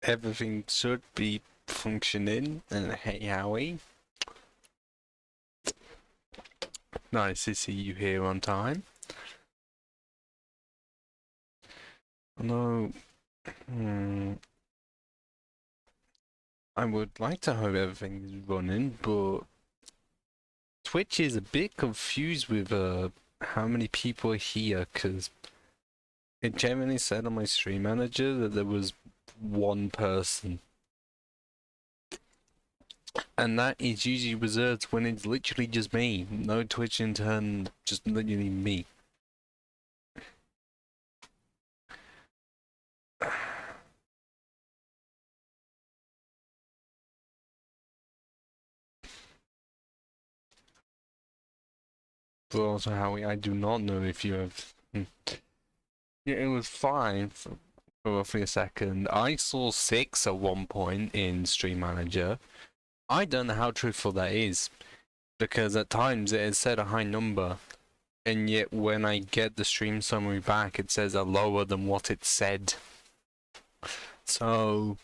Everything should be functioning, and hey Howie, nice to see you here on time. Although, I would like to hope everything is running, but Twitch is a bit confused with how many people are here, because it generally said on my stream manager that there was one person. And that is usually reserved when it's literally just me. No Twitch intern, just literally me. But also, Howie, I do not know if you have... Yeah, it was fine for roughly a second. I saw 6 at one point in Stream Manager. I don't know how truthful that is, because at times it has said a high number, and yet when I get the stream summary back, it says a lower than what it said. So,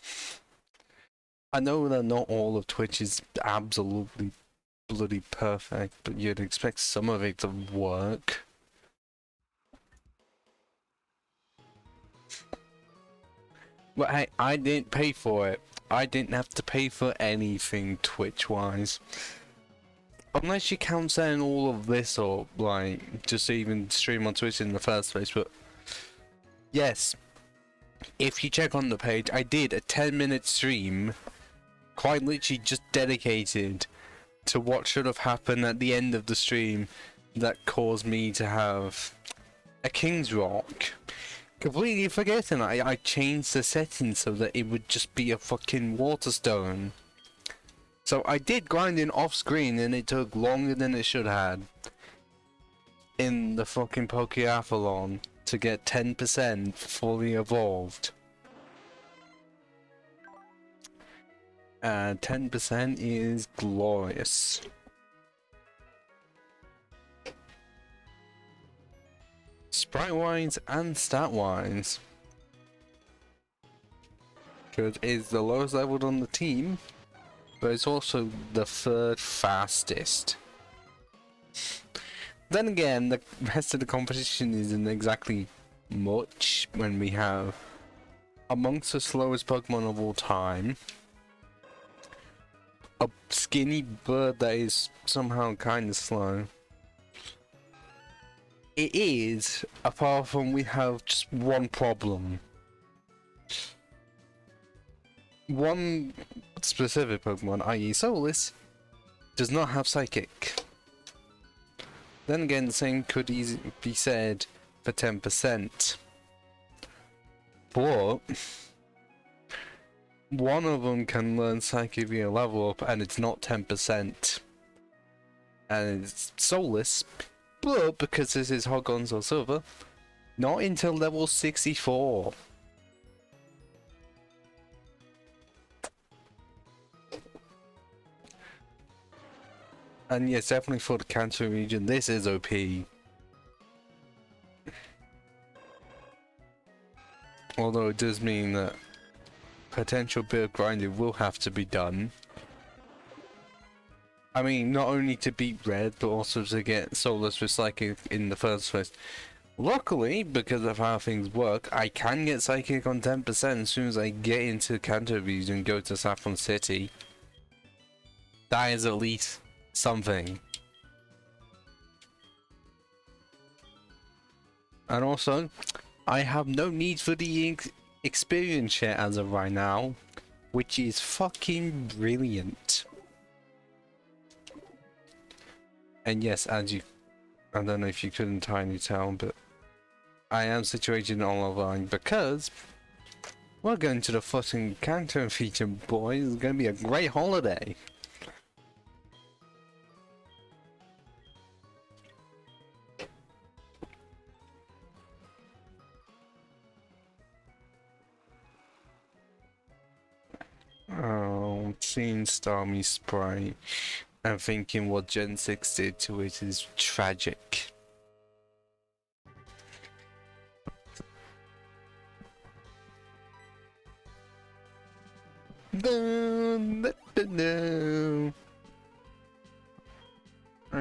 I know that not all of Twitch is absolutely bloody perfect, but you'd expect some of it to work. But hey, I didn't pay for it. I didn't have to pay for anything Twitch-wise. Unless you count setting all of this up, like, just to even stream on Twitch in the first place, but... Yes. If you check on the page, I did a 10-minute stream, quite literally just dedicated to what should have happened at the end of the stream that caused me to have a King's Rock. Completely forgetting I changed the settings so that it would just be a fucking Waterstone. So I did grinding off screen and it took longer than it should have in the fucking Pokeathlon to get 10% fully evolved. 10% is glorious. Sprite-wise and stat-wise. Because it's the lowest leveled on the team, but it's also the 3rd fastest. Then again, the rest of the competition isn't exactly much when we have amongst the slowest Pokemon of all time, a skinny bird that is somehow kind of slow. It is, apart from we have just one problem. One specific Pokemon, i.e. Soulless, does not have Psychic. Then again, the same could easily be said for 10%. But one of them can learn Psychic via level up and it's not 10%. And it's Soulless, but because this is Hot or Silver, not until level 64. And yes, definitely for the Kanto region, this is OP. Although it does mean that potential bit of grinding will have to be done. I mean, not only to beat Red, but also to get Soulless with Psychic in the first place. Luckily, because of how things work, I can get Psychic on 10% as soon as I get into Kanto region and go to Saffron City. That is at least something. And also, I have no need for the experience yet as of right now, which is fucking brilliant. And yes, as you, I don't know if you could entirely tell, but I am situated online because we're going to the fucking Kanto feature, boys. It's going to be a great holiday. Oh, seeing Starmie Sprite and thinking what Gen 6 did to it is tragic. I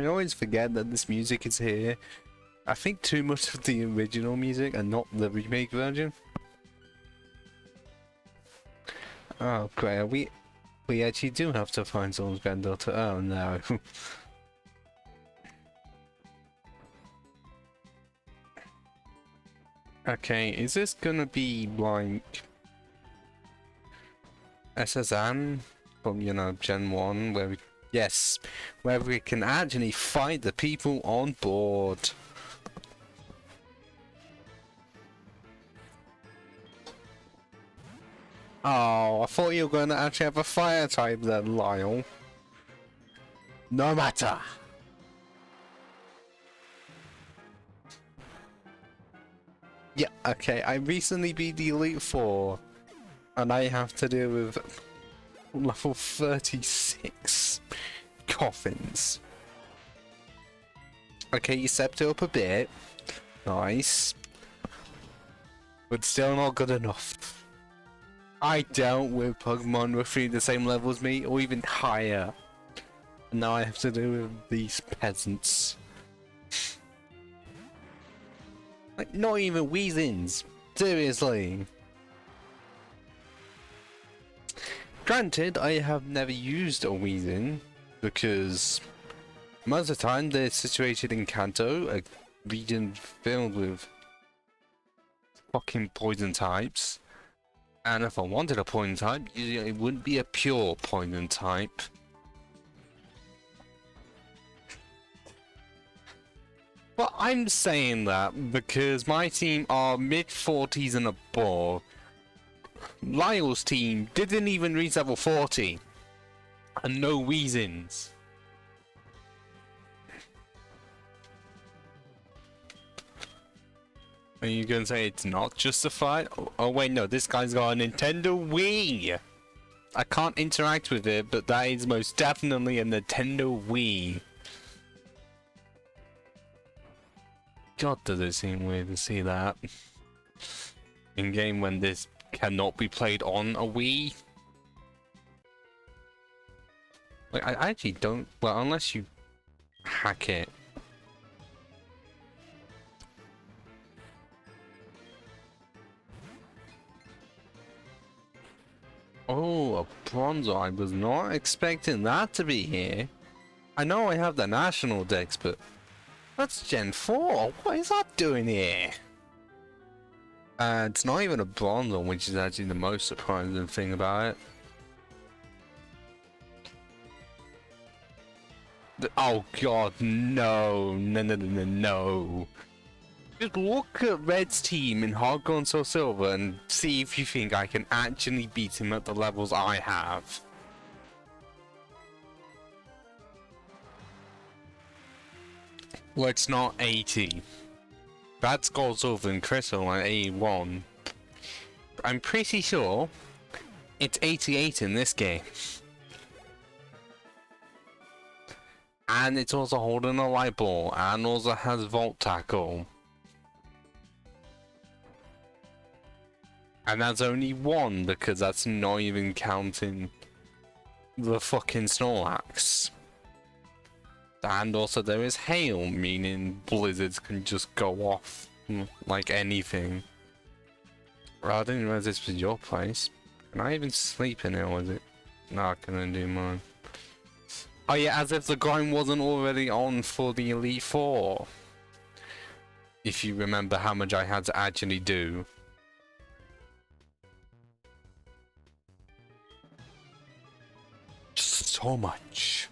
always forget that this music is here. I think too much of the original music and not the remake version. Oh great, we actually do have to find someone's granddaughter. Oh no. Okay, is this gonna be like SSN from, you know, Gen 1 where we, yes, where we can actually fight the people on board? Oh, I thought you were gonna actually have a fire type then, Lyle. No matter. Yeah, okay, I recently beat the Elite Four, and I have to deal with level 36 coffins. Okay, you stepped it up a bit. Nice. But still not good enough. I dealt with Pokemon roughly the same level as me, or even higher. And now I have to deal with these peasants. Like, not even Weezins. Seriously. Granted, I have never used a Weezin, because most of the time they're situated in Kanto, a region filled with fucking poison types. And if I wanted a poison type, usually it wouldn't be a pure poison type. But I'm saying that because my team are mid-40s and above. Lyle's team didn't even reach level 40. And no Weezins. Are you gonna say it's not justified? Oh wait, no, this guy's got a Nintendo Wii! I can't interact with it, but that is most definitely a Nintendo Wii. God, does it seem weird to see that in game when this cannot be played on a Wii? Like, I actually don't. Well, unless you hack it. Oh, a Bronzor. I was not expecting that to be here. I know I have the National Dex, but that's Gen 4. What is that doing here? It's not even a Bronzor, which is actually the most surprising thing about it. Oh god, no. No, no, no, no, no. Just look at Red's team in HeartGold and Soul Silver and see if you think I can actually beat him at the levels I have. Well, it's not 80. That's Gold, Silver, and Crystal at 81. I'm pretty sure it's 88 in this game. And it's also holding a light ball, and also has Volt Tackle. And that's only one, because that's not even counting the fucking Snorlax. And also there is hail, meaning blizzards can just go off like anything. Well, I didn't realize this was your place. Can I even sleep in it, or is it? No, I couldn't do mine. Oh yeah, as if the grind wasn't already on for the Elite Four. If you remember how much I had to actually do. So much.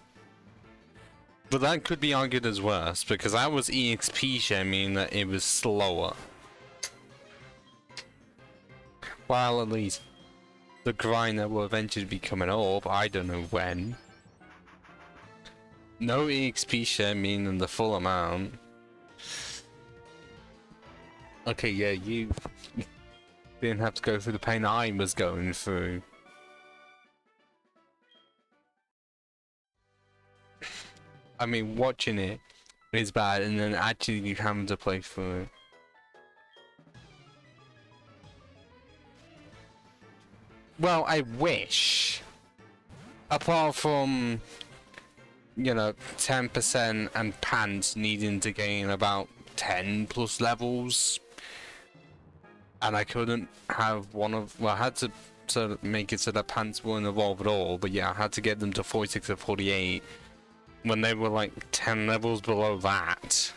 But that could be argued as worse, because that was EXP share, meaning that it was slower. Well, at least the grind that will eventually be coming up, I don't know when. No EXP share, meaning the full amount. Okay, yeah, you didn't have to go through the pain I was going through. I mean, watching it is bad, and then actually having to play through it. Well, I wish. Apart from, you know, 10% and pants needing to gain about 10 plus levels. And I couldn't have one of, well, I had to sort of make it so that pants wouldn't evolve at all, but yeah, I had to get them to 46 or 48 when they were like 10 levels below that.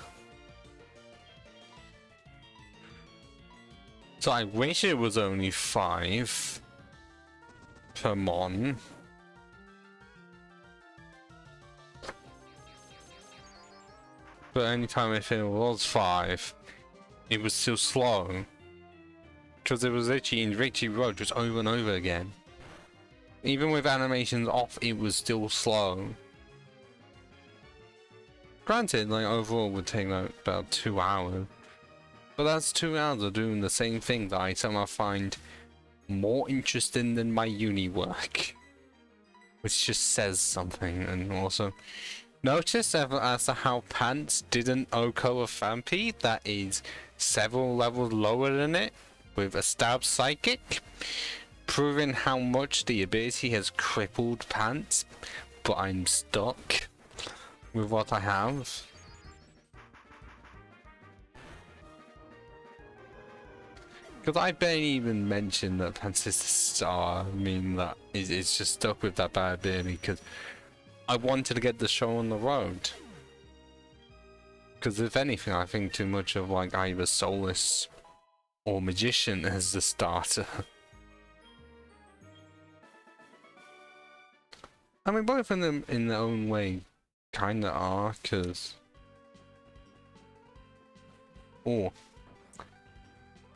So I wish it was only 5 per mon. But anytime if it was 5, it was still slow. Because it was literally in Richie Road just over and over again. Even with animations off, it was still slow. Granted, like overall it would take like about 2 hours. But that's 2 hours of doing the same thing that I somehow find more interesting than my uni work. Which just says something. And also, notice as to how Pants didn't OHKO a Phanpy that is several levels lower than it with a Stab Psychic, proving how much the ability has crippled Pants, but I'm stuck with what I have. Because I barely even mentioned that Pants is a star. I mean, that it's just stuck with that bad ability because I wanted to get the show on the road. Because if anything, I think too much of like either Solus or Magician as the starter. I mean, both of them in their own way kinda are, because... Oh.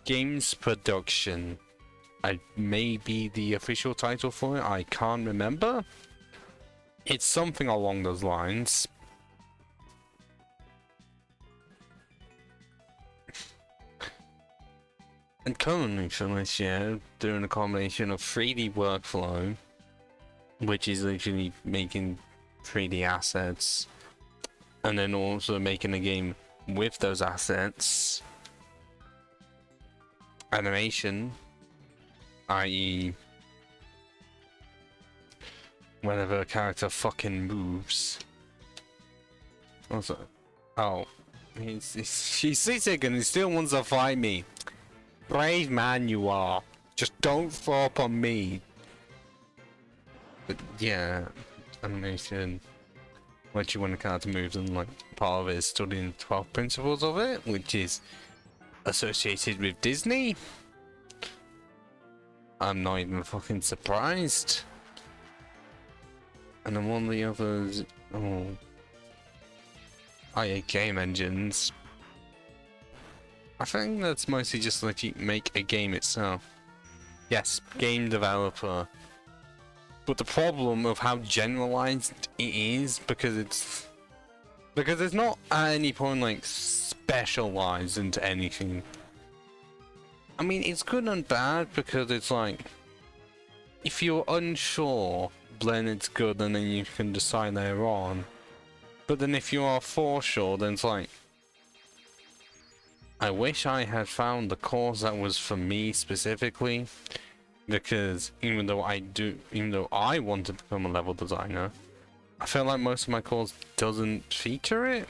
Games Production. I may be the official title for it, I can't remember. It's something along those lines. And currently for this year, doing a combination of 3D workflow, which is literally making 3D assets, and then also making a game with those assets. Animation, i.e. whenever a character fucking moves. Also, oh, she's seasick and he still wants to fight me. Brave man you are. Just don't throw up on me. But yeah, animation. What you want a character moves, and like part of it is studying the 12 principles of it, which is associated with Disney. I'm not even fucking surprised. And then one of the others, oh, IA game engines. I think that's mostly just let you make a game itself. Yes, game developer. But the problem of how generalized it is, because it's not at any point like specialized into anything. I mean, it's good and bad because it's like, if you're unsure, then it's good and then you can decide later on. But then if you are for sure, then it's like, I wish I had found the course that was for me specifically, because even though I want to become a level designer, I feel like most of my course doesn't feature it.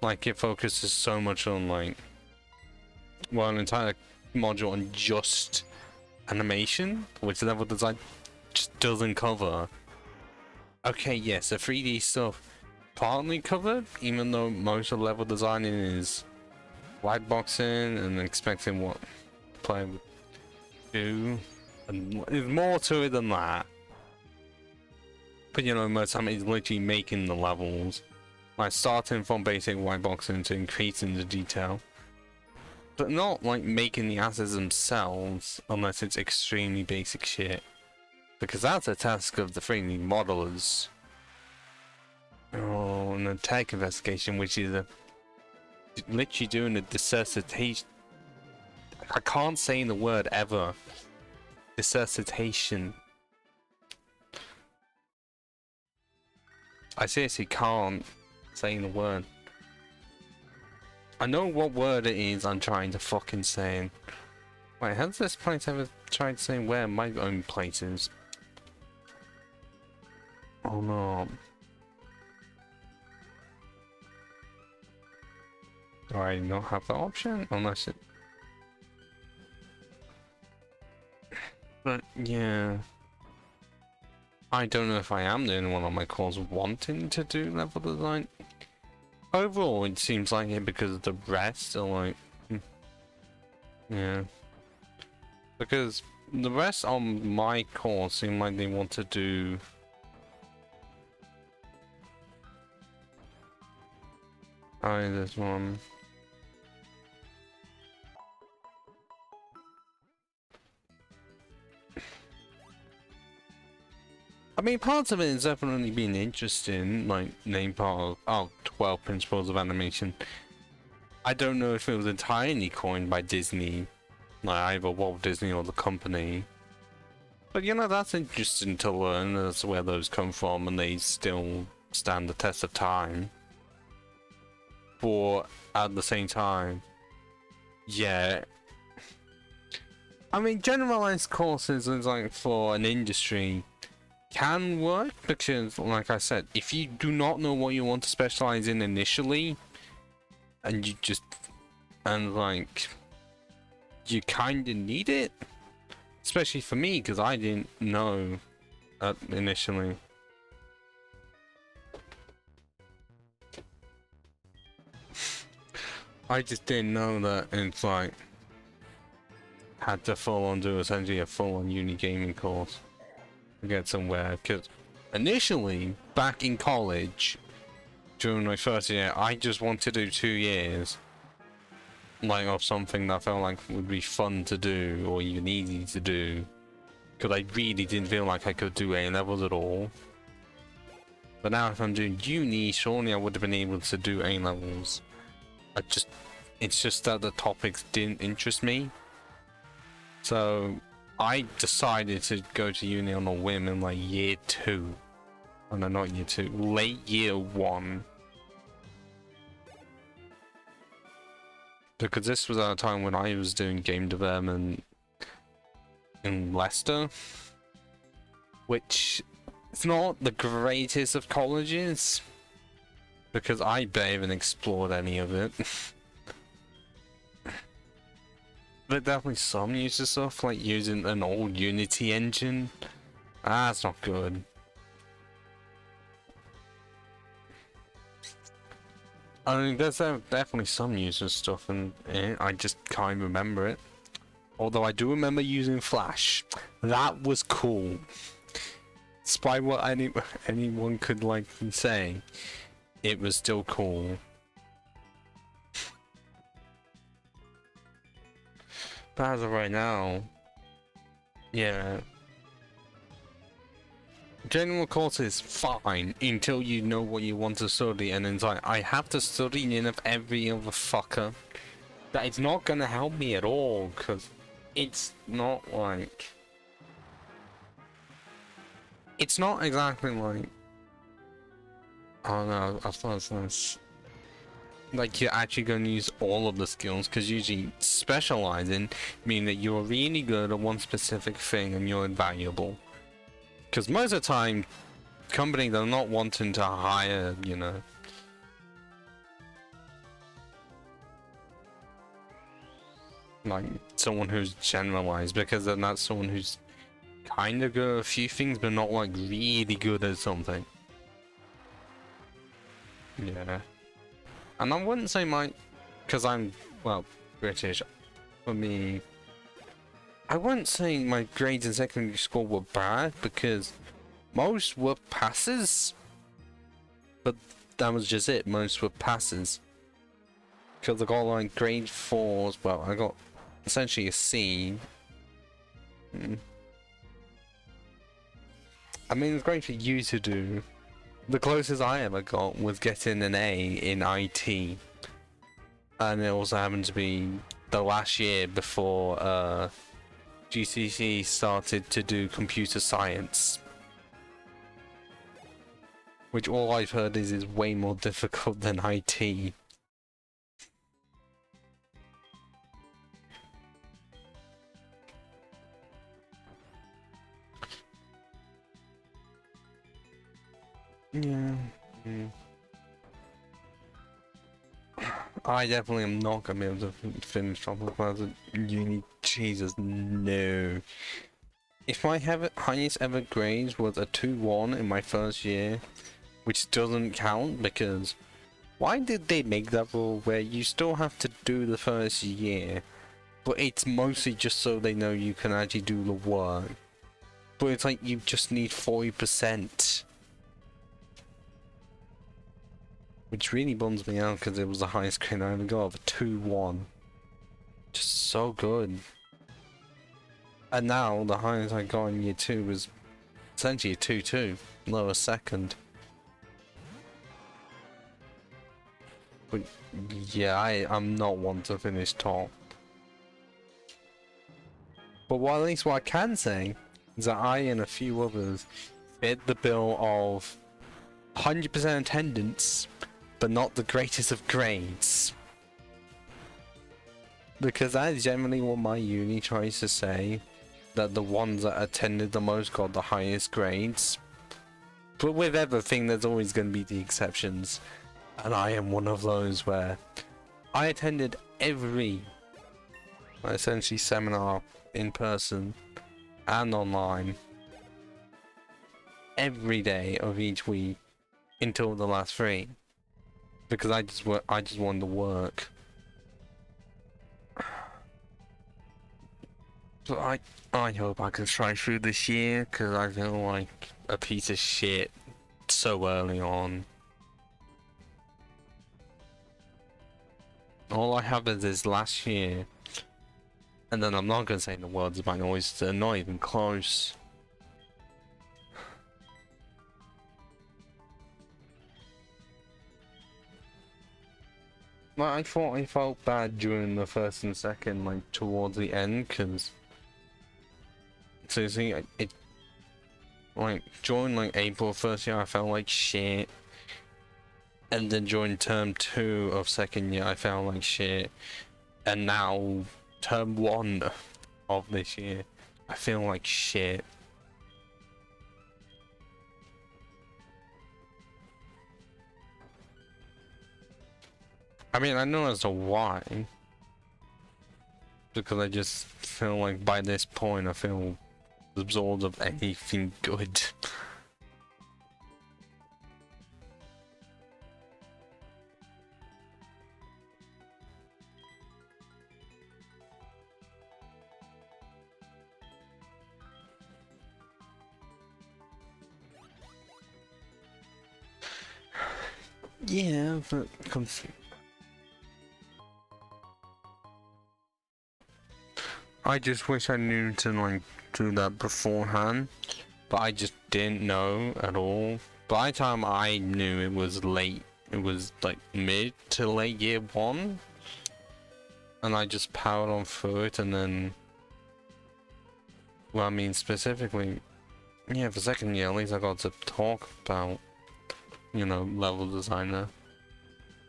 Like, it focuses so much on like, well, an entire module on just animation, which level design just doesn't cover. Okay, yes, the 3D stuff partly covered, even though most of level designing is white boxing and expecting what the player would do, and there's more to it than that. But you know, most of the time it's literally making the levels, like starting from basic white boxing to increasing the detail, but not like making the assets themselves unless it's extremely basic shit, because that's a task of the 3D modelers. Oh, and the tech investigation, which is literally doing a dissertation. I can't say the word ever. Dissertation. I seriously can't say the word. I know what word it is I'm trying to fucking say. Wait, has this place ever tried saying where my own place is? Oh no. Do I not have the option? Unless it... But yeah. I don't know if I am the only one on my calls wanting to do level design. Overall, it seems like it because the rest are like... Yeah. Because the rest on my course seem like they want to do... Oh, this one. I mean, parts of it has definitely been interesting, like name part of 12 Principles of Animation. I don't know if it was entirely coined by Disney, like either Walt Disney or the company. But you know, that's interesting to learn. That's where those come from, and they still stand the test of time. But at the same time, yeah. I mean, generalized courses is like for an industry can work because, like I said, if you do not know what you want to specialize in initially, and you just like you kind of need it, especially for me because I didn't know initially. I just didn't know that it's like had to full on do essentially a full on uni gaming course to get somewhere, because initially back in college during my first year I just wanted to do 2 years like of something that felt like would be fun to do or even easy to do, because I really didn't feel like I could do A levels at all. But now if I'm doing uni, surely I would have been able to do A levels. It's just that the topics didn't interest me. So I decided to go to uni on a whim in like year 2. Oh no, not year 2, late year 1. Because this was at a time when I was doing game development in Leicester, which is not the greatest of colleges, because I barely even explored any of it. But definitely some user stuff, like using an old Unity engine. That's not good. I mean, there's definitely some user stuff, and I just can't remember it. Although I do remember using Flash. That was cool. Despite what anyone could like say, it was still cool. But as of right now, yeah. General course is fine until you know what you want to study, and then it's like, I have to study in of every other fucker. That it's not gonna help me at all, because it's not like... It's not exactly like... Oh no, I thought it was... Like you're actually going to use all of the skills, because usually specializing mean that you're really good at one specific thing and you're invaluable. Because most of the time, companies are not wanting to hire, you know, like someone who's generalized, because then that's someone who's kind of good at a few things but not like really good at something. Yeah. And I wouldn't say because I'm, well, British, for me, I wouldn't say my grades in secondary school were bad, because most were passes. But that was just it, most were passes. Because I got like grade 4s, well, I got essentially a C. I mean, it's great for you to do. The closest I ever got was getting an A in IT. And it also happened to be the last year before GCC started to do computer science. Which all I've heard is way more difficult than IT. Yeah. I definitely am not gonna be able to finish Tropical Plaza Uni. Jesus, no. If my highest ever grades was a 2-1 in my first year, which doesn't count because why did they make that rule where you still have to do the first year, but it's mostly just so they know you can actually do the work. But it's like you just need 40%. Which really bums me out because it was the highest grade I ever got of a 2-1. Just so good. And now the highest I got in year 2 was essentially a 2-2, lower second. But yeah, I'm not one to finish top. But at least what I can say is that I and a few others fit the bill of 100% attendance, but not the greatest of grades. Because that is generally what my uni tries to say, that the ones that attended the most got the highest grades. But with everything, there's always going to be the exceptions. And I am one of those where I attended every, essentially, seminar in person and online every day of each week until the last 3. Because I just wanted to work. So I hope I can try through this year, because I feel like a piece of shit so early on. All I have is this last year, and then I'm not going to say the words of my noise, they're not even close. Like, I thought I felt bad during the first and second, like towards the end, because so you see, it like during like April first year I felt like shit, and then during term 2 of second year I felt like shit, and now term 1 of this year I feel like shit. I mean, I know as to why, because I just feel like by this point I feel absorbed of anything good. Yeah, but I just wish I knew to like do that beforehand, but I just didn't know at all. By the time I knew, it was late. It was like mid to late year 1, and I just powered on through it. And then, well, I mean specifically, yeah, for second year at least I got to talk about, you know, level designer.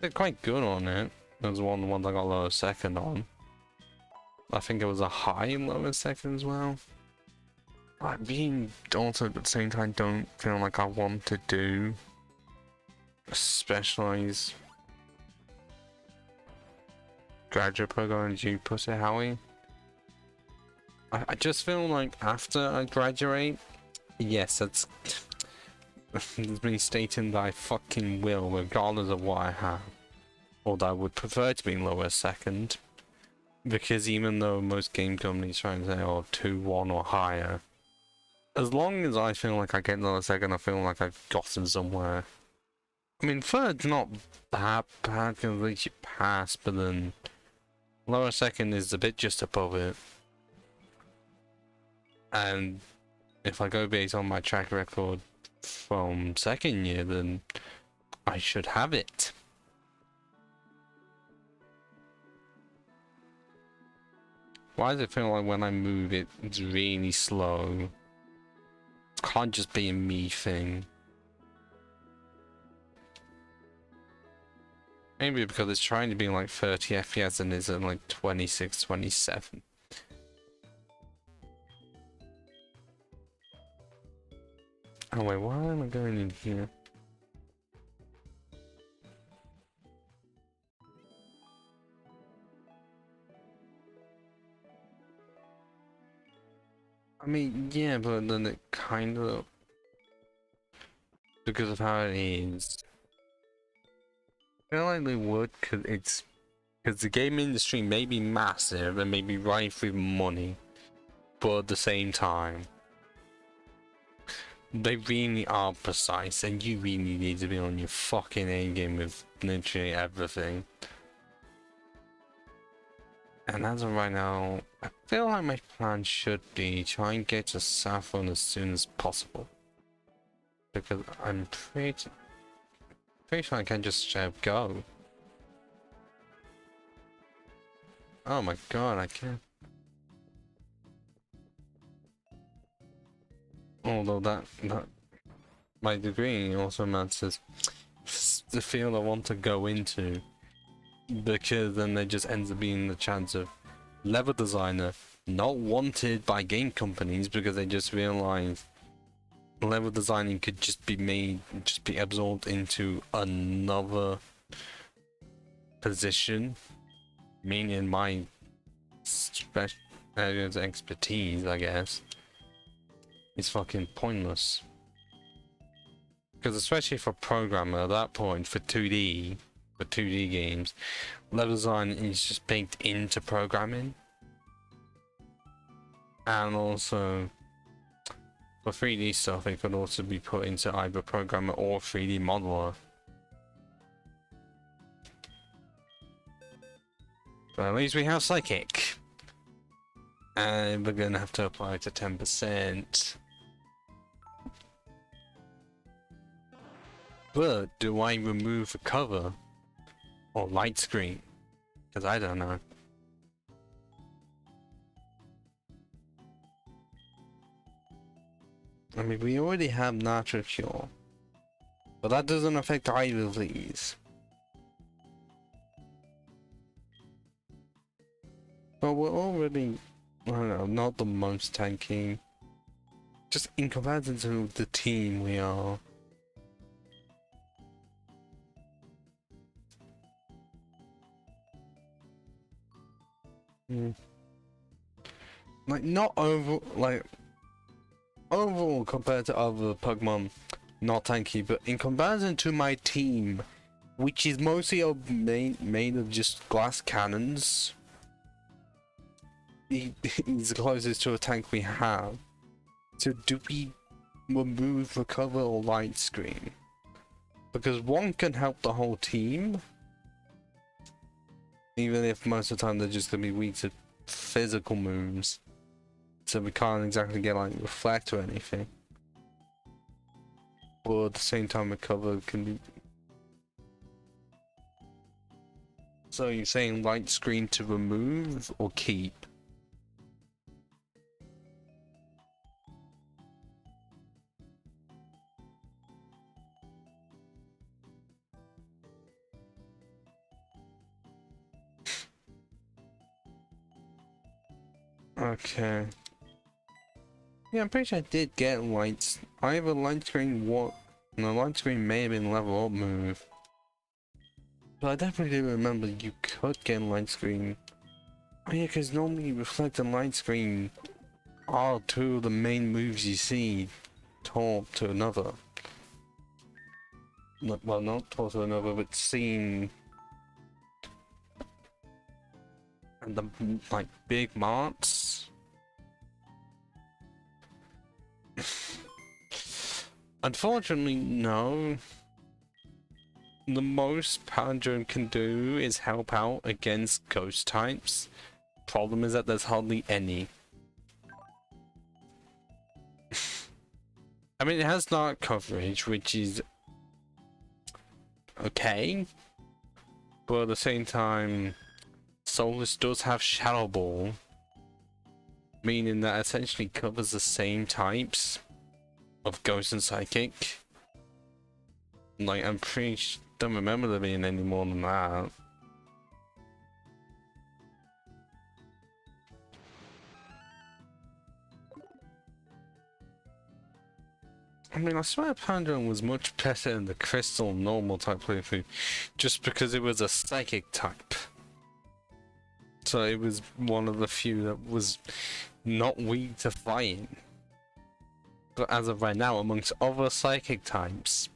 Did quite good on it. It was one of the ones I got lower second on. I think it was a high lower second as well. I mean, also at the same time, don't feel like I want to do a specialized graduate program. Did you put it, Howie? I just feel like after I graduate, yes, that's it's been stating that I fucking will, regardless of what I have. Although I would prefer to be in lower second, because even though most game companies try and say, oh, 2-1 or higher, as long as I feel like I get lower second, I feel like I've gotten somewhere. I mean, third's not that bad, because at least you pass, but then lower second is a bit just above it. And if I go based on my track record from second year, then I should have it. Why does it feel like when I move it's really slow? It can't just be a me thing. Maybe because it's trying to be like 30 FPS and is at like 26, 27. Oh wait, why am I going in here? I mean, yeah, but then it kind of, because of how it is, I feel like they would, because the game industry may be massive and may be rife with money, but at the same time, they really are precise, and you really need to be on your fucking A game with literally everything. And as of right now, I feel like my plan should be try and get to Saffron as soon as possible. Because I'm pretty sure I can just go. Oh my god, I can't. Although that my degree also matters the field I want to go into, because then there just ends up being the chance of level designer not wanted by game companies because they just realize level designing could just be absorbed into another position, meaning my special areas of expertise, I guess, is fucking pointless. Because especially for programmer at that point, for 2D games, level design is just baked into programming. And also, for 3D stuff, it could also be put into either programmer or 3D modeler. But at least we have Psychic. And we're gonna have to apply to 10%. But do I remove the cover? Or light screen? Because I don't know. I mean, we already have Natural Cure. But that doesn't affect either of these. But we're already, I don't know, not the most tanky. Just in comparison to the team we are. Like, not over, like, overall compared to other Pokemon, not tanky, but in comparison to my team, which is mostly made of just glass cannons, he's the closest to a tank we have. So do we remove the cover or light screen? Because one can help the whole team, even if most of the time they're just gonna be weak to physical moves. So we can't exactly get like reflect or anything. But at the same time, a cover can be. So you're saying light screen to remove or keep? Okay. Yeah, I'm pretty sure I did get lights. Either light screen no, light screen may have been level up move. But I definitely remember you could get light screen. Oh yeah, because normally reflect and light screen are two of the main moves you see taught to another. Well, not taught to another, but seen at the like big marts. Unfortunately, no. The most Palindrome can do is help out against ghost types. Problem is that there's hardly any. I mean, it has dark coverage, which is okay, but at the same time, Solus does have Shadow Ball, meaning that essentially covers the same types of Ghost and Psychic. Like, I'm pretty don't remember there being any more than that. I mean, I swear Pandora was much better in the Crystal normal type playthrough, just because it was a Psychic type. So it was one of the few that was not weak to flying. But as of right now, amongst other psychic types,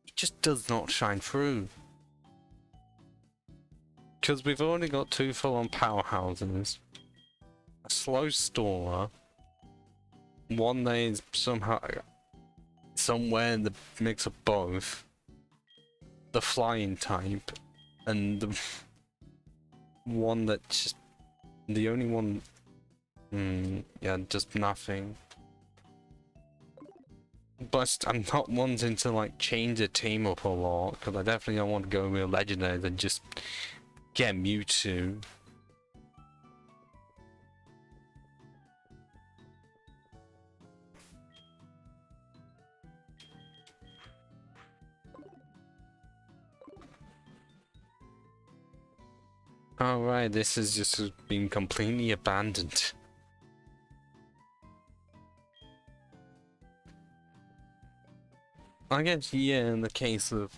it just does not shine through. Because we've only got 2 full-on powerhouses, a slow staller, one that is somehow somewhere in the mix of both, the flying type, and the one that just the only one, yeah, just nothing. But I'm not wanting to like change the team up a lot, because I definitely don't want to go with Legendaries and just get Mewtwo. Alright, this has just been completely abandoned. I guess, yeah, in the case of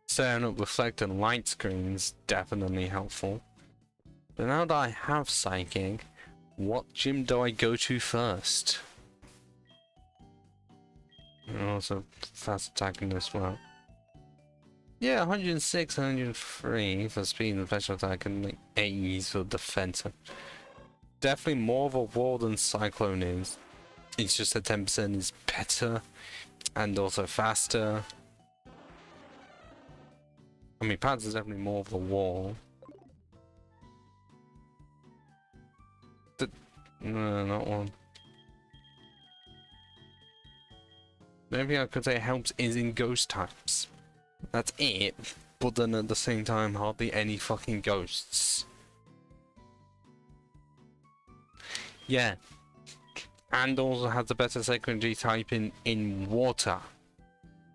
setting up reflector and light screens, definitely helpful. But now that I have Psychic, what gym do I go to first? And also fast attacking as well. Yeah, 106, 103 for speed and special attack, and like 80s for defense. Definitely more of a wall than Cyclone is. It's just that 10% is better and also faster. I mean, Pads is definitely more of a wall. No, not one. Maybe I could say helps is in ghost types. That's it, but then at the same time, hardly any fucking ghosts. Yeah. And also has a better secondary type in water.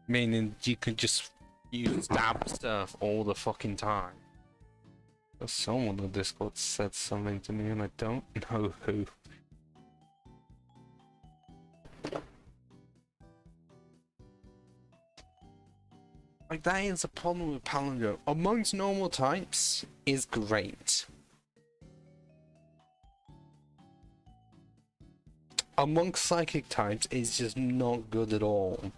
Meaning you can just use stab stuff all the fucking time. Someone on Discord said something to me and I don't know who. Like, that is a problem with Palindrome. Amongst normal types is great. Amongst psychic types is just not good at all.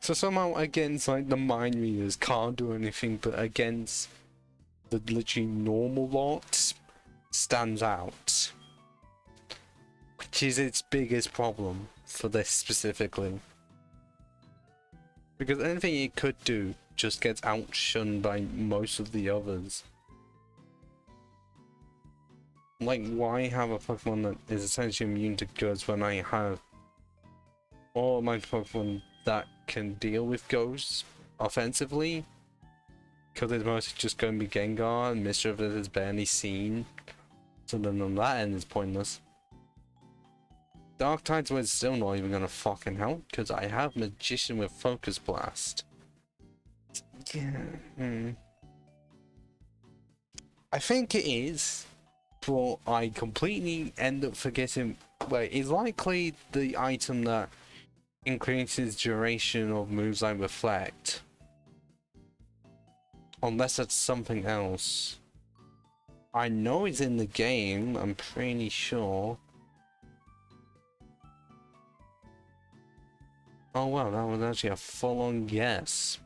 So somehow against like the mind readers can't do anything, but against the literally normal lot stands out. Which is its biggest problem for this specifically. Because anything it could do just gets outshunned by most of the others. Like, why have a Pokemon that is essentially immune to ghosts when I have all my Pokemon that can deal with ghosts offensively? Because it's mostly just going to be Gengar and Mischief that is barely seen. So then on that end it's pointless. Dark Tides was still not even going to fucking help because I have Magician with Focus Blast. Yeah. I think it is. But I completely end up forgetting. Wait, it's likely the item that increases duration of moves like Reflect. Unless that's something else. I know it's in the game, I'm pretty sure. Oh wow, that was actually a full-on guess.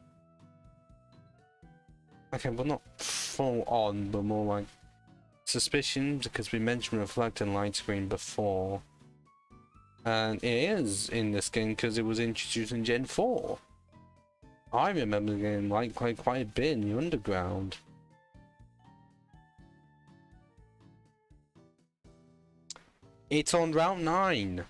Okay, well not full-on, but more like suspicion, because we mentioned Reflect and Light Screen before. And it is in this game because it was introduced in Gen 4. I remember getting Light quite a bit in the Underground. It's on Route 9.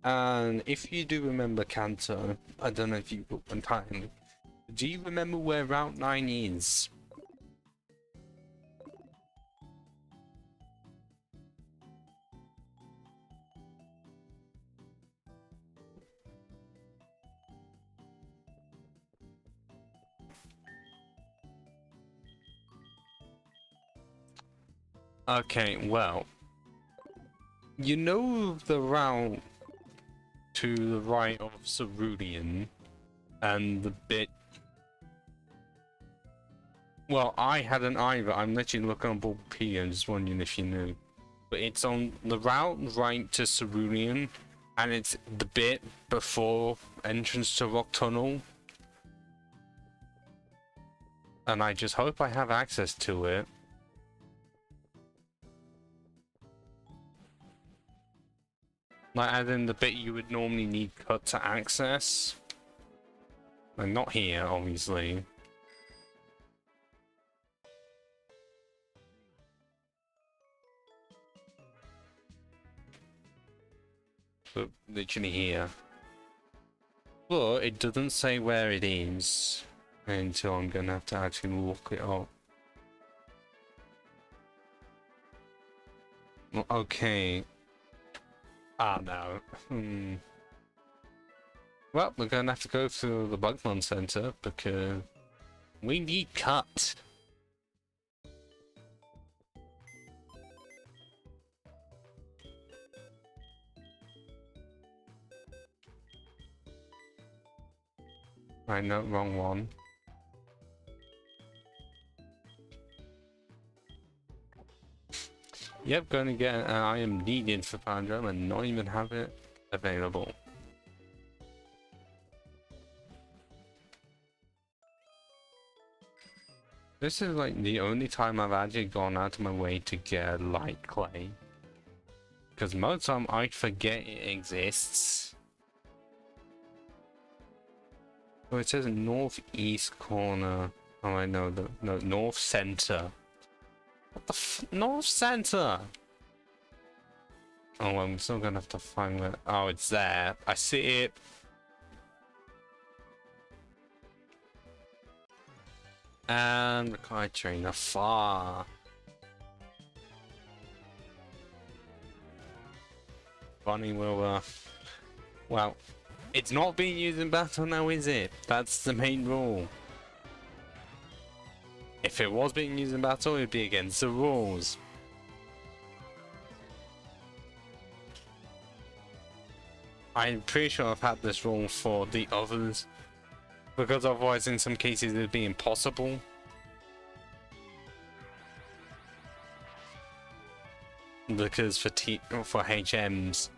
And if you do remember Kanto, I don't know if you will entirely. Do you remember where Route 9 is? Okay, well, you know the route to the right of Cerulean. And the bit... Well, I hadn't either. I'm literally looking on Bulbapedia and just wondering if you knew. But it's on the route right to Cerulean, and it's the bit before entrance to Rock Tunnel. And I just hope I have access to it. Like, as in the bit you would normally need cut to access. And not here, obviously. But literally here. But it doesn't say where it is until I'm gonna have to actually look it up. Okay. Ah, no. Well, we're gonna have to go to the Bugmon Center because we need cut. Right, no, wrong one. Yep, gonna get an item needed for Palindrome and not even have it available. This is like the only time I've actually gone out of my way to get light clay. Because most of the time I forget it exists. Oh, it says northeast corner. Oh, I know, no, north center. What the north center? Oh, I'm still gonna have to find where. Oh, it's there. I see it. And the kite trainer far. Bunny will, well, it's not being used in battle now, is it? That's the main rule. If it was being used in battle, it'd be against the rules. I'm pretty sure I've had this rule for the others, because otherwise in some cases it'd be impossible. Because for HMs,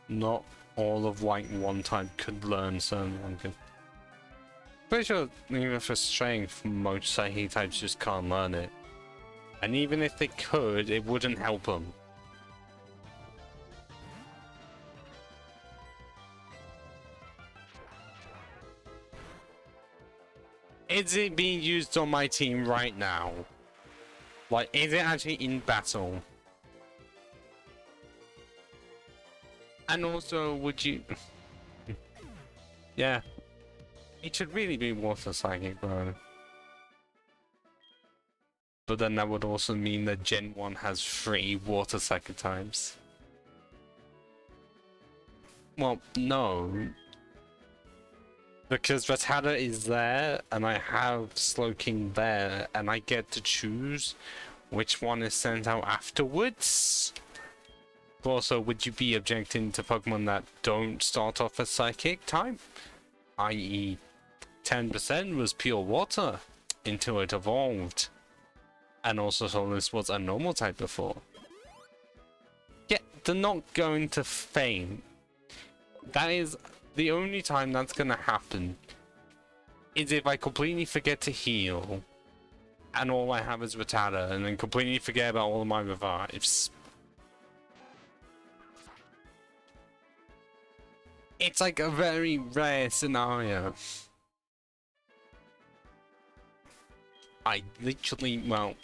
not all of like one type could learn certain one could. Pretty sure even for strength, most Psychic types just can't learn it. And even if they could, it wouldn't help them. Is it being used on my team right now? Like, is it actually in battle? And also, would you... Yeah. It should really be Water Psychic, bro. But then that would also mean that Gen 1 has 3 Water Psychic types. Well, no. Because Rattata is there, and I have Slowking there, and I get to choose which one is sent out afterwards. But also, would you be objecting to Pokemon that don't start off as Psychic type? I.e., 10% was pure water until it evolved. And also, so this was a normal type before. Yeah, they're not going to faint. That is the only time that's gonna happen. Is if I completely forget to heal, and all I have is Rattata, and then completely forget about all of my revives. It's like a very rare scenario. I literally, well,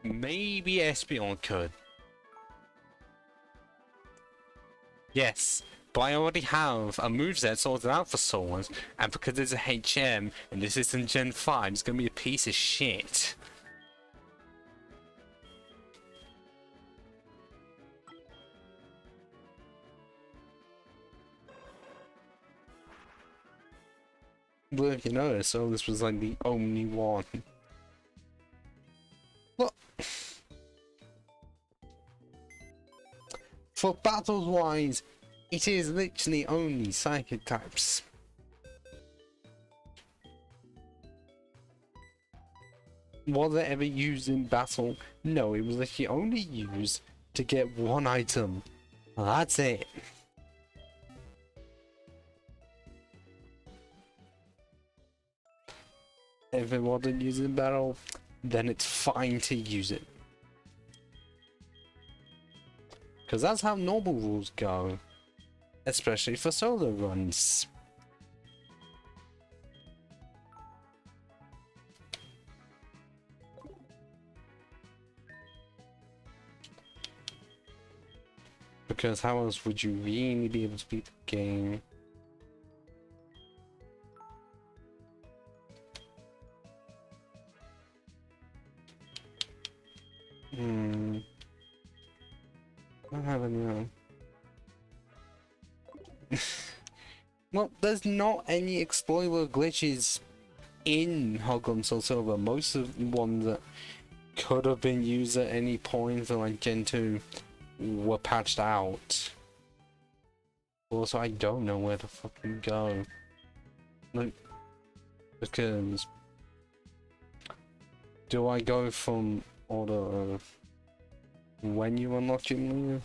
maybe Espeon could. Yes, but I already have a moveset sorted out for Swords, and because it's a HM, and this isn't Gen 5, it's gonna be a piece of shit. Well, if you notice, so this was like the only one. Look! For battles wise, It is literally only psychic types. Was it ever used in battle? No, it was literally only used to get one item. That's it. If it wasn't used in battle, then it's fine to use it. Because that's how normal rules go. Especially for solo runs. Because how else would you really be able to beat the game? I don't have any. Well, there's not any exploitable glitches in HeartGold Soul Silver. Most of the ones that could have been used at any point for like Gen 2 were patched out. Also, I don't know where to fucking go. Like, because do I go from order of when you unlock your move?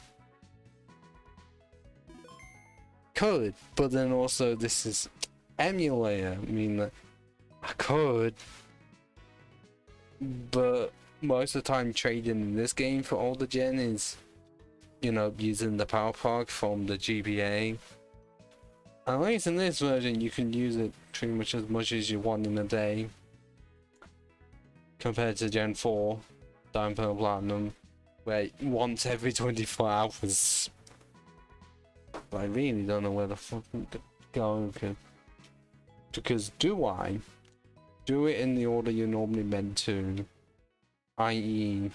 Could, but then also this is emulator. I mean, I could, but most of the time trading in this game for older gen is, you know, using the power park from the GBA. At least in this version, you can use it pretty much as you want in a day, compared to Gen 4, Diamond Pearl Platinum, where once every 24 hours. But I really don't know where the fuck to go, because do I do it in the order you're normally meant to, i.e.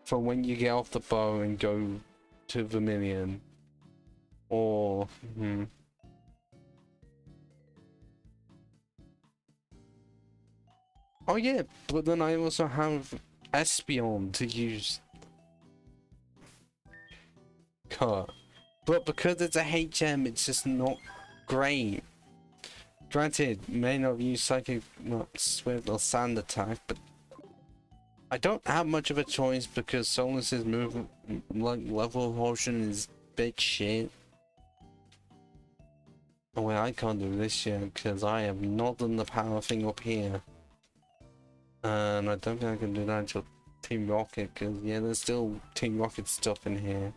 from when you get off the boat and go to Vermilion, or oh yeah, but then I also have Espeon to use. Cut. But because it's a HM, it's just not great. Granted, may not use Psychic, Swift or Sand Attack, but I don't have much of a choice because Solus's move like level portion is big shit. Oh wait, I can't do this yet because I have not done the power thing up here. And I don't think I can do that until Team Rocket, because yeah, there's still Team Rocket stuff in here.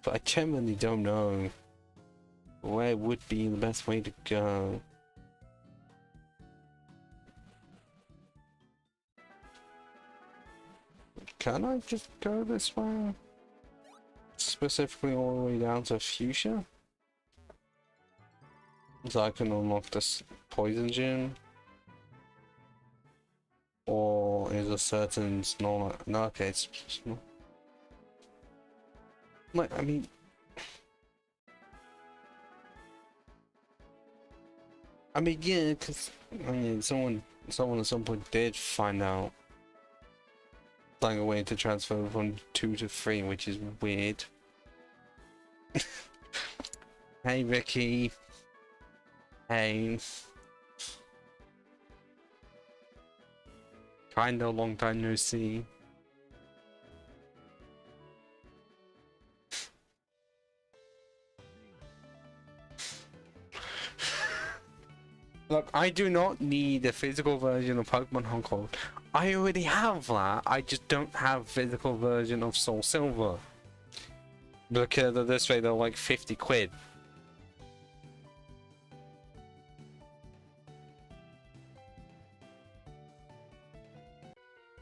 But I genuinely don't know where would be the best way to go. Can I just go this way? Specifically all the way down to Fuchsia? So I can unlock this Poison Gym? Or is a certain snow? No, okay, it's not. Like, I mean, yeah, because I mean, someone at some point did find out like a way to transfer from 2 to 3, which is weird. Hey, Ricky. Hey. Kinda long time no see. Look, I do not need a physical version of Pokemon HeartGold. I already have that. I just don't have physical version of Soul Silver. Because at this rate, they're like 50 quid.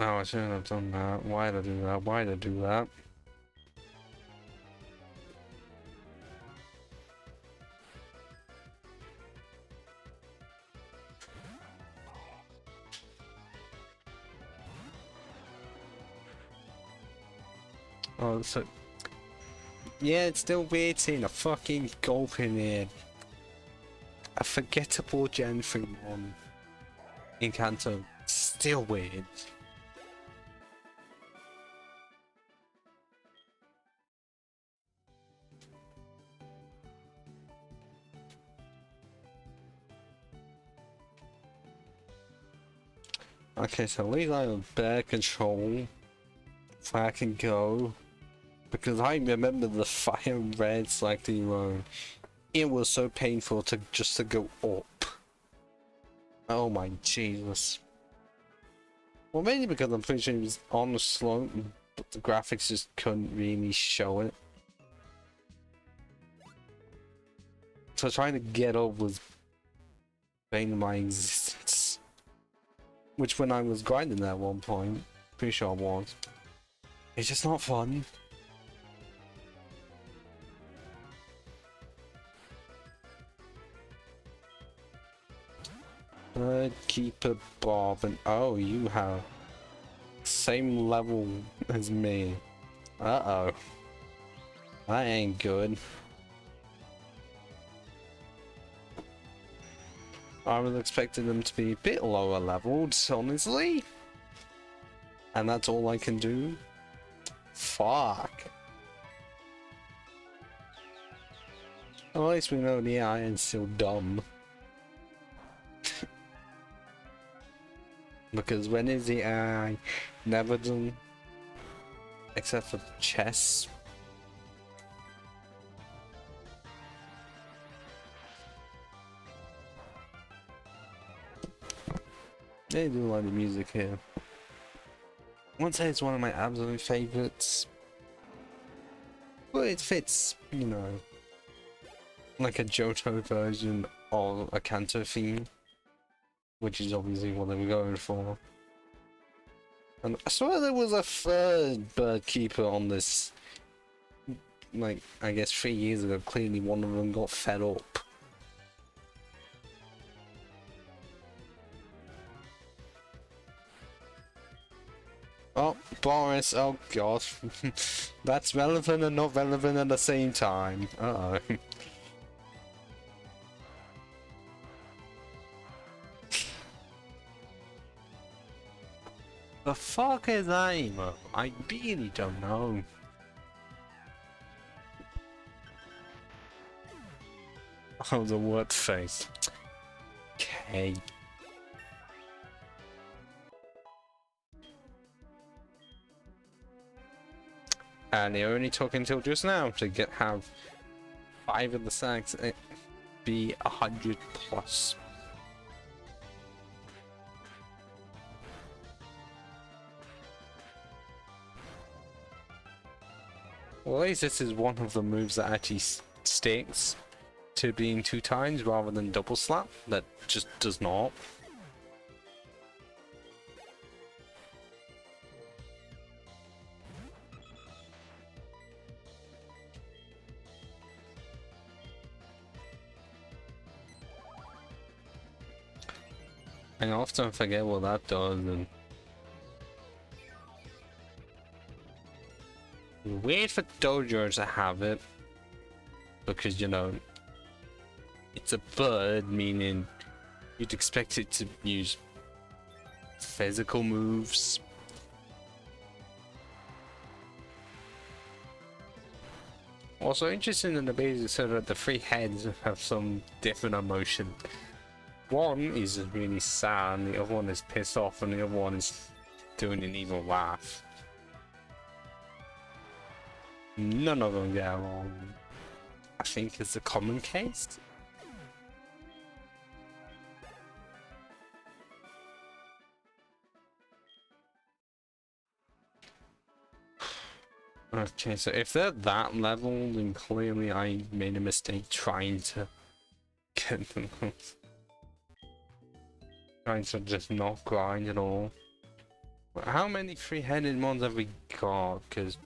Oh, I shouldn't have done that. Why did I do that? Why did I do that? Oh, so... yeah, it's still weird seeing a fucking gulp in here. A forgettable Gen 3 one in Kanto. Still weird. Okay, so at least I have better control. If I can go. Because I remember the fire red selecting road. It was so painful to just to go up. Oh my Jesus. Well, mainly because I'm pretty sure it was on the slope, but the graphics just couldn't really show it. So trying to get up was bane of my existence. Which when I was grinding at one point, pretty sure I was. It's just not fun. Keeper Bob, and oh, you have same level as me. Uh-oh. That ain't good. I was expecting them to be a bit lower leveled, honestly. And that's all I can do? Fuck. At least we know the AI is still dumb. Because when is the AI never done? Except for chess. They do like the music here. I won't say it's one of my absolute favorites. But it fits, you know, like a Johto version of a Kanto theme. Which is obviously what they were going for. And I swear there was a third bird keeper on this, like, I guess 3 years ago. Clearly one of them got fed up. Oh, Boris, oh god. That's relevant and not relevant at the same time. Uh-oh. The fuck is that emo? I really don't know. Oh, the word face. Okay. And they only took until just now to have 5 of the sacks be 100 plus. Well, at least this is one of the moves that actually sticks to being 2 times rather than double slap. That just does not. I often forget what that does, and wait for Dojo to have it, because, you know, it's a bird, meaning you'd expect it to use physical moves. Also interesting in the basic so that the 3 heads have some different emotion. One is really sad, and the other one is pissed off, and the other one is doing an evil laugh. None of them get along, I think, is the common case. Okay, so if they're that level, then clearly I made a mistake trying to get them. Trying to just not grind at all. How many 3-headed ones have we got? Because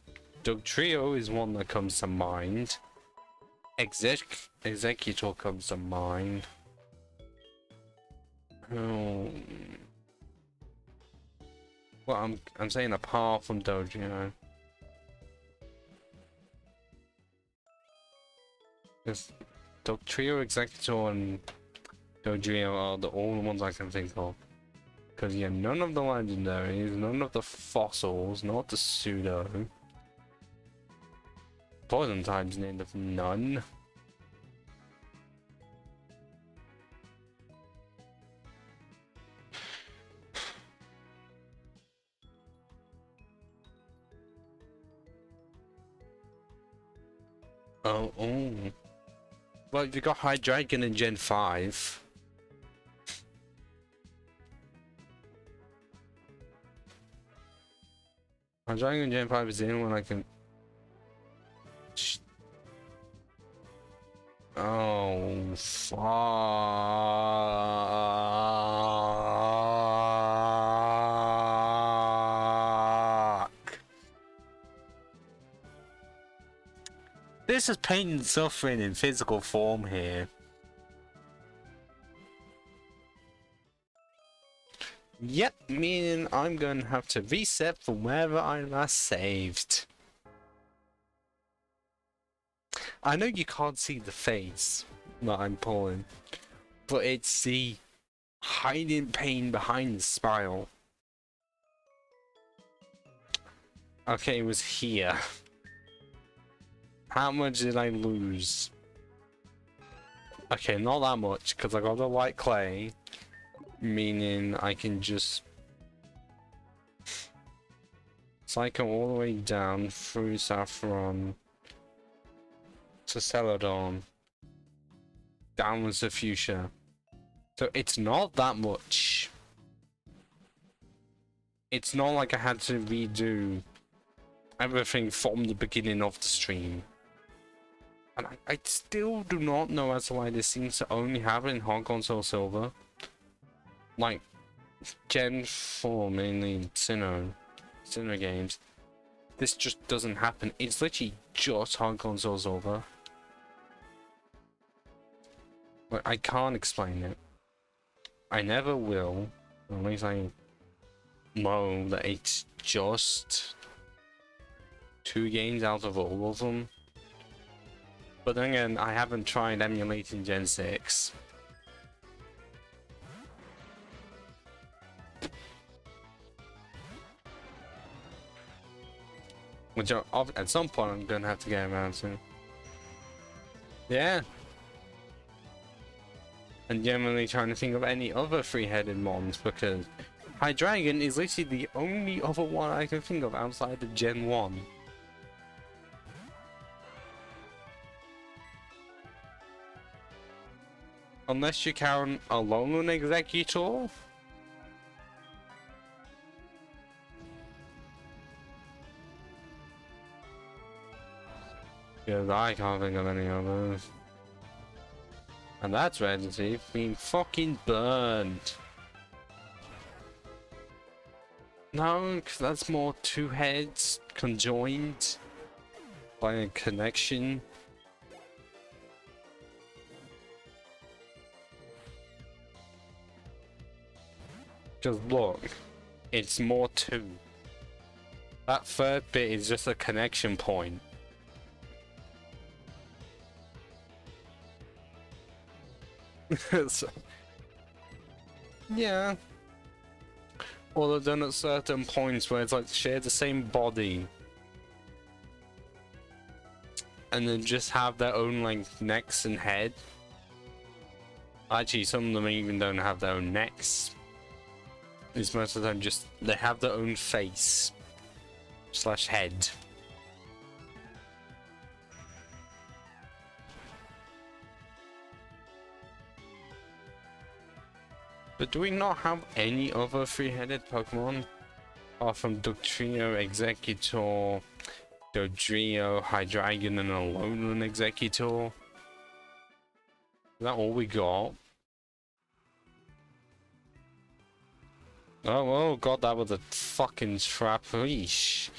Doug Trio is one that comes to mind. Executor comes to mind. Oh. Well, I'm saying apart from Doge, you know. Because Doug Trio, Executor, and Dodrio are the only ones I can think of. Because, yeah, none of the Legendaries, none of the Fossils, not the Pseudo. Poison types named of none. Oh, oh. Well, you got Hydreigon in Gen 5. Hydreigon in Gen 5 is the only one I can... Oh, fuck. This is pain and suffering in physical form here. Yep, meaning I'm gonna have to reset from wherever I last saved. I know you can't see the face that I'm pulling, but it's the hiding pain behind the smile. Okay, it was here. How much did I lose? Okay, not that much, because I got the white clay, meaning I can just cycle all the way down through Saffron to Celadon, downwards to Fuchsia. So it's not that much. It's not like I had to redo everything from the beginning of the stream. And I still do not know as to why this seems to only happen in HeartGold Soul Silver. Like, Gen 4, mainly Sinnoh games. This just doesn't happen. It's literally just HeartGold Soul Silver. But I can't explain it. I never will, unless I know that it's just 2 games out of all of them. But then again, I haven't tried emulating Gen 6. Which at some point I'm gonna have to get around to. Yeah. And generally trying to think of any other 3-headed mons, because Hydreigon is literally the only other one I can think of outside of Gen 1. Unless you count Alolan Executor. Because I can't think of any others. And that's Regency being fucking burned. No, because that's more 2 heads conjoined by a connection. Just look, it's more 2. That third bit is just a connection point. So, yeah. Or they're done at certain points where it's like share the same body. And then just have their own like necks and head. Actually, some of them even don't have their own necks. It's most of the time just they have their own face / head. But do we not have any other 3-headed Pokemon? Apart from Dugtrio, Executor, Dodrio, Hydreigon, and Alolan Executor? Is that all we got? Oh god, that was a fucking trap. Eesh.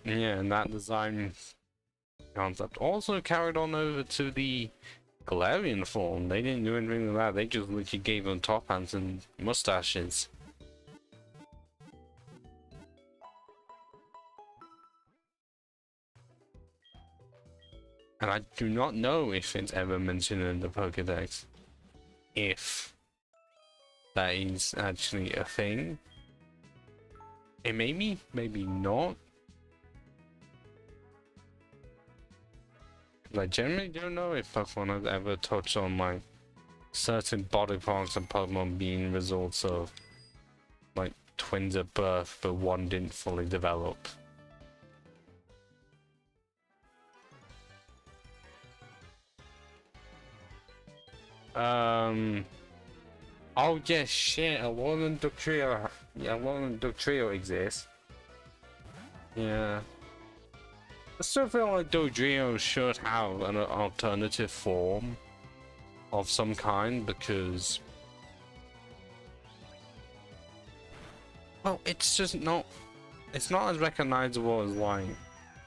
Yeah, and that design concept also carried on over to the Galarian form. They didn't do anything with that, they just literally gave them top hats and mustaches. And I do not know if it's ever mentioned in the Pokédex. If that is actually a thing. It maybe not. I generally don't know if Pokemon has ever touched on like certain body parts of Pokemon being results of like twins at birth, but one didn't fully develop. Oh yeah, shit. Alolan Ductrio. Yeah, Alolan Ductrio exists. Yeah. I still feel like Dodrio should have an alternative form of some kind because, well, it's just not. It's not as recognizable as like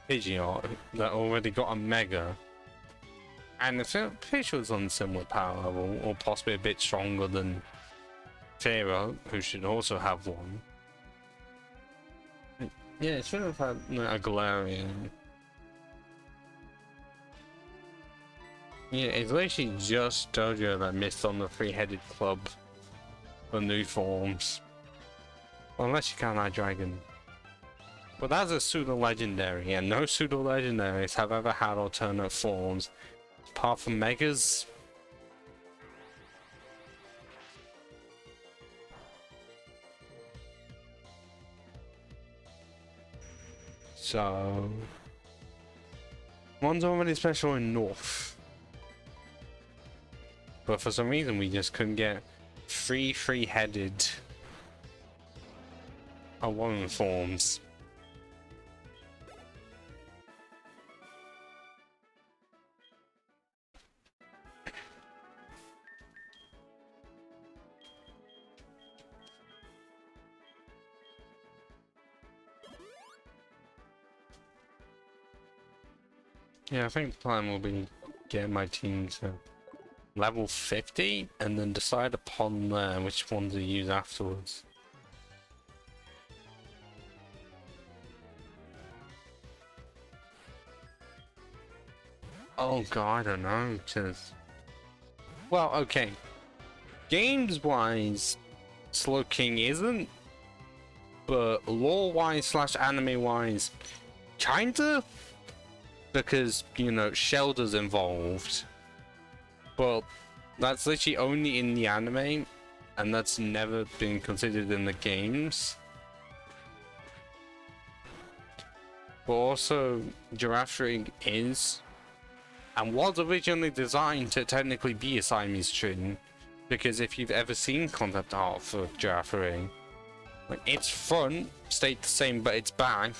Pidgeot that already got a Mega, and it's pretty sure it's on a similar power level, or possibly a bit stronger than Pharaoh, who should also have one. Yeah, it should have had a Galarian. Yeah, it's literally just Dojo that missed on the three-headed club for new forms. Well, unless you count that dragon. But that's a pseudo-legendary, and no pseudo-legendaries have ever had alternate forms, apart from Megas. So... one's already special in North. But for some reason we just couldn't get three-headed Alolan forms. Yeah, I think the plan will be getting my team to level 50 and then decide upon there which one to use afterwards. Oh god, I don't know, just... well, okay. Games-wise, Slowking isn't, but lore-wise slash anime-wise, kinda? Because, you know, Shelter's involved. But that's literally only in the anime, and that's never been considered in the games. But also, Giraffing is, and was originally designed to technically be a Siamese twin, because if you've ever seen concept art for Giraffing, like its front stayed the same, but its back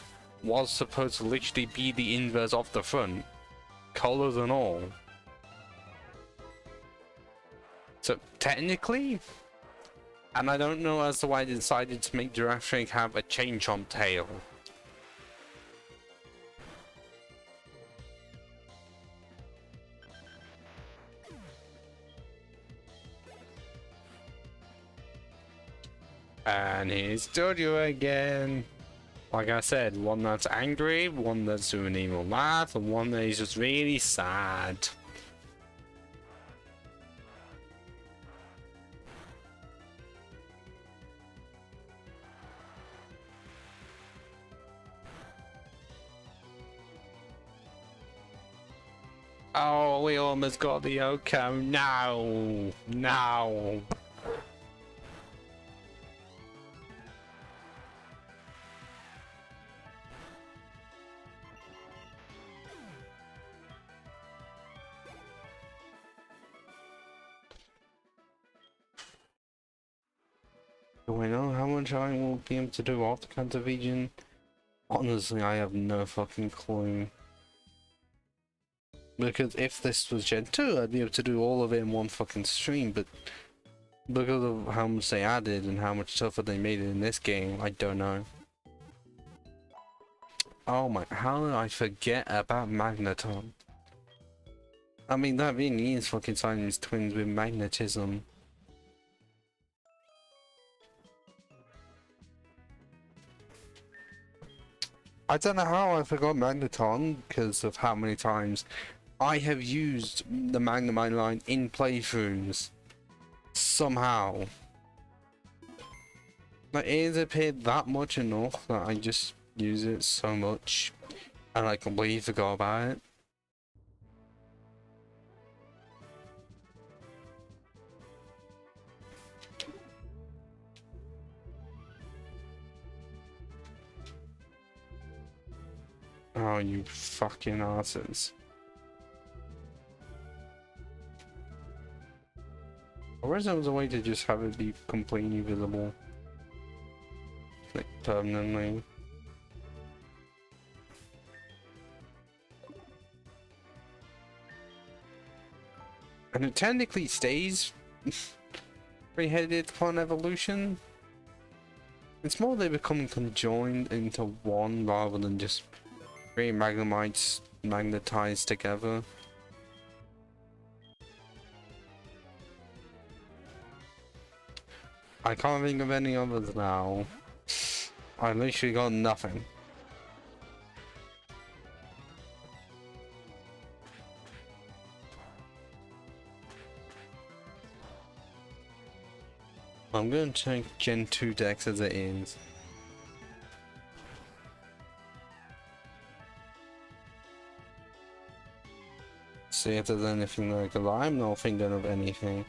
was supposed to literally be the inverse of the front, colors and all. So technically, and I don't know as to why they decided to make Giraffing have a chain chomp tail. And here's Dojo again. Like I said, one that's angry, one that's doing evil laugh, and one that is just really sad. Oh, we almost got the Oko. No, no. Do I know how much I will be able to do off the Kanto region? Honestly, I have no fucking clue. Because if this was Gen 2, I'd be able to do all of it in one fucking stream, but because of how much they added and how much tougher they made it in this game, I don't know. Oh my, how did I forget about Magneton? I mean, that really is fucking Siamese twins with magnetism. I don't know how I forgot Magneton because of how many times I have used the Magnemite line in playthroughs. Somehow. Like, it has appeared that much enough that I just use it so much and I completely forgot about it. Oh, you fucking asses. Or is there a way to just have it be completely visible? Like, permanently? And it technically stays three-headed upon evolution. It's more they become conjoined into one rather than just three magnemites magnetized together. I can't think of any others now. I literally got nothing. I'm going to take Gen 2 decks as it is. See if there's anything there, because I'm not thinking of anything.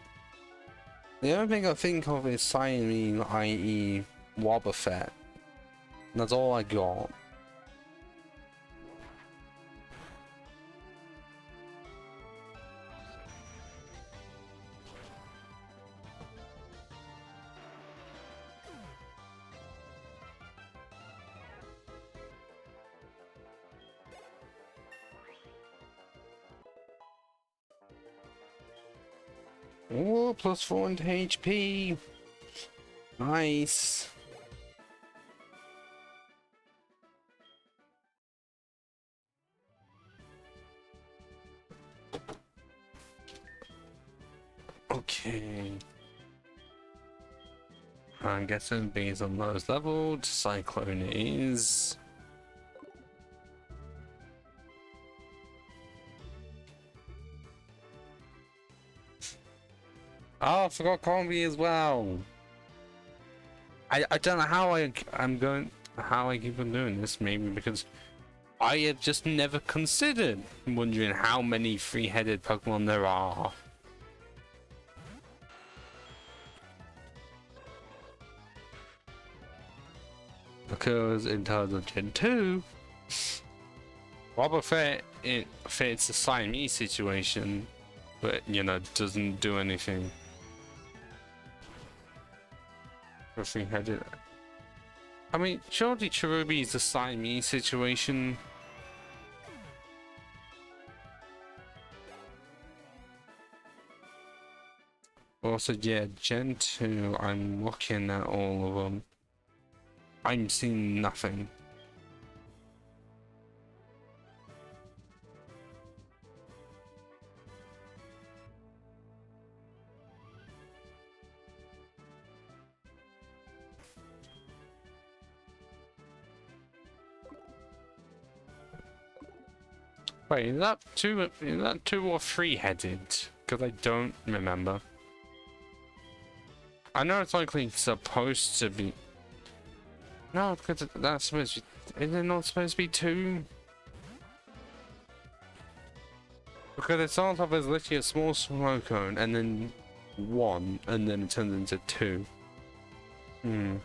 The only thing I think of is Siamese, i.e. Wobbuffet. That's all I got. Oh, plus 4 into HP. Nice. Okay. I'm guessing based on those levels, Cyclone is... Oh, I forgot Combi as well. I don't know how how I keep on doing this. Maybe because I have just never considered wondering how many three-headed Pokemon there are. Because in terms of Gen 2, Wobbuffet, it fits the Siamese situation, but you know, doesn't do anything. For three-headed. I mean, surely Cherubi is the Siamese situation. Also, yeah, Gen 2, I'm looking at all of them. I'm seeing nothing. Wait, is that two or three-headed? Because I don't remember. I know it's likely supposed to be. No, because that's supposed to be. Is it not supposed to be two? Because it starts off as literally a small smoke cone, and then one, and then it turns into two. Hmm.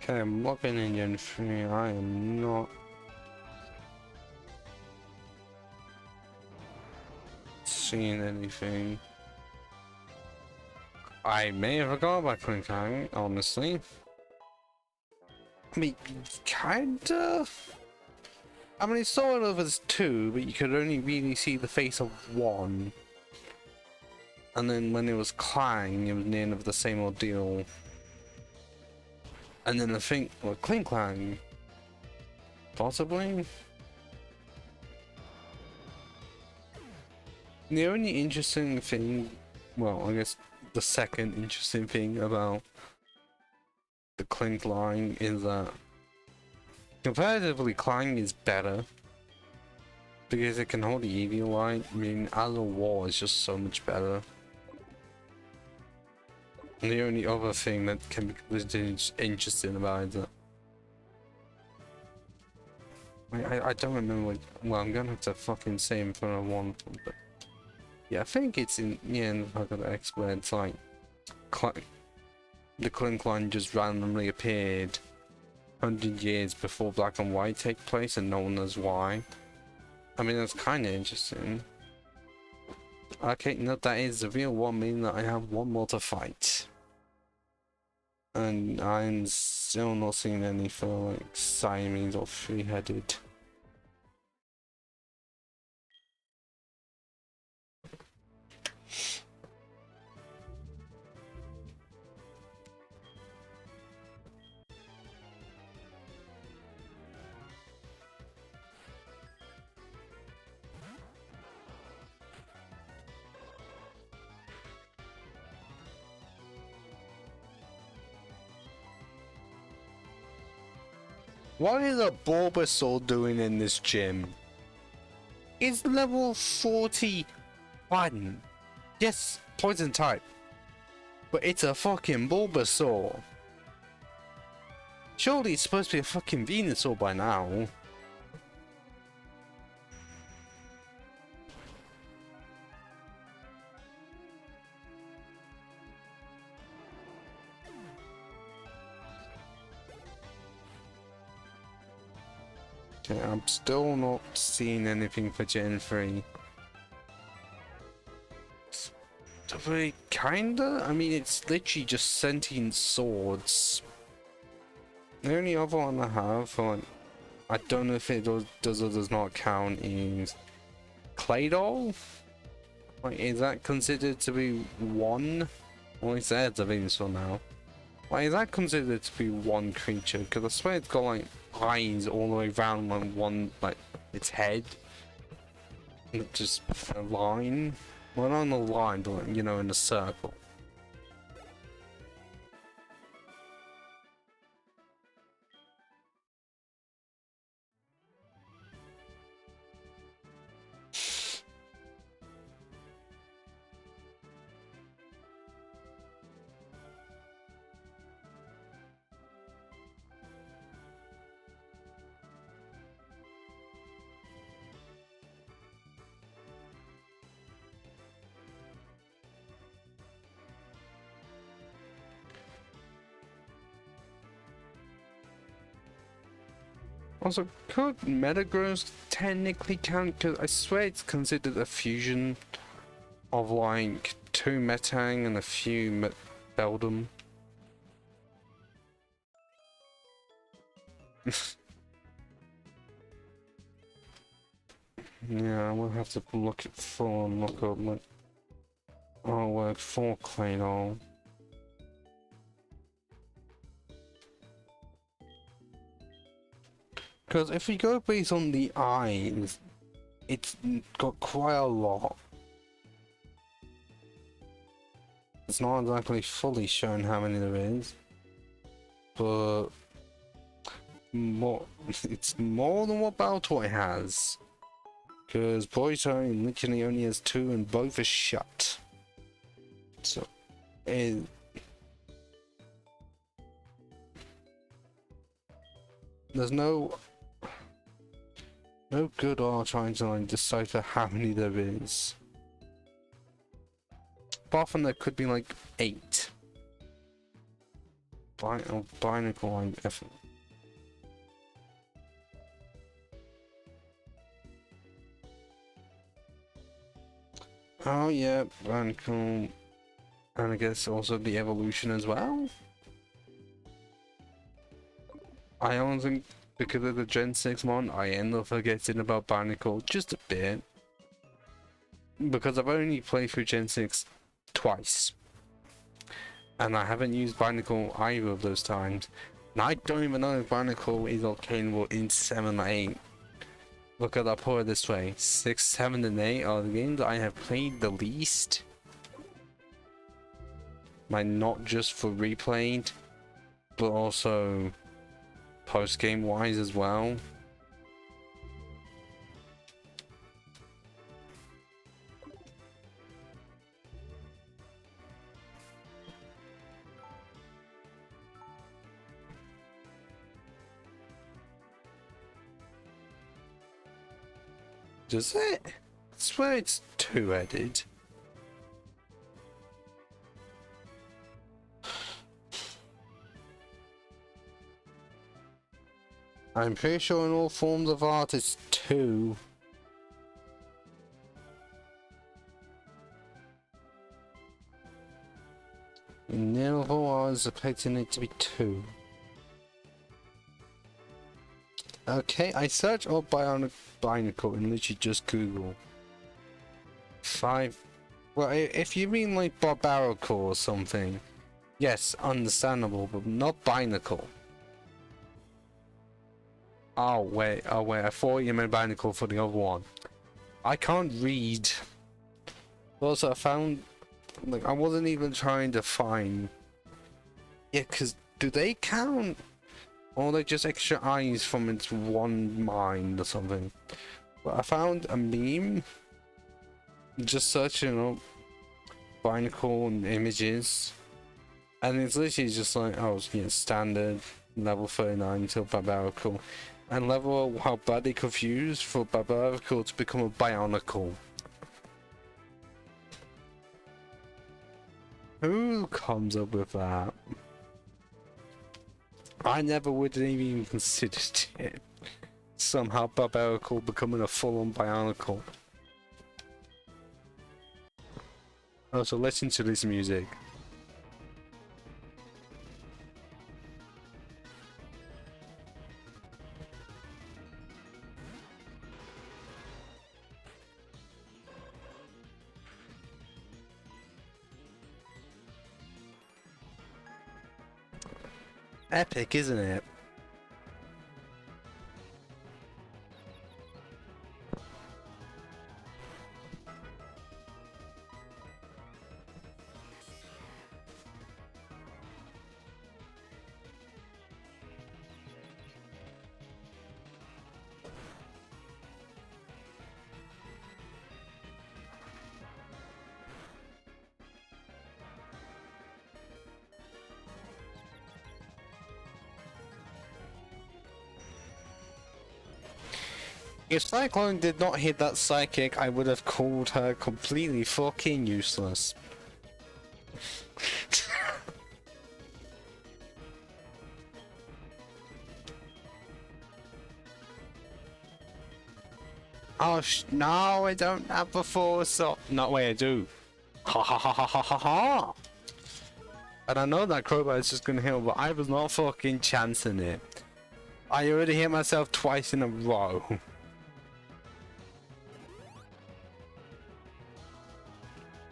Okay, I'm looking in Gen 3. I am not seeing anything. I may have forgot about Klinklang, honestly. I mean, kinda. I mean, it's sort of as two, but you could only really see the face of one. And then when it was Clang, it was near enough the same ordeal. And then I think, well, Klinklang, possibly. The only interesting thing, well, I guess the second interesting thing about the Klinklang is that comparatively Clang is better because it can hold the Eviolite. I mean, as a wall, it's just so much better. And the only other thing that can be considered interesting about it is that I don't remember what, well, I'm gonna have to fucking say in front of one, but yeah, I think it's in, yeah, in the fucking X where it's like the Clink line just randomly appeared 100 years before Black and White take place and no one knows why. I mean, that's kind of interesting. Okay, no, that is the real one, meaning that I have one more to fight. And I'm still not seeing any for like Siamese or three-headed. What is a Bulbasaur doing in this gym? It's level 41. Yes, poison type. But it's a fucking Bulbasaur. Surely it's supposed to be a fucking Venusaur by now. Okay, I'm still not seeing anything for Gen 3. Kinda? I mean, it's literally just sentient swords. The only other one I have, I don't know if it does or does not count, is Claydol? Like, is that considered to be one? Well, it's there, it's a Venusaur now. Like, is that considered to be one creature? Because I swear it's got, like, eyes all the way around, like, one, like, its head. And just a line. Well, not on a line, but, you know, in a circle. Also, could Metagross technically count? Because I swear it's considered a fusion of like 2 Metang and a few Beldum. Yeah, we'll have to look at look up like artwork for Claydol. Because if we go based on the eyes, it's got quite a lot. It's not exactly fully shown how many there is, but it's more than what Baltoy has. Because Boytoy literally only has 2 and both are shut. So, there's no good art trying to like decipher how many there is. Apart from there could be like 8. Binacle like effort. Oh yeah, Binacle. And I guess also the evolution as well. I honestly, because of the Gen 6 mon, I end up forgetting about Binacle just a bit. Because I've only played through Gen 6 twice. And I haven't used Binacle either of those times. And I don't even know if Binacle is obtainable in 7 or 8. Because I'll put it this way, 6, 7, and 8 are the games I have played the least. Like, not just for replayed, but also post-game wise as well. Does it? I swear it's two-headed. I'm pretty sure in all forms of art it's two. In Nilvo, I was expecting it to be two. Okay, I searched up bionic binacle and literally just Google. 5. Well, if you mean like barbarical or something, yes, understandable, but not binacle. Oh wait, I thought you meant binacle for the other one. I can't read. Also, I found, like, I wasn't even trying to find. Yeah, because do they count? Or are they just extra eyes from its one mind or something? But I found a meme just searching up binacle and images, and it's literally just like, oh, yeah, standard level 39 until barbarical, and level how badly confused for barbarical to become a bionicle. Who comes up with that? I never would have even considered it. Somehow barbarical becoming a full-on bionicle. Oh, so listen to this music. Epic, isn't it? If Cyclone did not hit that psychic, I would have called her completely fucking useless. Oh, no, I don't have a force. So not way I do. Ha ha ha ha ha ha ha. And I know that crowbar is just gonna hit, but I was not fucking chancing it. I already hit myself twice in a row.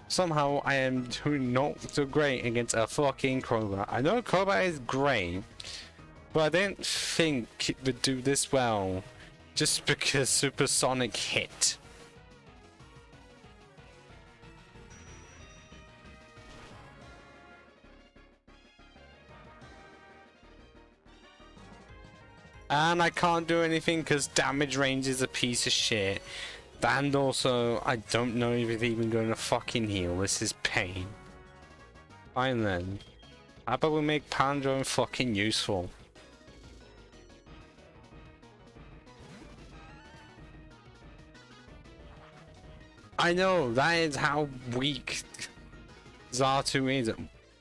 Somehow I am doing not so great against a fucking crowbar. I know crowbar is great, but I didn't think it would do this well just because supersonic hit. And I can't do anything because damage range is a piece of shit. And also, I don't know if it's even going to fucking heal. This is pain. Fine then. How about we make Pandro fucking useful? I know, that is how weak Xatu is.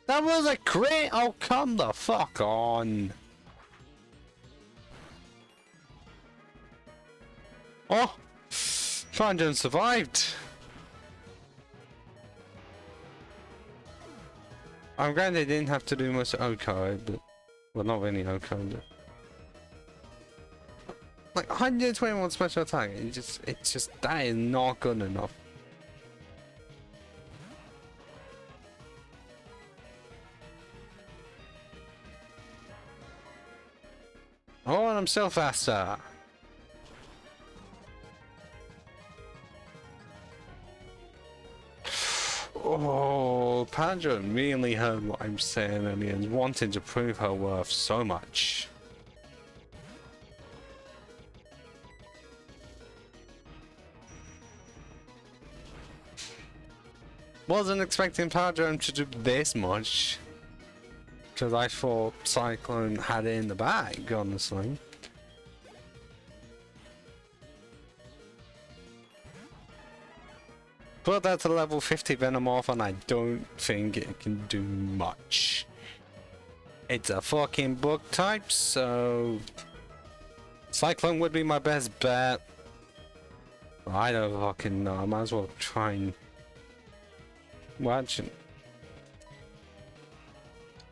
That was a crit! Oh, come the fuck on! Oh! Pandro survived! I'm glad they didn't have to do much OCO, but... Well, not really OCO, but... Like, 121 special attack, it's just, that is not good enough. Oh, and I'm still faster! Oh, Pandra really heard what I'm saying earlier and wanted to prove her worth so much. Wasn't expecting Pandra to do this much. Because I thought Cyclone had it in the bag, honestly. But that's a level 50 Venomoth and I don't think it can do much. It's a fucking book type, so Cyclone would be my best bet. I don't fucking know. I might as well try and watch it.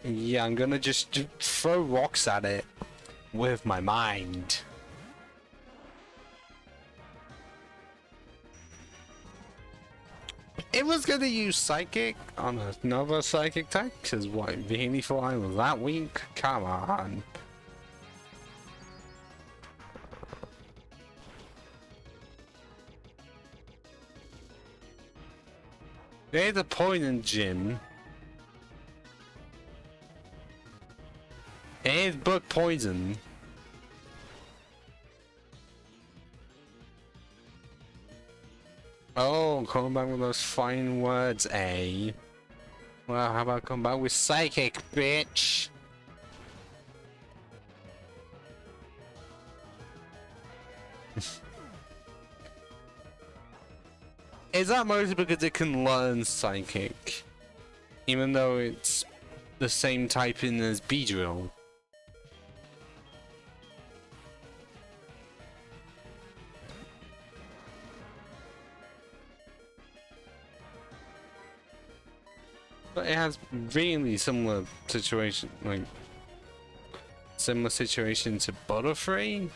Yeah, I'm gonna just throw rocks at it with my mind. It was gonna use Psychic on another Psychic type, because what, Venusaur was that weak? Come on. There's a Poison Gym. It's Book Poison. Oh, come back with those fine words, eh? Well, how about come back with Psychic, bitch? Is that mostly because it can learn Psychic? Even though it's the same typing as Beedrill? But it has really similar situation, like similar situation to Butterfree,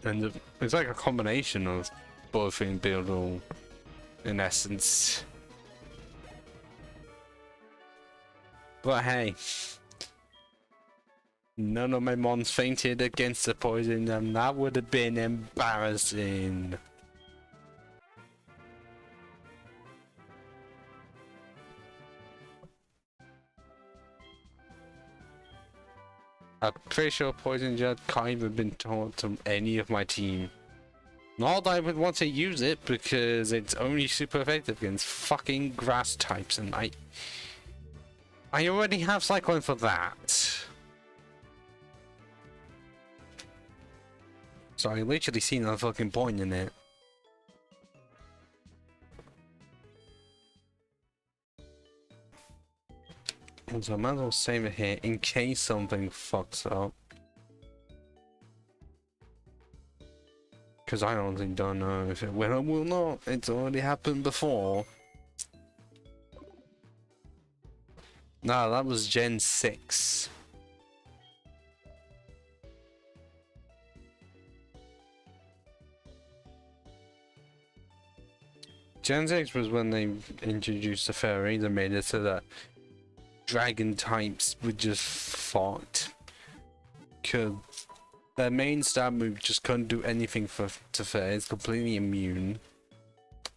and it's like a combination of Butterfree and Beedrill, in essence. But hey, none of my mons fainted against the poison, and that would have been embarrassing. I'm pretty sure Poison Jet can't even been taught to any of my team. Not that I would want to use it, because it's only super effective against fucking grass types, and I already have Cyclone for that. So I literally see no fucking point in it. So I might as well save it here in case something fucks up. Because I honestly don't know if it will or will not. It's already happened before. No, that was Gen 6. Gen 6 was when they introduced the fairy that made it so that dragon types were just fucked. Cause their main stab move just couldn't do anything to fairies, completely immune.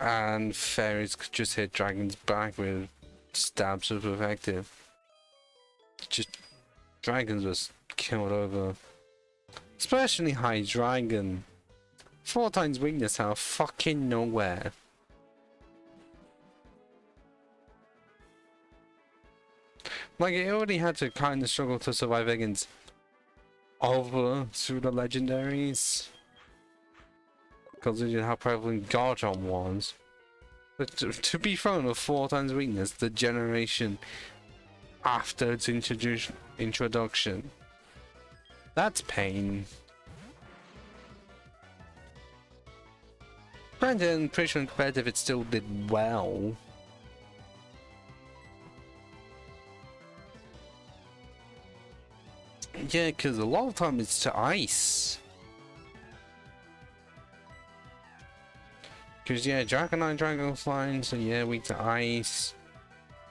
And fairies could just hit dragons back with stabs super effective. Just dragons was killed over. Especially High Dragon. 4 times weakness out of fucking nowhere. Like, it already had to kind of struggle to survive against other pseudo legendaries, because of how prevalent Garchomp was. But to be thrown with 4 times weakness the generation after its introduction, that's pain. Granted, I'm pretty sure in competitive it still did well. Yeah, because a lot of time it's to ice. Because yeah, Dragonite, Dragonfly, so yeah, weak to ice.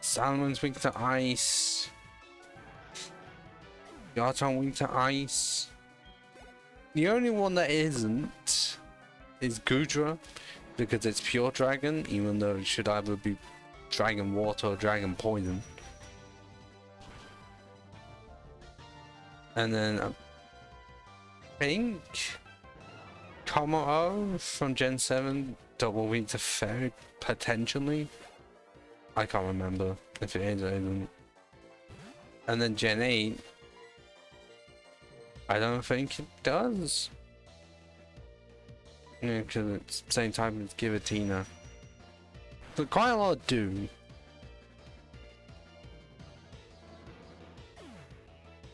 Salamon's weak to ice. Garchomp weak to ice. The only one that isn't is Goodra, because it's pure dragon, even though it should either be dragon water or dragon poison. And then I think Kommo from Gen 7, double weak to fairy, potentially. I can't remember if it is or isn't. And then Gen 8, I don't think it does. Yeah, because it's the same type as Giratina. But quite a lot do.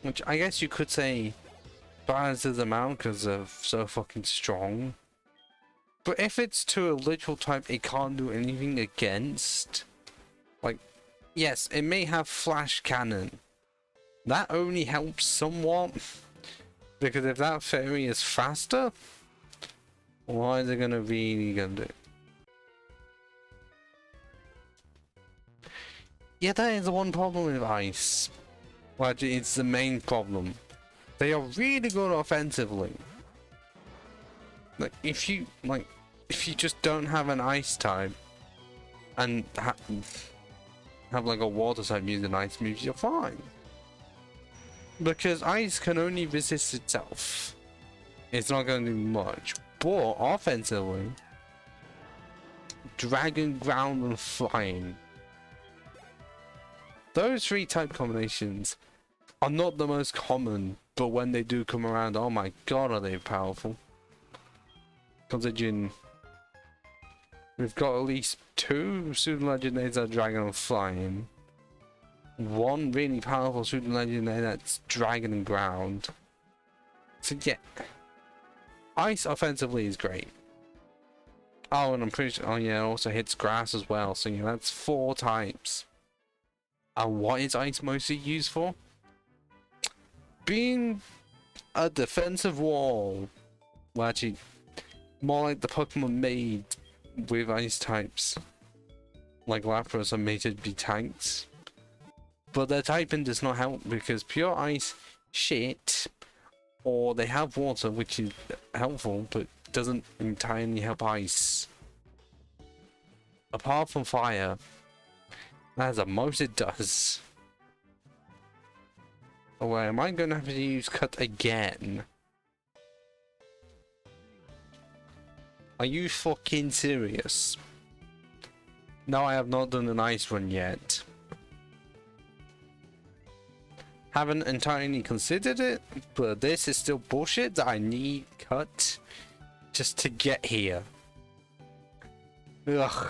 Which I guess you could say balances them out because they're so fucking strong. But if it's to a literal type it can't do anything against, like, yes, it may have Flash Cannon. That only helps somewhat, because if that fairy is faster, what is it gonna really gonna do? Yeah, that is the one problem with Ice. Well, it's the main problem. They are really good offensively. Like, if you just don't have an Ice type and have like a water type using Ice moves, you're fine. Because Ice can only resist itself. It's not going to do much. But offensively, Dragon, Ground, and Flying. Those three type combinations are not the most common, but when they do come around, oh my god, are they powerful. Considering we've got at least 2 Pseudo Legendaries that are Dragon and Flying. 1 really powerful Pseudo Legendary that's Dragon and Ground. So yeah, Ice offensively is great. Oh, and I'm pretty sure, oh yeah, it also hits grass as well, so yeah, that's 4 types. And what is Ice mostly used for? Being a defensive wall. Well, actually, more like the Pokemon made with Ice types. Like Lapras are made to be tanks. But their typing does not help because pure Ice shit. Or they have water, which is helpful, but doesn't entirely help Ice. Apart from fire. That's the most it does. Oh wait, am I gonna have to use cut again? Are you fucking serious? No, I have not done an Ice run yet. Haven't entirely considered it, but this is still bullshit that I need cut just to get here. Ugh.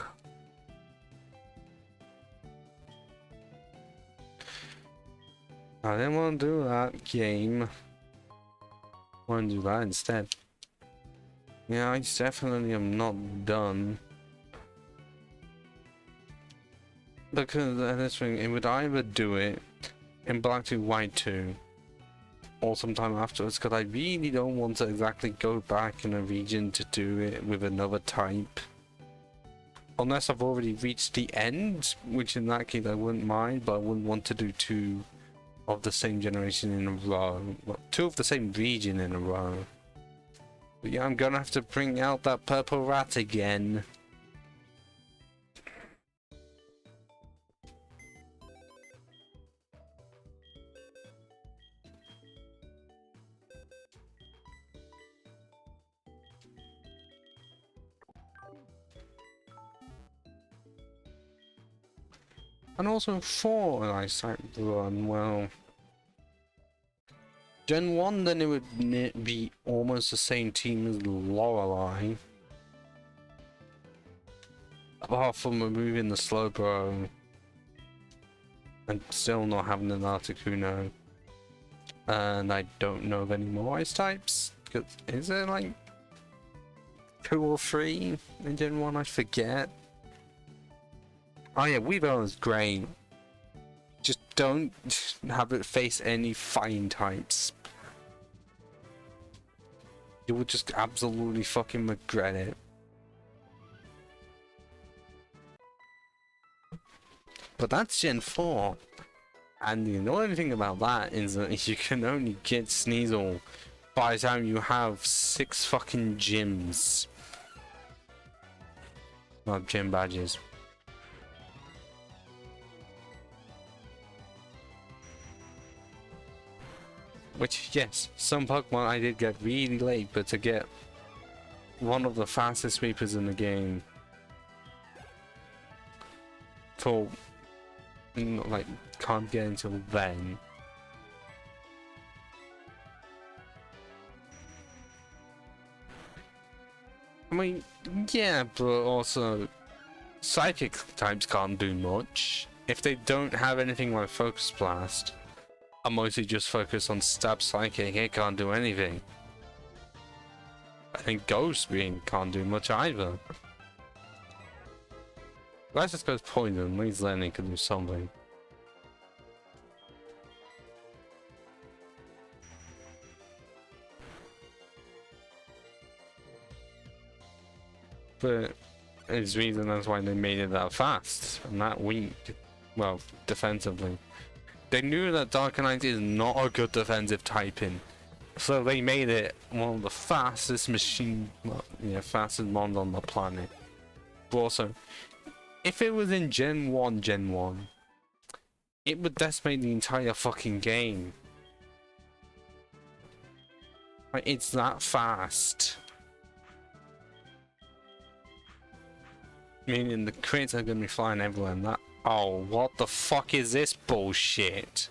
I didn't want to do that game. I want to do that instead. Yeah, I definitely am not done. Because at this thing, it would either do it in Black 2, White 2, or sometime afterwards, because I really don't want to exactly go back in a region to do it with another type. Unless I've already reached the end, which in that case I wouldn't mind, but I wouldn't want to do 2 of the same generation in a row. Well, 2 of the same region in a row. But yeah, I'm gonna have to bring out that purple rat again. And also for an Ice type run, well, Gen 1, then it would be almost the same team as Lorelei. Apart from removing the Slowbro and still not having an Articuno. And I don't know of any more Ice types. Is there like 2 or 3 in Gen 1? I forget. Oh yeah, Weavile is great. Just don't have it face any fighting types. You will just absolutely fucking regret it. But that's Gen 4. And the annoying thing about that is that you can only get Sneasel by the time you have 6 fucking gyms. Not gym badges. Which, yes, some Pokemon I did get really late, but to get one of the fastest sweepers in the game for, like, can't get until then. I mean, yeah, but also psychic types can't do much. If they don't have anything like Focus Blast, I mostly just focus on Stab Psychic, it can't do anything. I think Ghost Beam can't do much either. Let's just go Poison, at least Lenny can do something. But there's reason that's why they made it that fast and that weak. Well, defensively. They knew that Darknite is not a good defensive typing. So they made it one of the fastest fastest mons on the planet. But also, if it was in Gen 1, it would decimate the entire fucking game. Like, it's that fast. Meaning the crits are gonna be flying everywhere and that. Oh, what the fuck is this bullshit?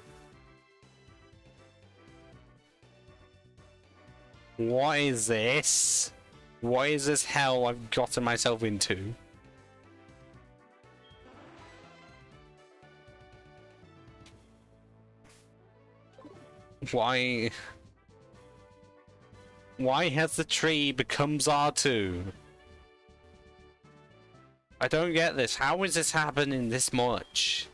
What is this? What is this hell I've gotten myself into? Why has the tree become R2? I don't get this. How is this happening this much?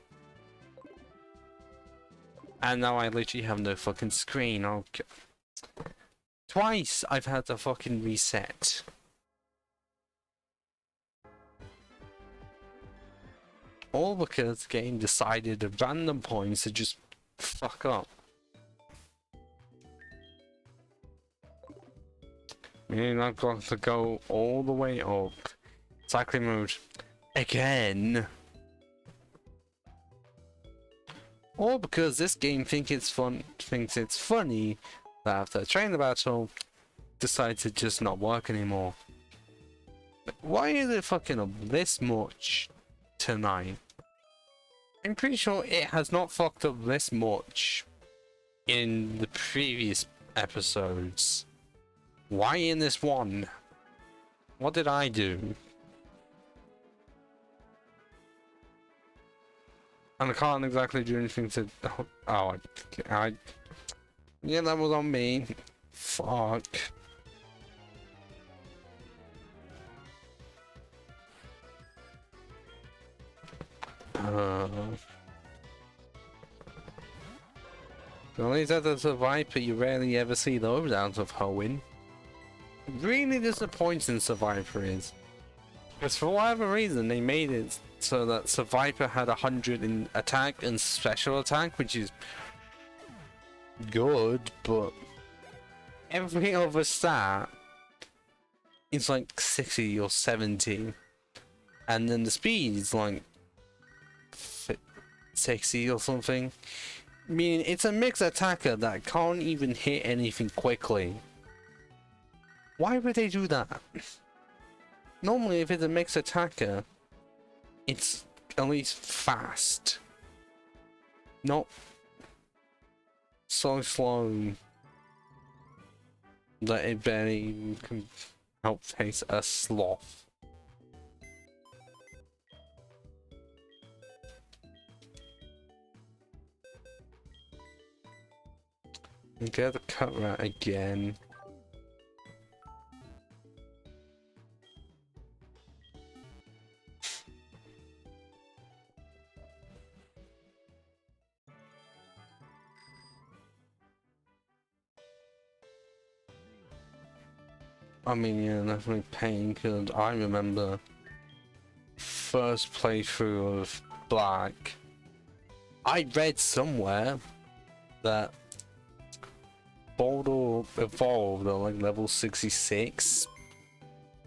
And now I literally have no fucking screen. Oh, twice I've had to fucking reset. All because the game decided at random points to just fuck up. Meaning I've got to go all the way up. Cycling mode again. All because this game thinks it's funny that after training the battle decides to just not work anymore. Why is it fucking up this much tonight? I'm pretty sure it has not fucked up this much in the previous episodes. Why in this one? What did I do? And I can't exactly do anything to... Oh, yeah, that was on me. Fuck. At least as a Survivor, you rarely ever see those out of Hoenn. Really disappointing Survivor is. Because for whatever reason, they made it so that Survivor had 100 in attack and special attack, which is good, but every other stat is like 60 or 70. And then the speed is like 60 or something. Meaning it's a mixed attacker that can't even hit anything quickly. Why would they do that? Normally, if it's a mixed attacker, it's at least fast. Not so slow that it barely can help face a sloth. Get the cut rat again. I mean, yeah, definitely pain, because I remember first playthrough of Black. I read somewhere that Boulder evolved at like level 66.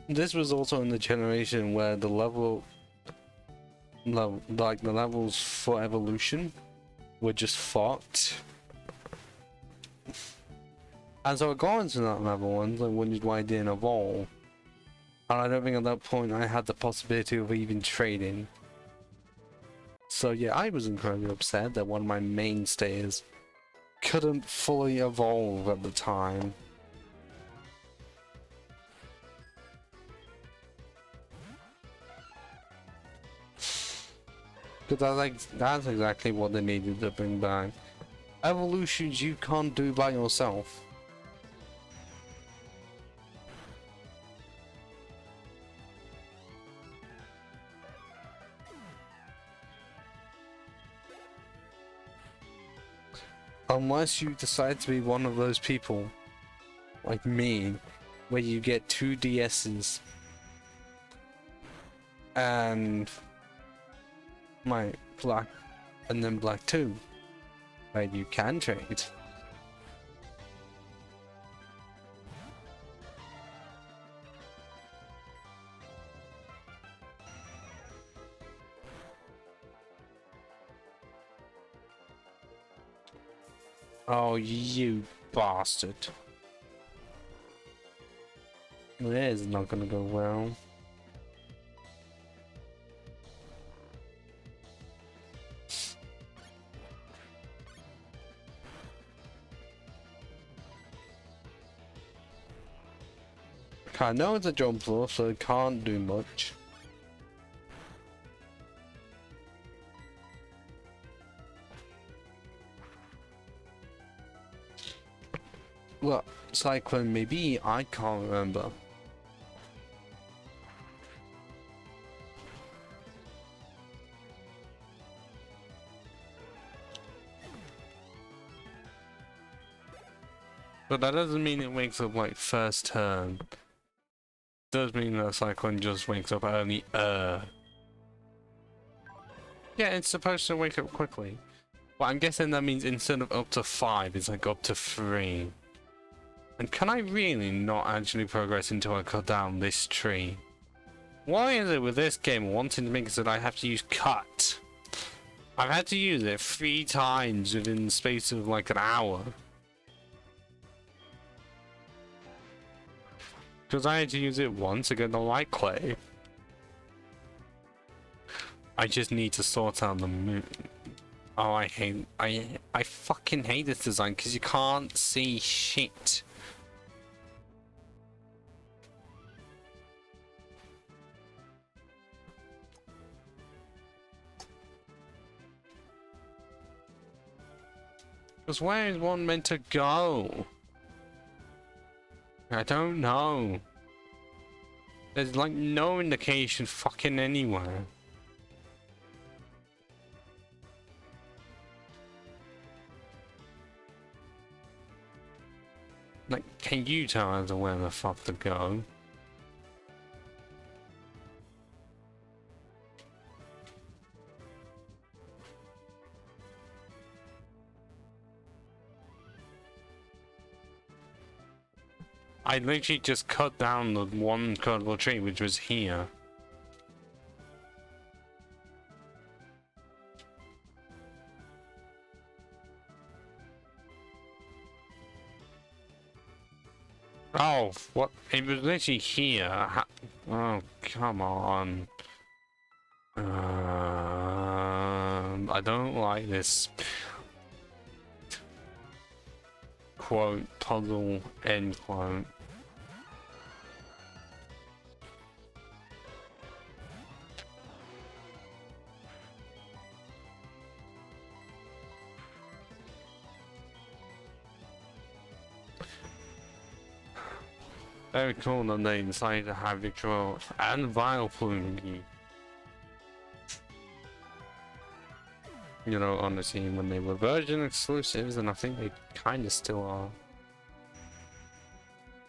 This was also in the generation where the like the levels for evolution were just fucked. And so I got into that level and I wondered why I didn't evolve. And I don't think at that point I had the possibility of even trading. So yeah, I was incredibly upset that one of my mainstays couldn't fully evolve at the time. Because that's exactly what they needed to bring back. Evolutions you can't do by yourself. Unless you decide to be one of those people, like me, where you get 2 DSs and my black and then black 2, where you can trade. Oh, you bastard. That is not gonna go well. I know it's a jump floor, so it can't do much. Well, Cyclone maybe, I can't remember. But that doesn't mean it wakes up like first turn. Does mean that Cyclone just wakes up early. Yeah, it's supposed to wake up quickly. But I'm guessing that means instead of up to 5, it's like up to 3. And can I really not actually progress until I cut down this tree? Why is it with this game wanting to make it so that I have to use cut? I've had to use it 3 times within the space of like an hour. Because I had to use it once to get the light clay. I just need to sort out the moon. Oh, I fucking hate this design because you can't see shit. Because where is one meant to go? I don't know. There's like no indication fucking anywhere. Like, can you tell us where the fuck to go? I literally just cut down the one cuttable tree which was here. Oh, what? It was literally here. Oh, come on. I don't like this. Quote, puzzle, end quote. Very cool that they decided to have Victor and Vileplume. You know, on the team when they were Virgin exclusives, and I think they kind of still are. I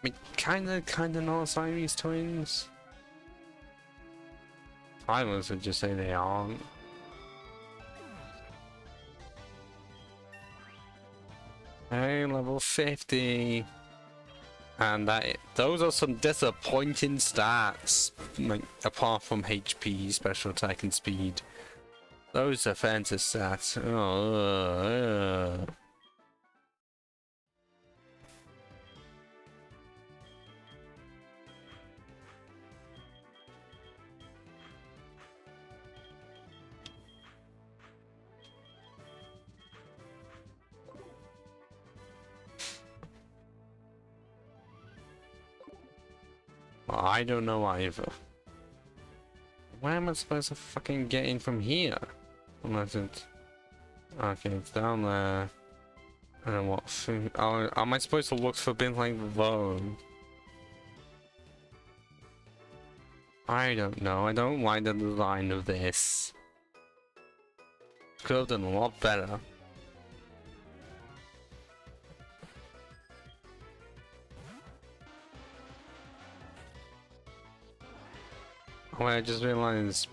mean, kind of not Siamese twins. I would just say they aren't. Hey, level 50. And those are some disappointing stats, like, apart from HP, special attack, and speed. Those are fancy stats. I don't know either. Where am I supposed to fucking get in from here? Unless it's... Okay, it's down there. And then what food? Oh, am I supposed to look for bins like those? I don't know. I don't like the design of this. Could have done a lot better. Oh, I just realized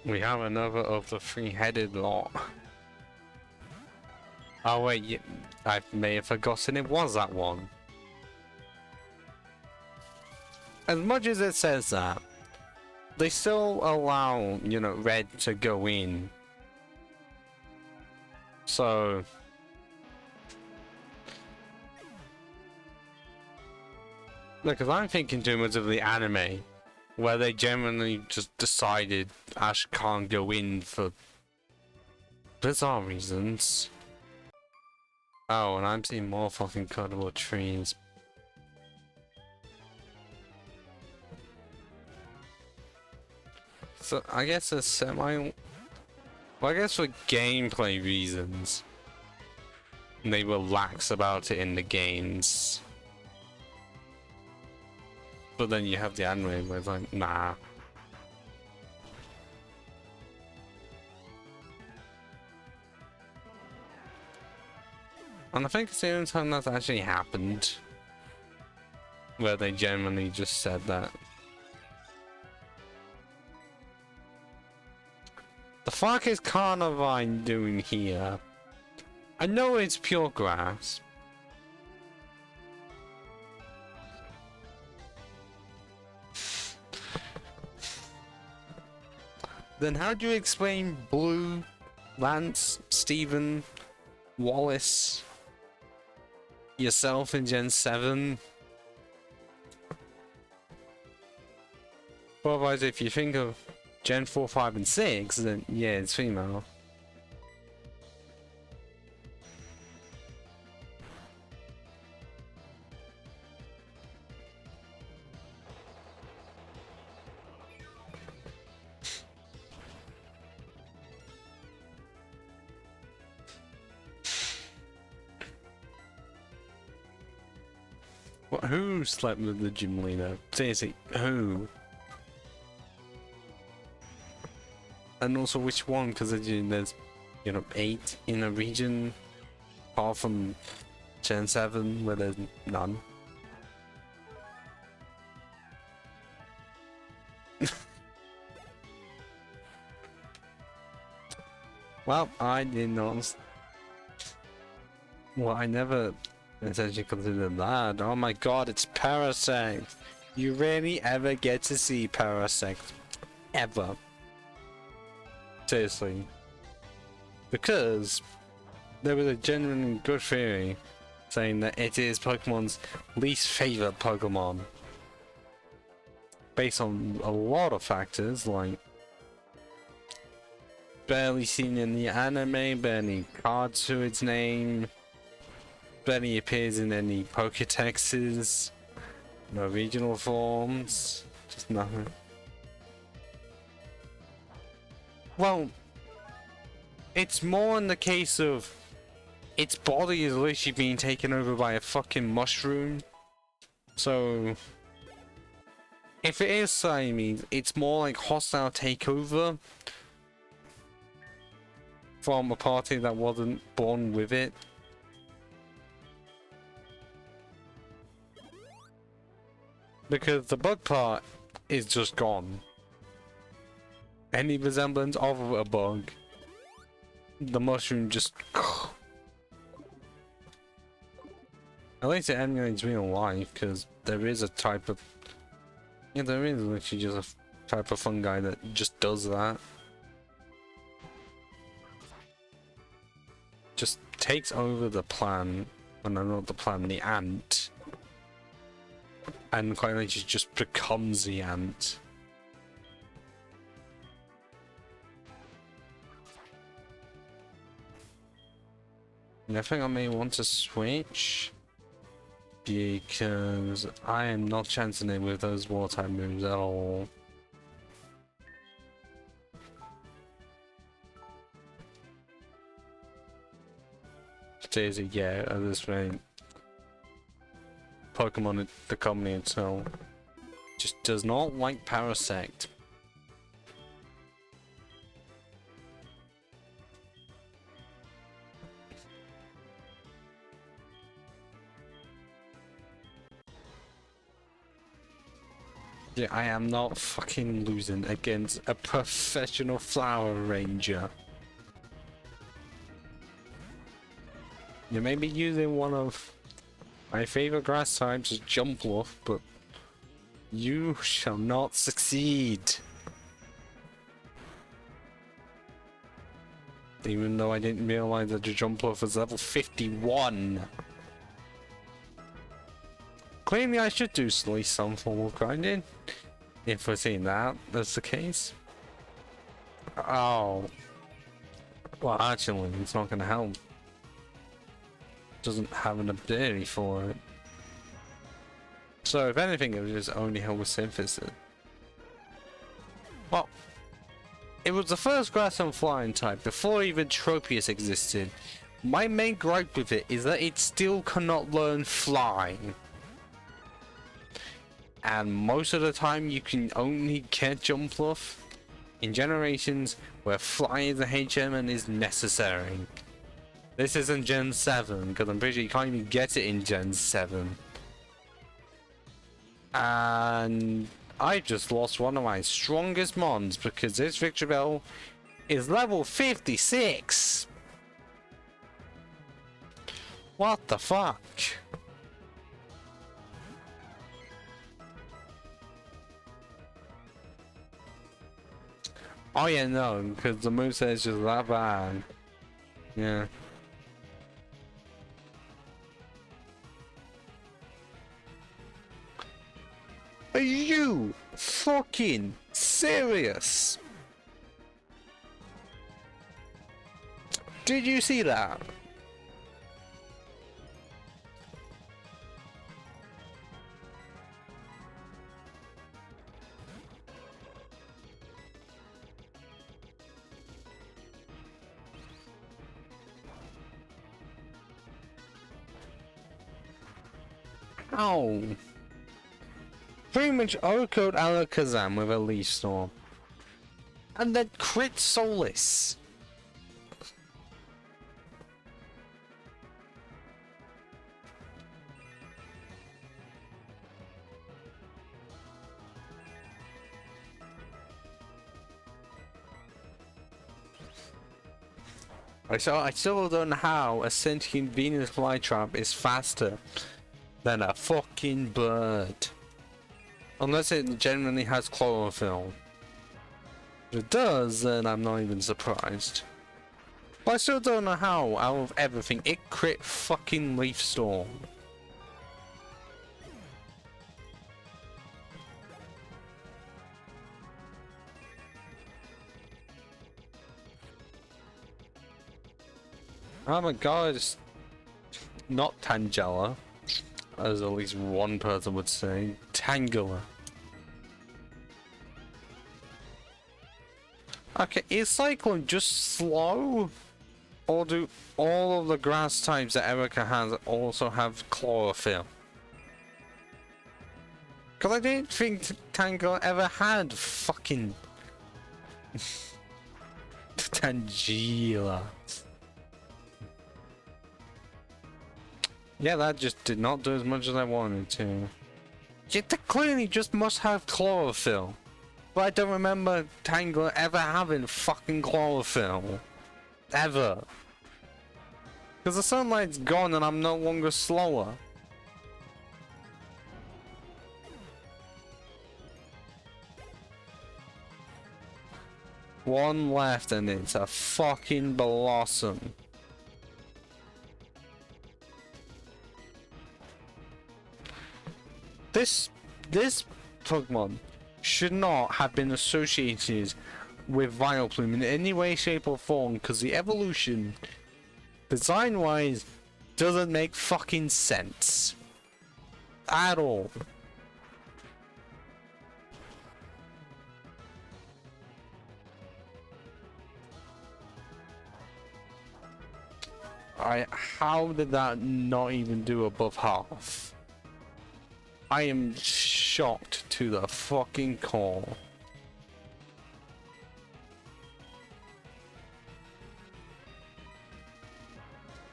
we have another of the three-headed lot. Oh wait, yeah, I may have forgotten it was that one. As much as it says that, they still allow, you know, red to go in. So... Look, because I'm thinking too much of the anime, where they genuinely just decided Ash can't go in for bizarre reasons. Oh, and I'm seeing more fucking cuttable trees. So, I guess a semi... Well, I guess for gameplay reasons, they were lax about it in the games. But then you have the anime where it's like, nah. And I think it's the only time that's actually happened. Where they genuinely just said that. The fuck is Carnivine doing here? I know it's pure grass. Then how do you explain Blue, Lance, Steven, Wallace, yourself in Gen 7? Otherwise, if you think of Gen 4, 5, and 6, then yeah, it's female. What, who slept with the gym leader? Seriously, who? And also which one? Because there's, you know, 8 in a region, apart from Gen 7 where there's none. Well, I did not. Well, I never essentially considered that. Oh my god, it's Parasect! You rarely ever get to see Parasect. Ever. Seriously. Because there was a genuinely good theory saying that it is Pokemon's least favorite Pokemon. Based on a lot of factors, like barely seen in the anime, barely cards to its name, barely appears in any Pokédexes, no regional forms, just nothing. Well, it's more in the case of its body is literally being taken over by a fucking mushroom. So, if it is Siamese, it's more like hostile takeover from a party that wasn't born with it. Because the bug part is just gone. Any resemblance of a bug, the mushroom just... At least it emulates real life, because there is a type of... Yeah, there is literally just a type of fungi that just does that. Just takes over the plant, well, no, not the plant, the ant. And quite literally just becomes the ant. And I think I may want to switch. Because I am not chancing it with those water type moves at all. Daisy, yeah, at this rate. Pokemon, the company itself, just does not like Parasect. Yeah, I am not fucking losing against a professional Flower Ranger. You may be using one of my favorite grass types as Jumpluff, but you shall not succeed. Even though I didn't realize that your Jumpluff was level 51. Clearly I should do at least some form of grinding. If we're seeing that's the case. Oh. Well, actually, it's not gonna help. Doesn't have an ability for it. So if anything, it would just only help with synthesis. Well, it was the first grass and flying type before even Tropius existed. My main gripe with it is that it still cannot learn flying. And most of the time you can only get Jumpluff in generations where flying as a HM and is necessary. This isn't Gen 7, because I'm pretty sure you can't even get it in Gen 7. And I just lost one of my strongest mons because this Victreebel is level 56. What the fuck? Oh yeah, no, because the moveset is just that bad. Yeah. Are you fucking serious? Did you see that? Ow. Pretty much overcode Alakazam with a Leaf Storm. And then crit Solace. I still don't know how a sentient Venus flytrap is faster than a fucking bird. Unless it genuinely has chlorophyll. If it does, then I'm not even surprised. But I still don't know how, out of everything, it crit fucking Leaf Storm. Oh my god, it's not Tangela, as at least one person would say. Tangela. Okay, is Cyclone just slow? Or do all of the grass types that Erica has also have chlorophyll? Because I didn't think Tangela ever had fucking Tangela. Yeah, that just did not do as much as I wanted to. Yet they clearly just must have chlorophyll. But I don't remember Tangela ever having fucking chlorophyll. Ever. Because the sunlight's gone and I'm no longer slower. One left and it's a fucking Blossom. This Pokemon should not have been associated with Vileplume in any way, shape or form, because the evolution, design wise, doesn't make fucking sense. at all. How did that not even do above half? I am shocked to the fucking core.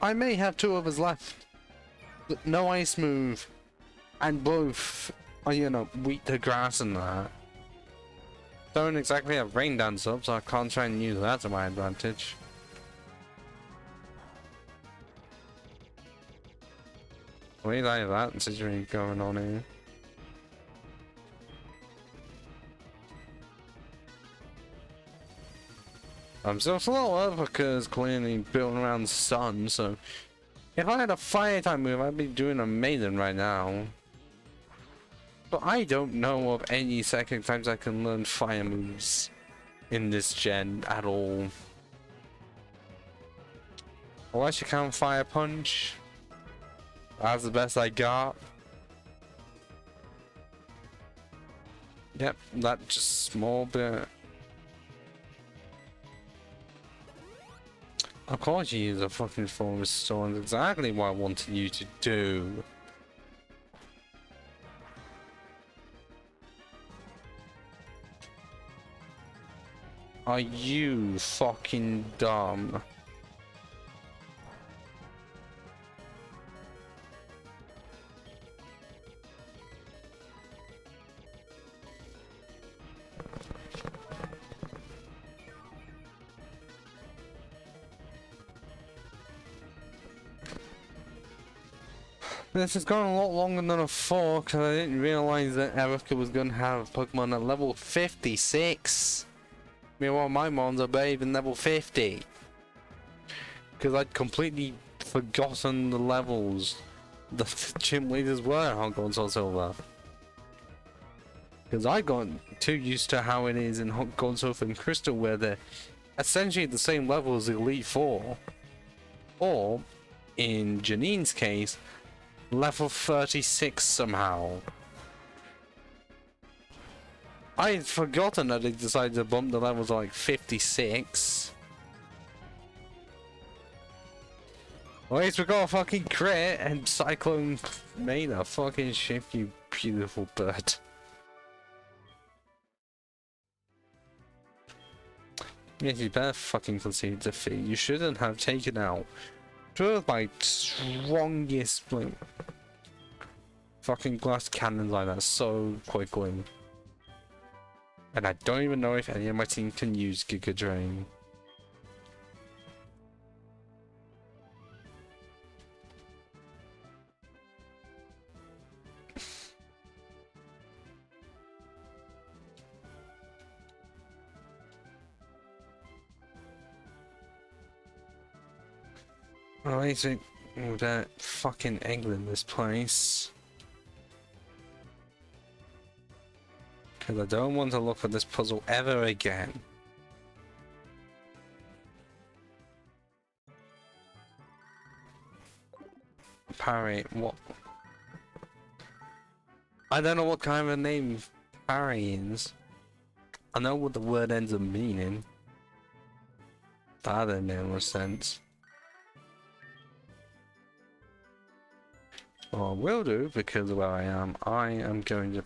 I may have 2 of us left, but no ice move, and both are, you know, weak to grass and that. Don't exactly have rain dance up, so I can't try and use that to my advantage. Wait, like that situation going on here. I'm still slower because clearly building around the sun, so if I had a fire type move, I'd be doing amazing right now. But I don't know of any second times I can learn fire moves in this gen at all. Unless you count fire punch. That's the best I got. Yep, that just small bit. Of course you use a fucking forest storm. That's exactly what I wanted you to do. Are you fucking dumb? This has gone a lot longer than I thought because I didn't realize that Erica was going to have Pokemon at level 56. Meanwhile, my mons are even level 50. Because I'd completely forgotten the levels that the gym leaders were on Gold Soul Silver. Because I got too used to how it is in Gold Silver and Crystal, where they're essentially the same level as Elite Four. Or, in Janine's case, level 36 somehow. I had forgotten that they decided to bump the levels to like 56. At least we got a fucking crit and Cyclone made a fucking shift, you beautiful bird. Yes, you better fucking concede defeat. You shouldn't have taken out two of my strongest like, fucking glass cannons like that so quickly. And I don't even know if any of my team can use Giga Drain. Alright, so that fucking England this place. Because I don't want to look for this puzzle ever again. Parry, what? I don't know what kind of a name parry is. I know what the word ends up meaning. That didn't make no sense. Well, I will do, because of where I am going to...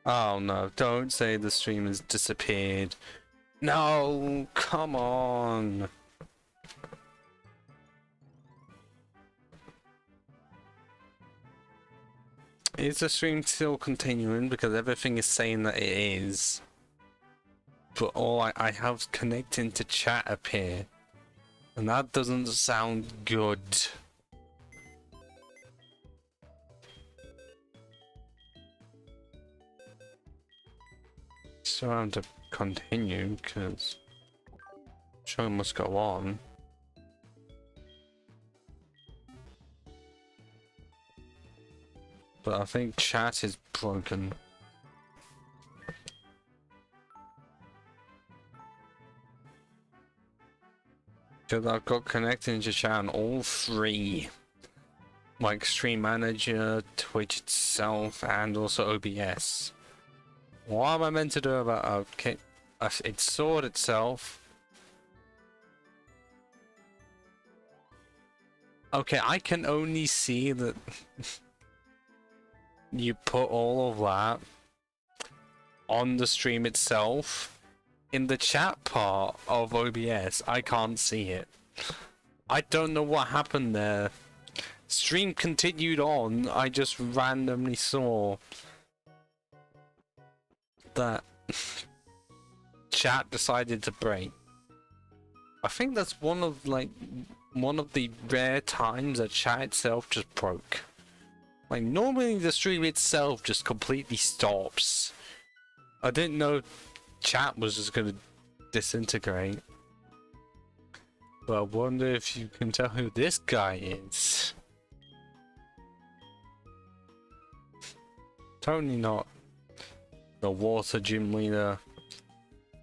Oh no, don't say the stream has disappeared. No, come on. Is the stream still continuing? Because everything is saying that it is. But all I have connecting to chat appear. And that doesn't sound good. So I have to continue because show must go on. But I think chat is broken. Because I've got connecting to chat on all three. like Stream Manager, Twitch itself, and also OBS. What am I meant to do about? Okay, it sorted itself. Okay, I can only see that you put all of that on the stream itself. In the chat part of OBS, I can't see it. I don't know what happened there. Stream continued on, I just randomly saw that chat decided to break. I think that's one of the rare times that chat itself just broke. Like normally the stream itself just completely stops. I didn't know chat was just gonna disintegrate. But I wonder if you can tell who this guy is. Totally not the water gym leader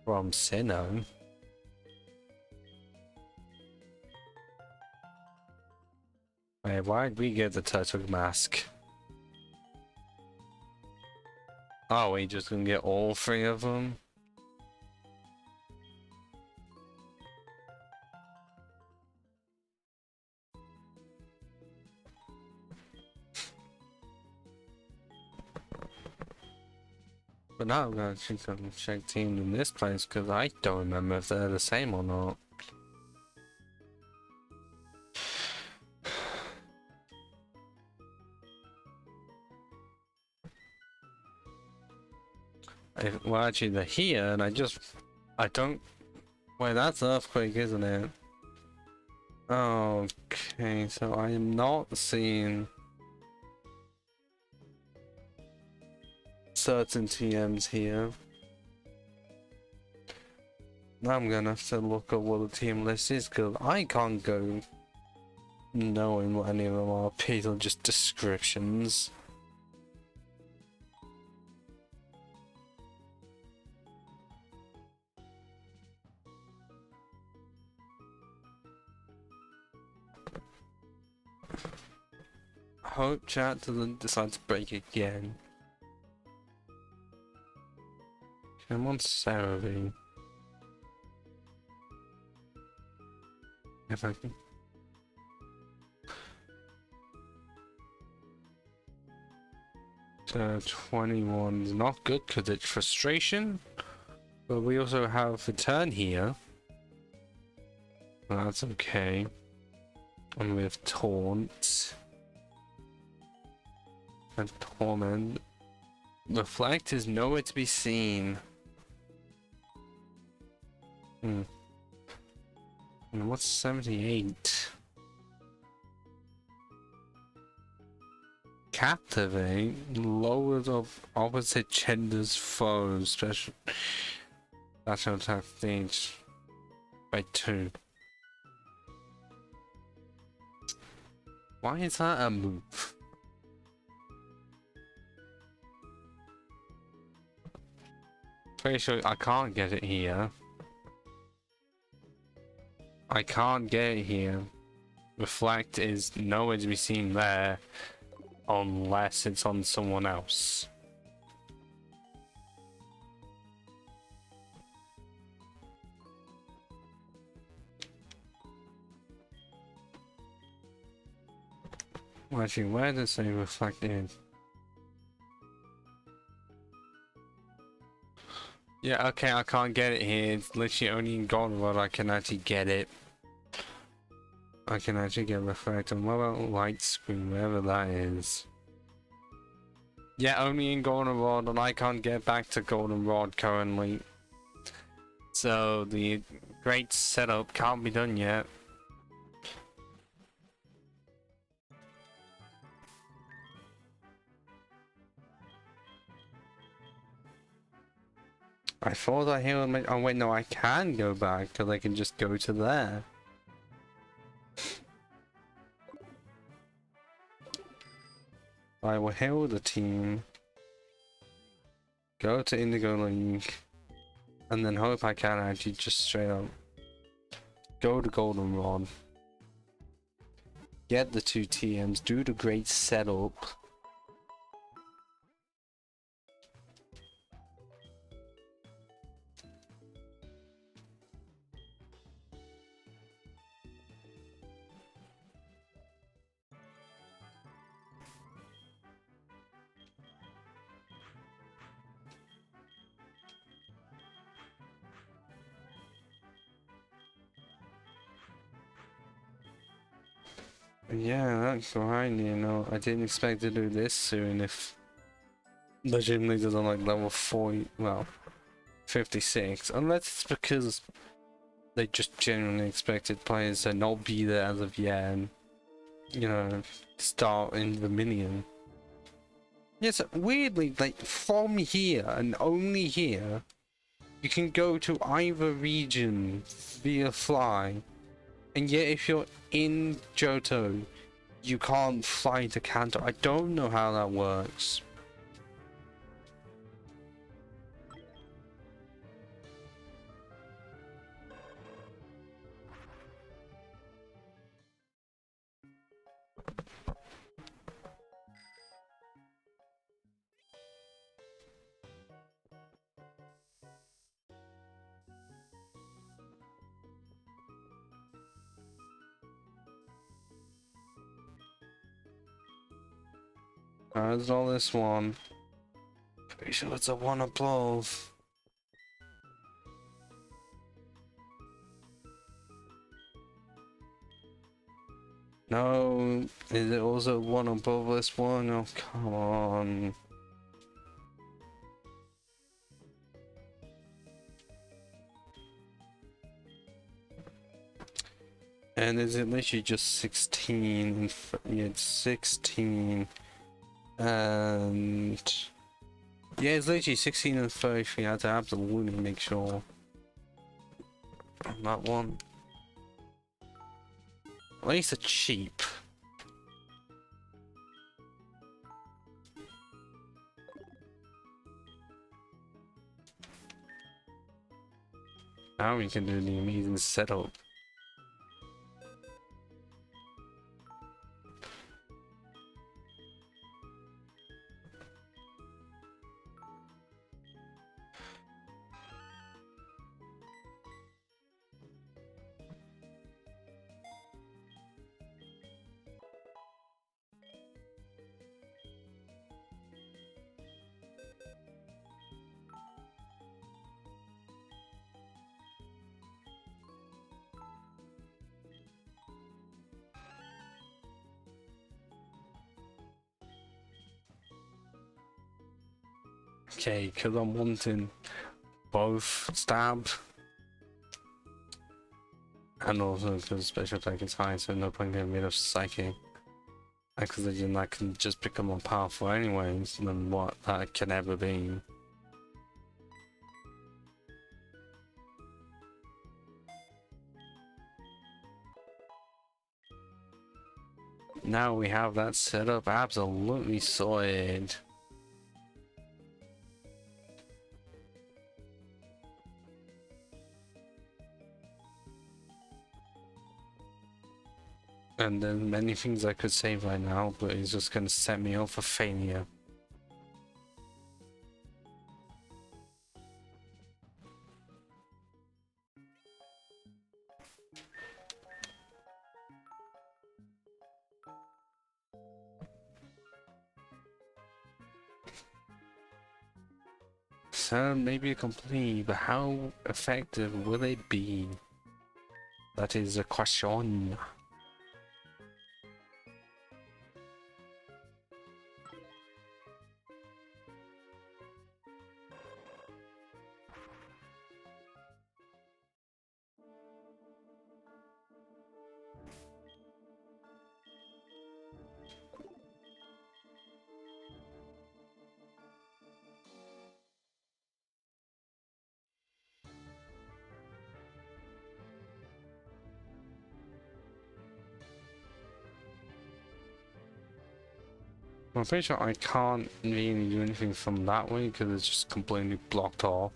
from Sinnoh. Wait, why'd we get the turtle mask? Oh, we just gonna get all three of them? But now I'm gonna check team in this place because I don't remember if they're the same or not. Well, actually, they're here, and I don't. Wait, that's Earthquake, isn't it? Okay, so I am not seeing certain TMs here. Now I'm gonna have to look at what the team list is, because I can't go knowing what any of them are. These are just descriptions. Hope chat doesn't decide to break again. Come on, Cerebi. If I can. So 21 is not good because it's frustration. But we also have a turn here. Well, that's okay. And we have Taunt. And Torment. Reflect is nowhere to be seen. And what's 78? Captivate lowers of opposite gender's foes. Special attack stage by 2. Why is that a move? Pretty sure I can't get it here. I can't get it here. Reflect is nowhere to be seen there unless it's on someone else. Well, actually, where does it say reflect is? Yeah, okay, I can't get it here. It's literally only in Goldenrod I can actually get it. I can actually get reflect on what about light screen, wherever that is. Yeah, only in Goldenrod, and I can't get back to Goldenrod currently. So the great setup can't be done yet. I thought I hear. Oh wait, no, I can go back because I can just go to there. I will heal the team, go to Indigo League, and then hope I can actually just straight up go to Goldenrod. get the 2 TMs, do the great setup. Yeah, that's right, you know, I didn't expect to do this soon if the gym leaders are like level 40, well, 56, unless it's because they just genuinely expected players to not be there as of yet and, you know, start in the minion. Yes, weirdly, like, from here and only here, you can go to either region via fly, and yet if you're in Johto, you can't fly to Kanto. I don't know how that works. There's all this one. Pretty sure it's a one above. No, is it also one above this one? Oh, come on. And is it literally just 16? Yeah, it's 16. And yeah, it's literally 16 and 33. I had to absolutely make sure on that one. At least it's cheap. Now we can do the amazing setup. Okay, because I'm wanting both stab and also because special attack is high, so no point getting rid of psychic. Because then I can just become more powerful anyways than what that can ever be. Now we have that set up absolutely solid. And then many things I could say right now, but it's just gonna set me up for failure. So maybe complete, but how effective will it be? That is a question. I'm pretty sure I can't really do anything from that way because it's just completely blocked off.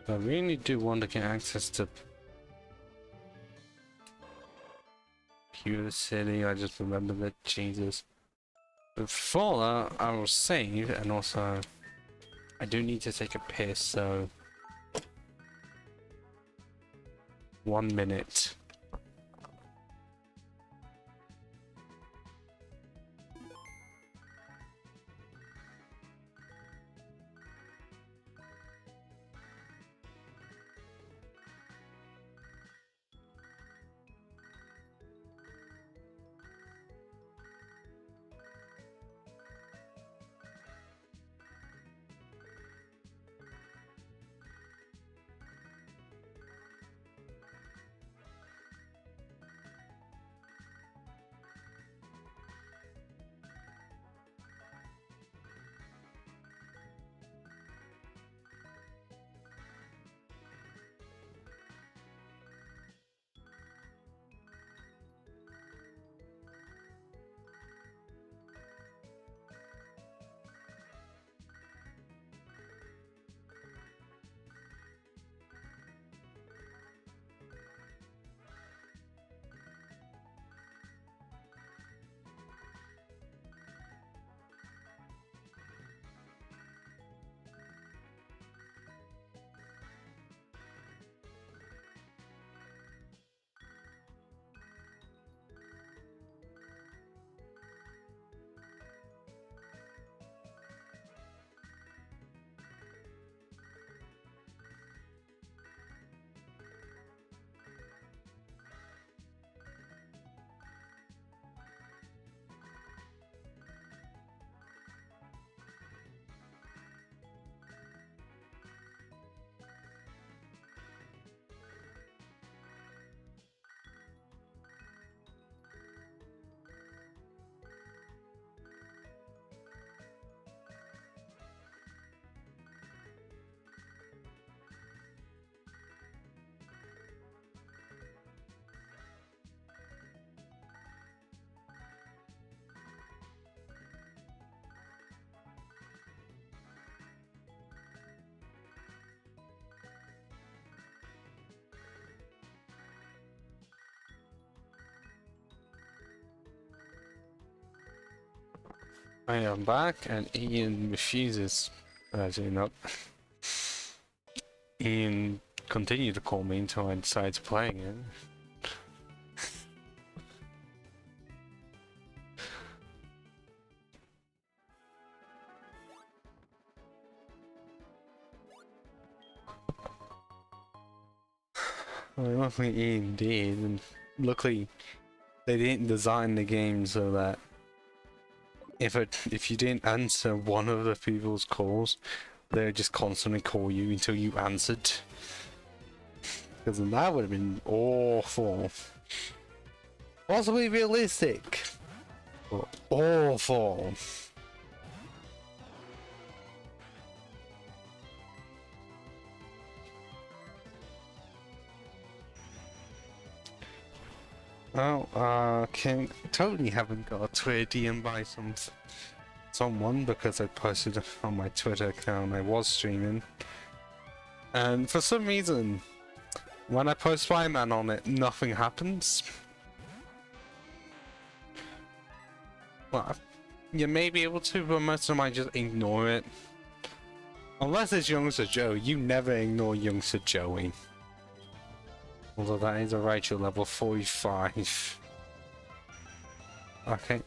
I really do want to get access to computer city. I just remembered that. Jesus. Before that, I will save, and also I do need to take a piss, so 1 minute. I am back, and Ian refuses. Actually, not. Ian continued to call me until I decided to play again. Well, luckily Ian did, and luckily they didn't design the game so that if you didn't answer one of the people's calls, they would just constantly call you until you answered. Because then that would have been awful. Possibly realistic, but awful. Oh, totally haven't got a Twitter DM by someone because I posted on my Twitter account I was streaming. And for some reason, when I post Spider-Man on it, nothing happens. Well, you may be able to, but most of them I just ignore it. Unless it's Youngster Joe, you never ignore Youngster Joey. Although that is a Rachel level 45. Okay.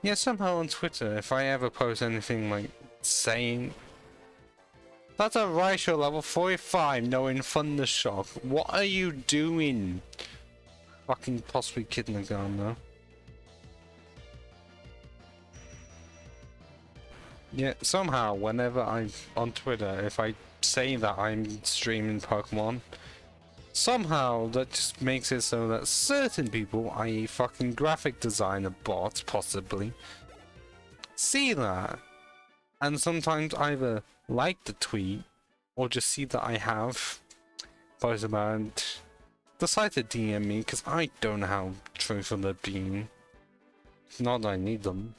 Yeah, somehow on Twitter, if I ever post anything like saying that's a Rachel level 45 knowing Thundershock, what are you doing? Fucking possibly kidding the gun though. Yeah, somehow whenever I'm on Twitter, if I say that I'm streaming Pokemon, somehow that just makes it so that certain people, i.e. fucking graphic designer bots possibly, see that and sometimes either like the tweet or just see that I have posted about it, decide to DM me because I don't know how truthful they're being. It's not that I need them.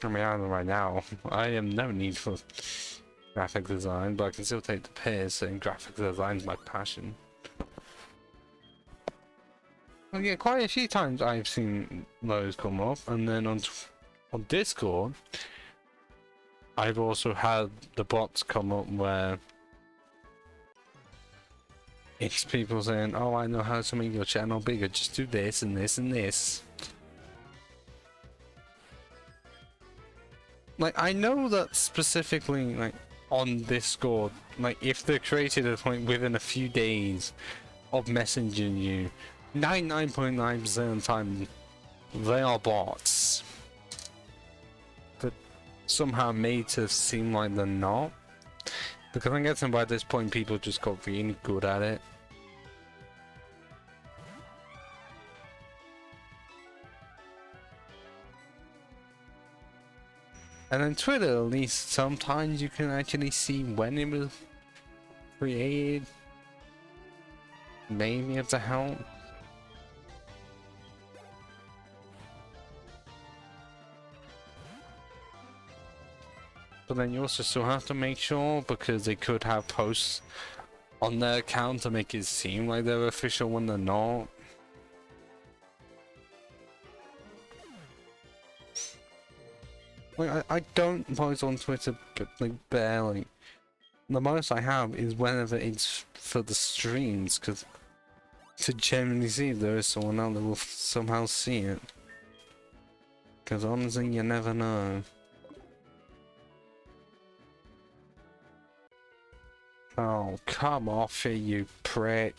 I mean, I don't know right now. I have no need for graphic design, but I can still take the piss, and graphic design is my passion. Well, yeah, quite a few times I've seen those come up, and then on Discord, I've also had the bots come up where it's people saying, "Oh, I know how to make your channel bigger. Just do this and this and this." Like, I know that specifically, like, on Discord, like, if they're created a point within a few days of messaging you, 99.9% of the time, they are bots. But somehow made to seem like they're not. Because I'm guessing by this point, people just got really good at it. And on Twitter, at least, sometimes you can actually see when it was created. Maybe it's a help. But then you also still have to make sure, because they could have posts on their account to make it seem like they're official when they're not. Like, I don't post on Twitter, but like barely. The most I have is whenever it's for the streams, because to genuinely see if there is someone out that will somehow see it. Because honestly, you never know. Oh, come off it, you prick.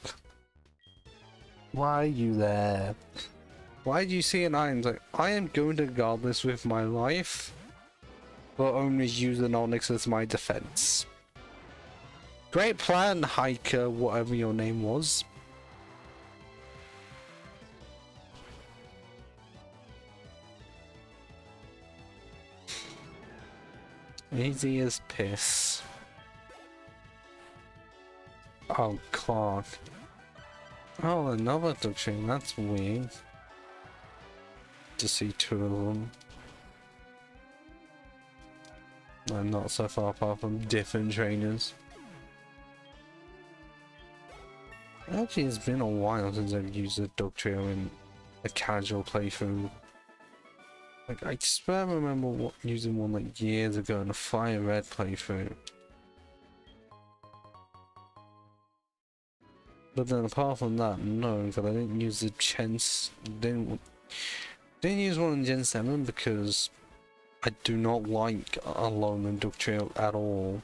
Why are you there? Why do you see an item like, I am going to guard this with my life, but only use an Onyx as my defense. Great plan, hiker, whatever your name was. Easy as piss. Oh, Clark. Oh, another Duckshane, that's weird. To see two of them. I'm not so far apart from different trainers. Actually, it's been a while since I've used a Duck Trio in a casual playthrough. Like, I swear I remember using one like years ago in a Fire Red playthrough. But then apart from that, no, because I didn't use the chance. Didn't use one in Gen 7 because I do not like Alone and Duck Trio at all.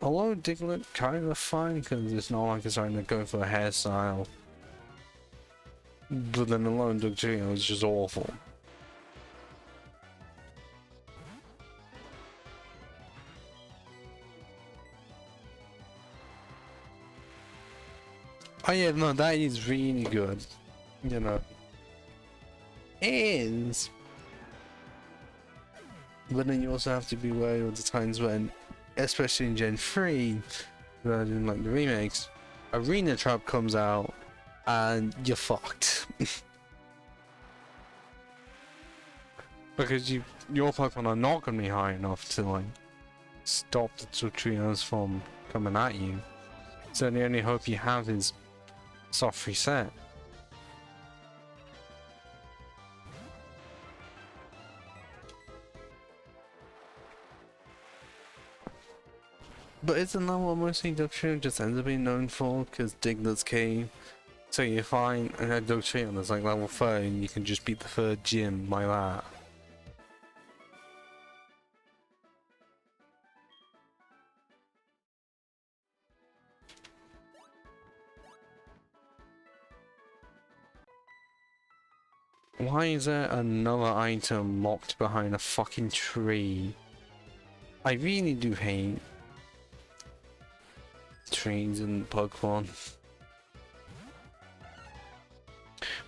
Although Diglett kind of fine because it's not like it's trying to go for a hairstyle. But then Alone Duck Trio is just awful. Oh yeah, no, that is really good. You know. Is. But then you also have to be wary of the times when, especially in Gen 3, in like the remakes, Arena Trap comes out and you're fucked. Because your Pokemon are not going to be high enough to like stop the two trios from coming at you. So the only hope you have is soft reset. But isn't that what mostly Duck Trio just ends up being known for? Because Diglett's Cave, so you find a Duck Trio that's like level 30 and you can just beat the third gym like that. Why is there another item locked behind a fucking tree? I really do hate trees and Pokemon.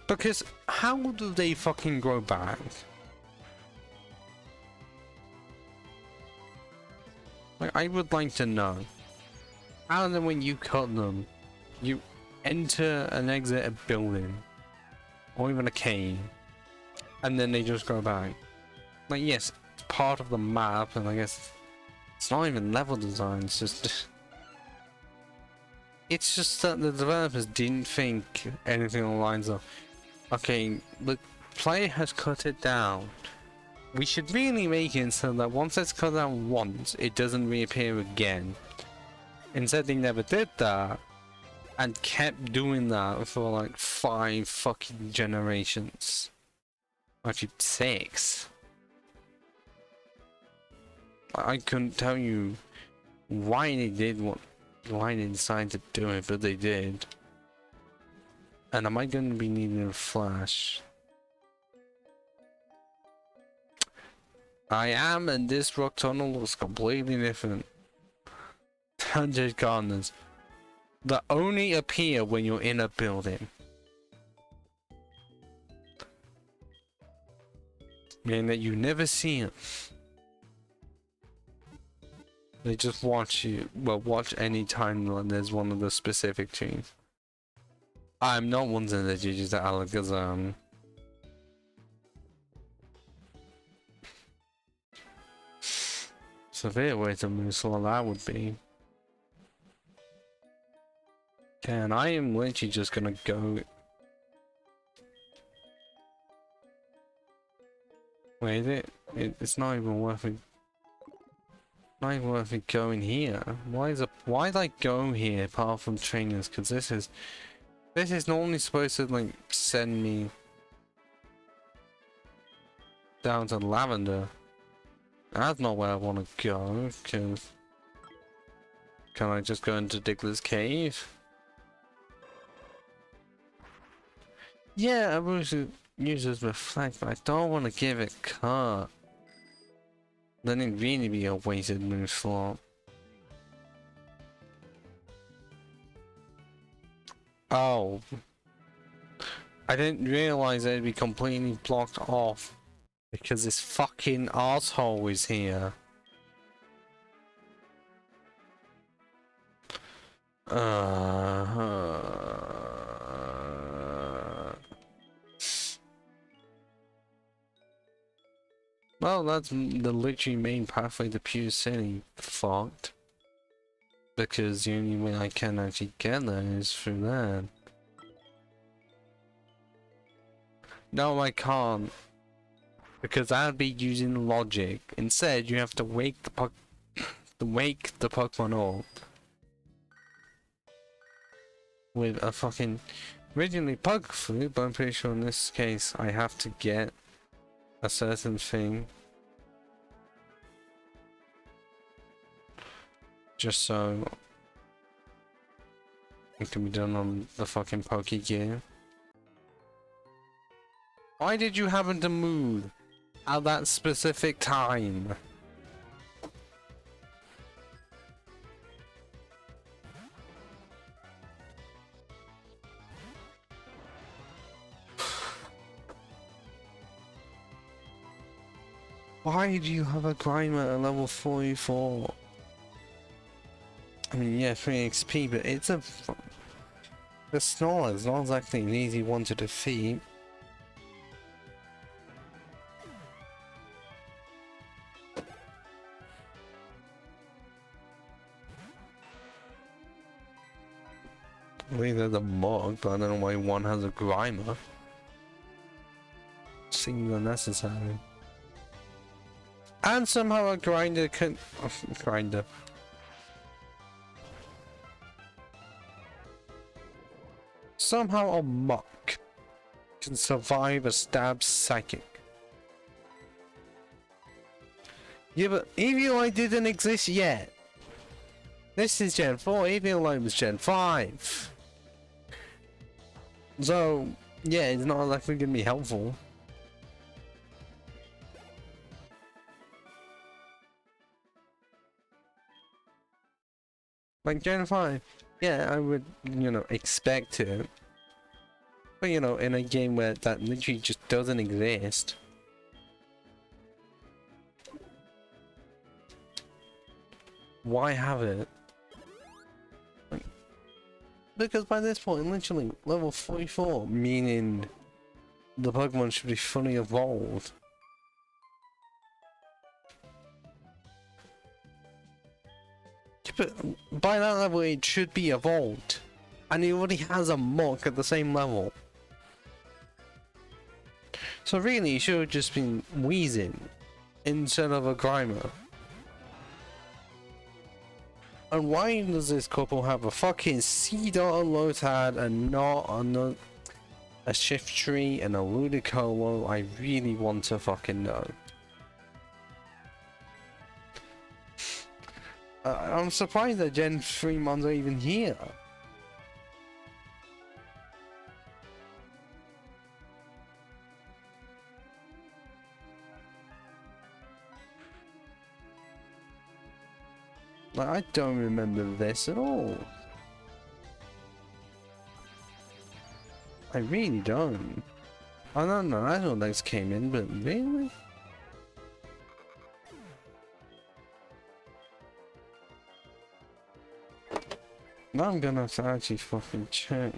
Because how do they fucking grow back? Like, I would like to know. How then when you cut them, you enter and exit a building, or even a cave, and then they just go back. Like, yes, it's part of the map, and I guess It's not even level design, it's just... It's just that the developers didn't think anything along the lines of, okay, the player has cut it down. We should really make it so that once it's cut down once, it doesn't reappear again. Instead, they never did that, and kept doing that for like 5 fucking generations. Actually, 6. I couldn't tell you why they did why they decided to do it, but they did. And am I going to be needing a flash? I am, and this rock tunnel looks completely different. 100 corners that only appear when you're in a building. Meaning that you never see them. They just watch you, well, watch any time when there's one of the specific teams. I'm not one of the judges at Alakazam. Severe way to move slow that would be. Okay, and I am literally just gonna go. Wait, it's not even worth it. Not even worth it going here. Why did I go here apart from trainers? Because this is normally supposed to like send me down to Lavender. That's not where I want to go. Because can I just go into Diggler's cave? Yeah, I wish it uses reflect, but I don't want to give it cut. Then it'd really be a wasted move slot. Oh. I didn't realize it'd be completely blocked off because this fucking asshole is here. Well, that's the literally main pathway to Pure City fucked. Because the only way I can actually get there is through that. No, I can't. Because I'd be using logic. Instead, you have to wake the Pokemon up with a fucking originally Pug Fruit, but I'm pretty sure in this case I have to get a certain thing just so it can be done on the fucking Pokegear. Why did you happen to move at that specific time? Why do you have a Grimer at level 44? I mean, yeah, 3 XP, but it's a... The Snorlax is not exactly an easy one to defeat. I believe there's a Mug, but I don't know why one has a Grimer. Seems unnecessary. And somehow a Grinder can... Grinder. Somehow a Muck can survive a stab psychic. Yeah, but Eviolite didn't exist yet. This is Gen 4, Eviolite was Gen 5. So, yeah, it's not likely going to be helpful. Like Gen 5, yeah, I would, you know, expect it. But, you know, in a game where that literally just doesn't exist. Why have it? Like, because by this point, literally, level 44, meaning the Pokemon should be fully evolved. But by that level, it should be evolved. And it already has a mock at the same level. So really, it should have just been wheezing instead of a Grimer. And why does this couple have a fucking Sea-Dot and Lotad and not a Shift Tree and a Ludicolo? I really want to fucking know. I'm surprised that Gen 3 mons are even here. Like, I don't remember this at all. I really don't. I don't know, I know those came in, but really? Now I'm gonna have to actually fucking check.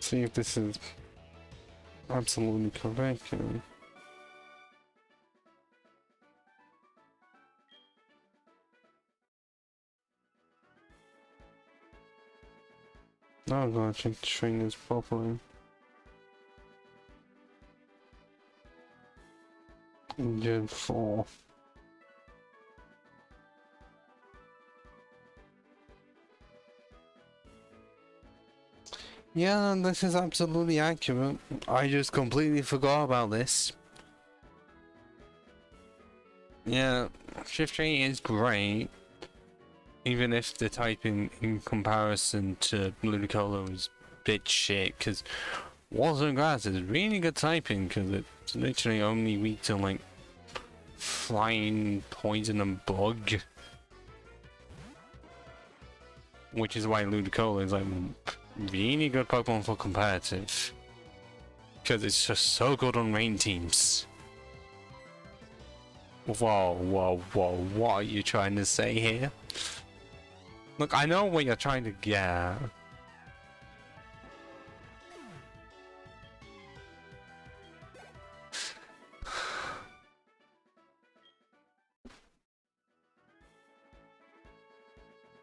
See if this is absolutely correct. Now I'm gonna check the trainers properly. In Gen 4. Yeah, this is absolutely accurate. I just completely forgot about this. Yeah, Shift Tree is great. Even if the typing in comparison to Ludicolo is a bit shit, because Water and Grass is really good typing, because it's literally only weak to like Flying, Poison and Bug. Which is why Ludicolo is like really good Pokemon for competitive. Because it's just so good on rain teams. Whoa, whoa, whoa, what are you trying to say here? Look, I know what you're trying to get.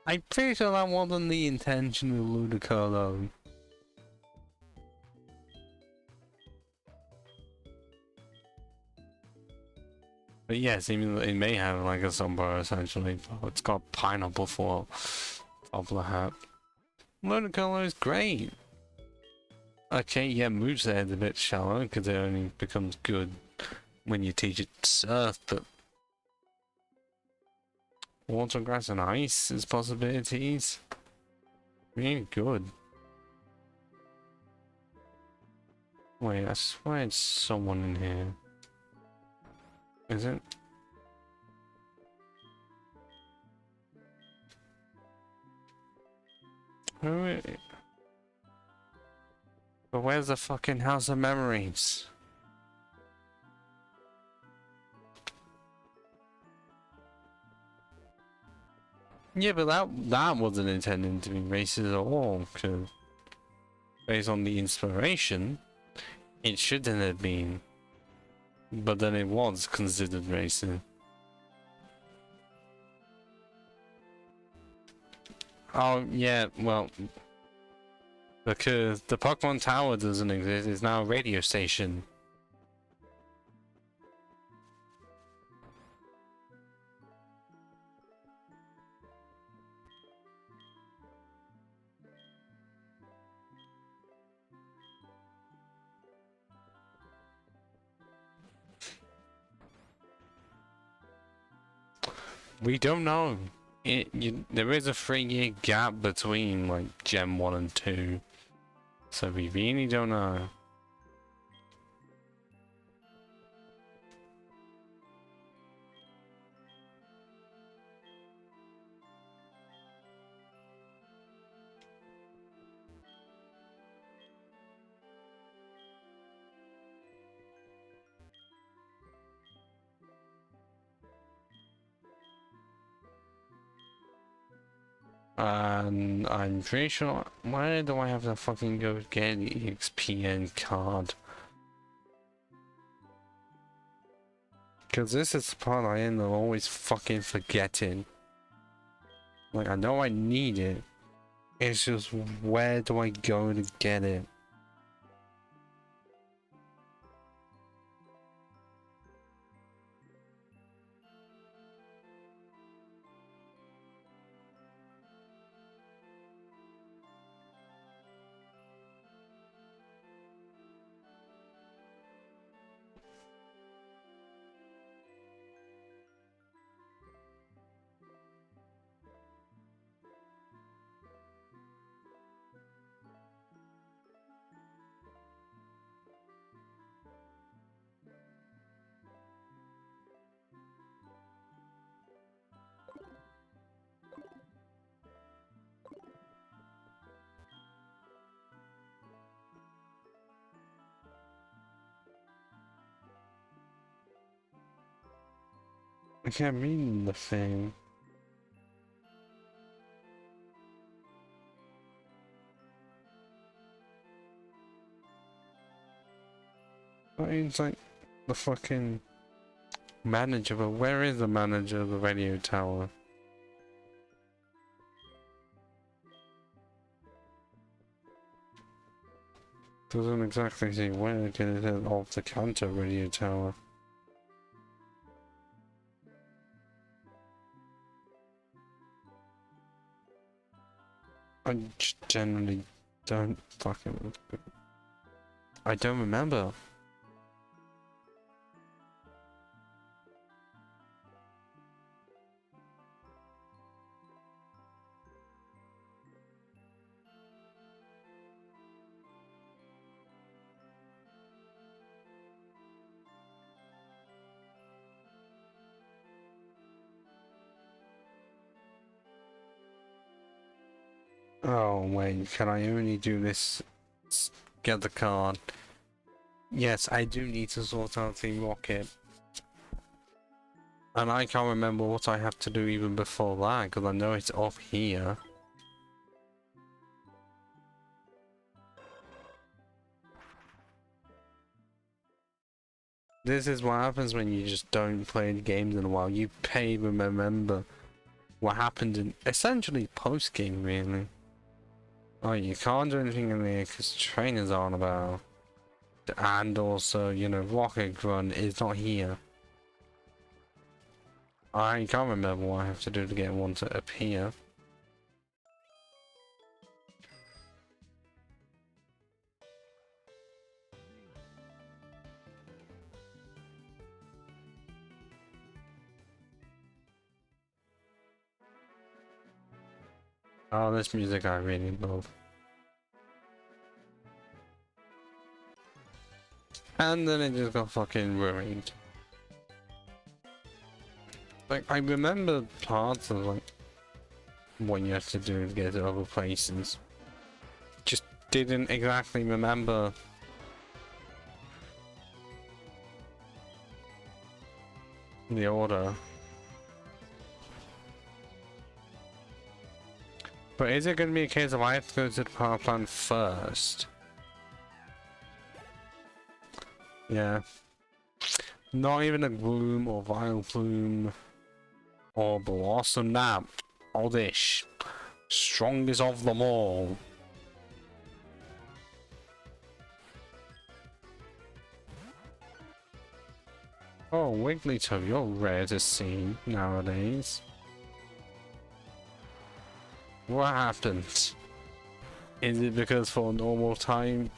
I'm pretty sure that wasn't the intention of Ludicolo. But yes, even it may have like a sombrero essentially, but it's got pineapple for top of the hat. Ludicolo is great. Okay, yeah, moveset's a bit shallow because it only becomes good when you teach it Surf, but Water, Grass and Ice is possibilities. Really good. Wait, I swear it's someone in here. Is it? Who is it? But where's the fucking House of Memories? Yeah, but that wasn't intended to be racist at all, because based on the inspiration, it shouldn't have been. But then it was considered racist. Oh, yeah, well, because the Pokemon Tower doesn't exist, it's now a radio station. We don't know. There is a 3-year gap between like Gen 1 and 2. So we really don't know. And I'm pretty sure, why do I have to fucking go get the EXPN card? Because this is the part I end up always fucking forgetting. Like, I know I need it. It's just, where do I go to get it? I can't read the thing. But it's like the fucking manager, but where is the manager of the radio tower? Doesn't exactly say where it is of the Kanto radio tower. I generally don't fucking... I don't remember. Oh wait, can I only do this? Get the card. Yes, I do need to sort out the rocket. And I can't remember what I have to do even before that, because I know it's off here. This is what happens when you just don't play the games in a while. You pay and remember what happened in essentially post-game, really. Oh, you can't do anything in there because trainers aren't about. And also, you know, Rocket Run is not here. I can't remember what I have to do to get one to appear. Oh, this music I really love. And then it just got fucking ruined. Like, I remember parts of, like, what you have to do to get to other places. Just didn't exactly remember the order. But is it going to be a case of I have to go to the power plant first? Yeah. Not even a Gloom or Vile Plume or Blossom Nap. Oddish. Strongest of them all. Oh, Wigglytuff, you're rare to see nowadays. What happened? Is it because for normal time,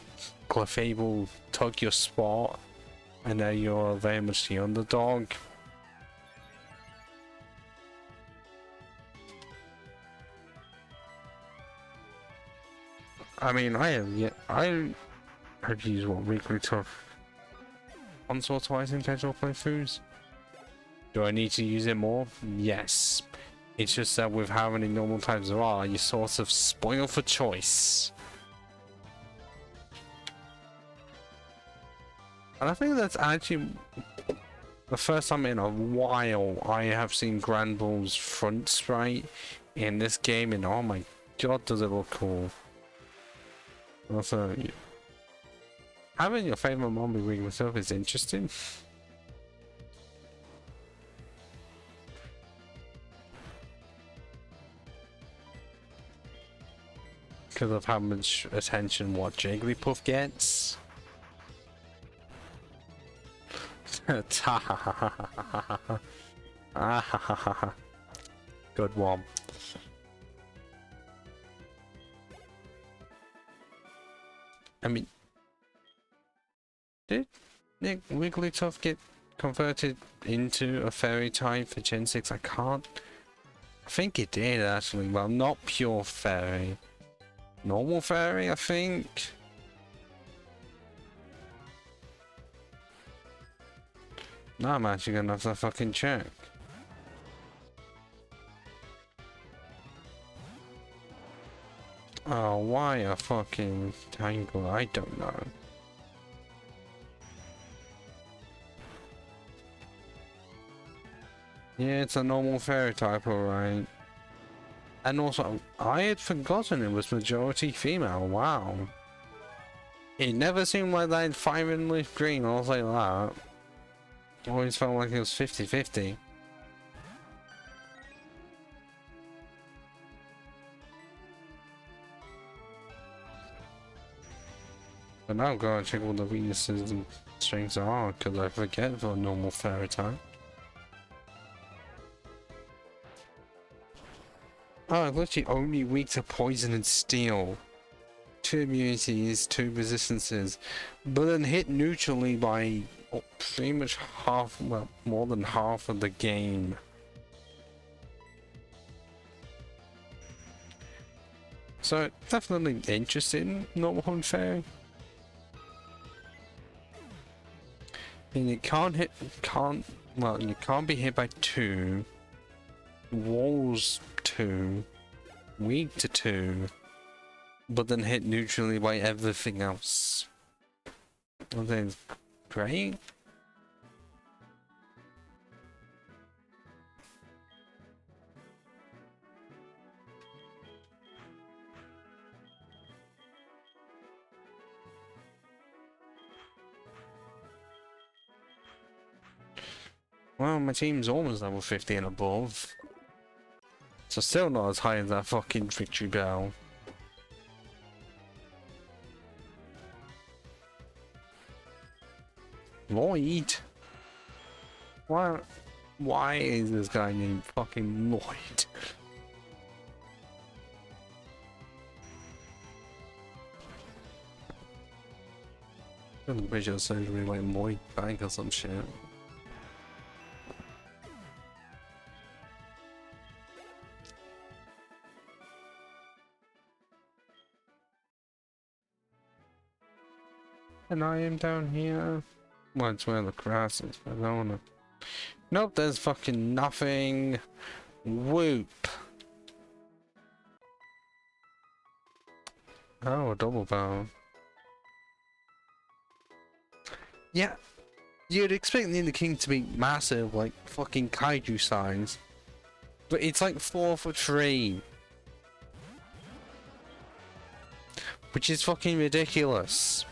Clefable took your spot and now you're very much the underdog? I mean, I have used what Wigglytuff once or twice in casual playthroughs. Do I need to use it more? Yes. It's just that with how many normal times there are, you sort of spoil for choice. And I think that's actually the first time in a while I have seen Granbull's front sprite in this game, and oh my god, does it look cool. Also, having your favorite mom be reading myself is interesting. Because of how much attention what Jigglypuff gets. Good one. I mean, did Nick Wigglytuff get converted into a fairy type for Gen 6? I think it did actually. Well, not pure fairy. Normal fairy, I think. Now I'm actually gonna have to fucking check. Oh, why a fucking tangle? I don't know. Yeah, it's a normal fairy type, alright. And also, I had forgotten it was majority female, wow. It never seemed like that in Fire and Leaf Green, I'll say that. Always felt like it was 50-50. But now I'm gonna check what the weaknesses and strengths are, because I forget for a normal fairy type. Oh, I'm literally only weak to poison and steel. 2 immunities, 2 resistances, but then hit neutrally by pretty much half, well, more than half of the game. So, definitely interested in normal and fairy. And you can't you can't be hit by 2. Walls 2. Weak to 2. But then hit neutrally by everything else. Well, then, great. Well, my team's almost level 50 and above. So still not as high as that fucking victory bell. Lloyd? Why is this guy named fucking Lloyd? I'm pretty sure it sounds really like Lloyd Bank or some shit. And I am down here. Well, it's where the grass is, but I don't wanna... Nope, there's fucking nothing. Whoop. Oh, a double barrel. Yeah, you'd expect Nidoking to be massive, like fucking kaiju size. But it's like 4'3". Which is fucking ridiculous.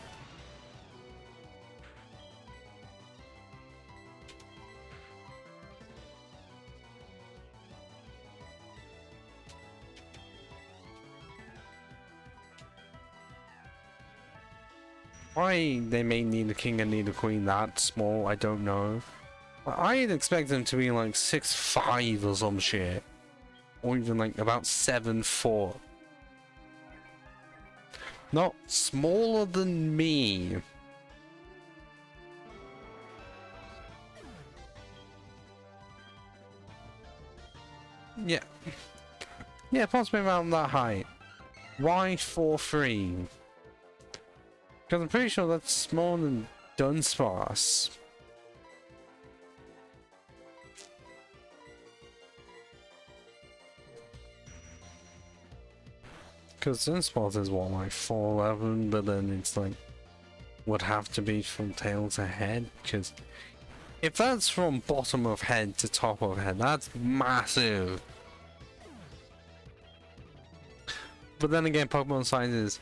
Why they made Nidoking and Nidoqueen that small, I don't know. I'd expect them to be like 6'5" or some shit. Or even like about 7'4". Not smaller than me. Yeah. Yeah, possibly around that height. Why 4'3"? Because I'm pretty sure that's smaller than Dunsparce. Because Dunsparce is what, like 4'11", but then it's like, would have to be from tail to head, because if that's from bottom of head to top of head, that's massive. But then again, Pokemon sizes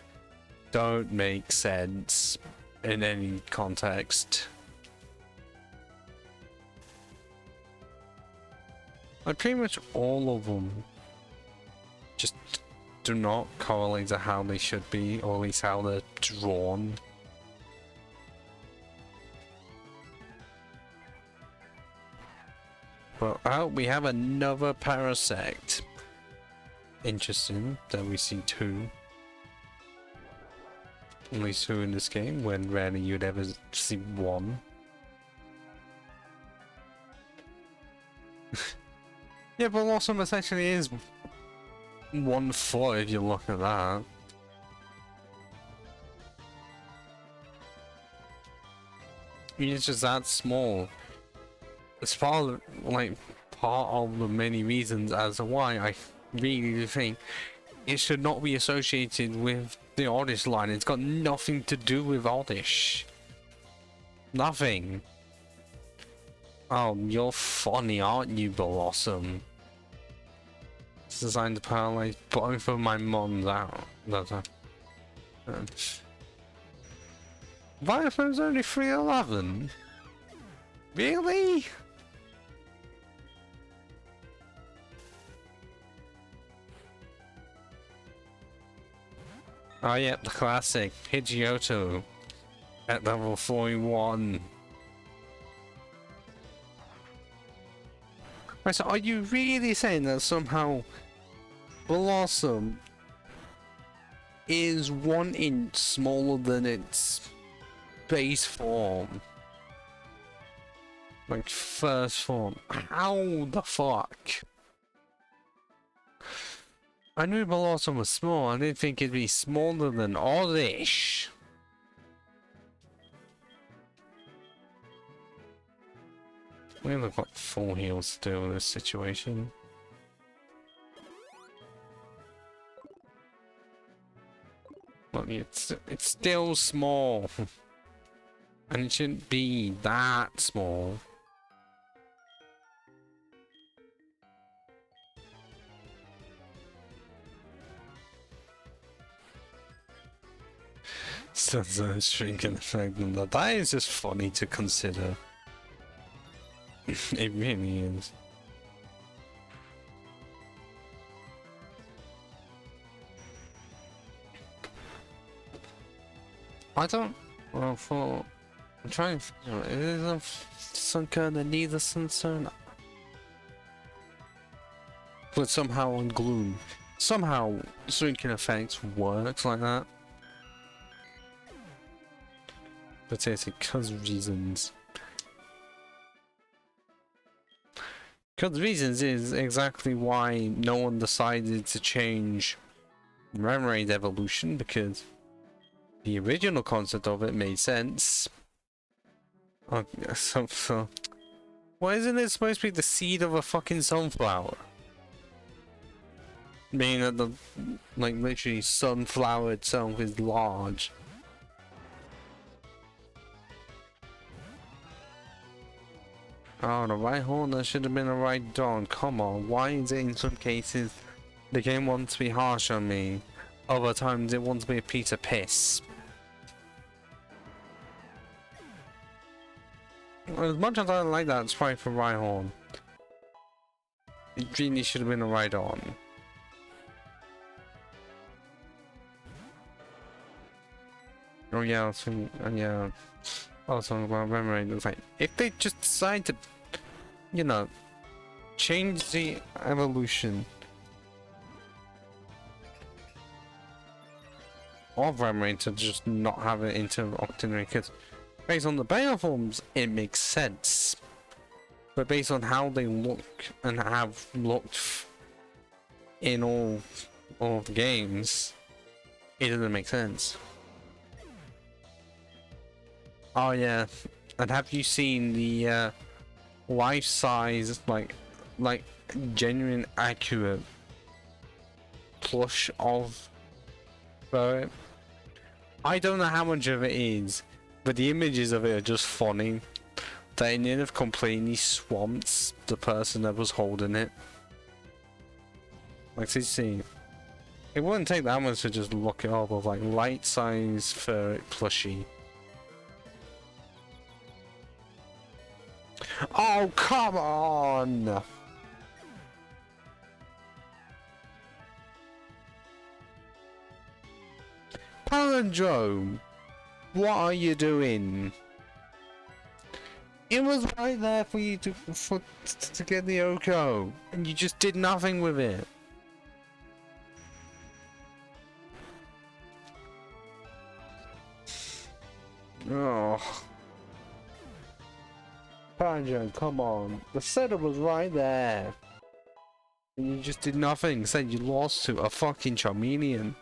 don't make sense in any context. Like pretty much all of them just do not correlate to how they should be, or at least how they're drawn. But we have another Parasect. Interesting that we see two. At least two in this game, when rarely you'd ever see one. Yeah, but Blossom essentially is 1 foot if you look at that. It's just that small. It's part of the many reasons as to why I really think it should not be associated with the Oddish line. It's got nothing to do with Oddish. Nothing. Oh, you're funny, aren't you, Blossom? It's designed to paralyze both of my moms out. Vileplume's only 311? Really? Oh yep, the classic Pidgeotto at level 41. Right, so are you really saying that somehow Blossom is 1 inch smaller than its base form? Like first form? How the fuck? I knew Blossom was small, I didn't think it'd be smaller than Oddish. We look like full heals still in this situation. Look, it's still small. And it shouldn't be that small. Still shrinking effect. That is just funny to consider. It really is. I don't. Well, I'm trying to figure out. Is there some kind of neither concern? But somehow on Gloom. Somehow shrinking effects works like that. But it's because reasons. Because reasons is exactly why no one decided to change Remoraid's evolution, because the original concept of it made sense. So why isn't it supposed to be the seed of a fucking sunflower? Meaning that the, like, literally sunflower itself is large. Oh, the right horn, that should have been a right dawn. Come on, why is it in some cases the game wants to be harsh on me? Other times it wants to be a piece of piss. As much as I like that sprite for Rhyhorn, it really should have been a Rhydon. Oh yeah, I was thinking, yeah, I was talking about Remoraid. It's like, if they just decide to, you know, change the evolution of Remoraid to just not have it into Octonary, because based on the Bayer forms, it makes sense. But based on how they look and have looked in all of the games, it doesn't make sense. Oh yeah, and have you seen the life-size, like genuine, accurate plush of Burret? I don't know how much of it is, but the images of it are just funny. They nearly have completely swamped the person that was holding it. Like, so you see, It wouldn't take that much to just look it up of like light size fur plushie. Oh, come on! Palindrome! What are you doing? It was right there for you to get the Oko, and you just did nothing with it. Oh. Palindrome, come on. The setup was right there. And you just did nothing. Said you lost to a fucking Charmeleon.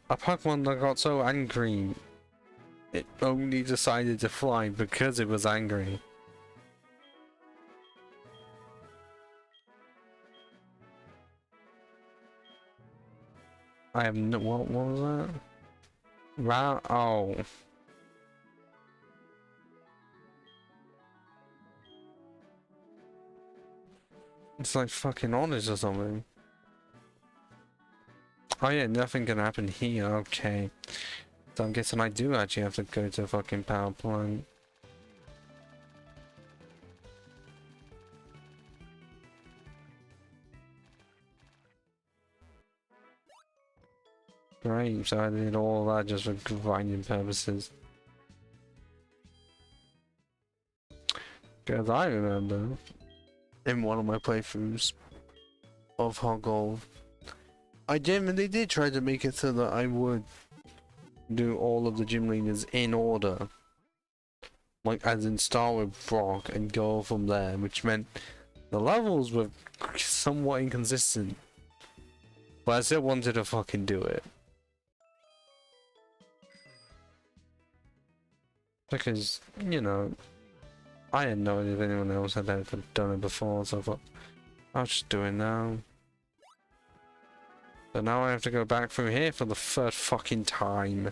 A Pokemon that got so angry, it only decided to fly because it was angry. I have no. What was that? Oh. It's like fucking honest or something. Oh yeah, nothing can happen here. Okay. So I'm guessing I do actually have to go to a fucking power plant. Great, so I did all that just for grinding purposes. Because I remember in one of my playthroughs of HeartGold, I genuinely did try to make it so that I would do all of the gym leaders in order. Like, as in start with Brock and go from there, which meant the levels were somewhat inconsistent. But I still wanted to fucking do it. Because, you know, I had no idea if anyone else had ever done it before, so I thought, I'll just do it now. But now I have to go back through here for the third fucking time.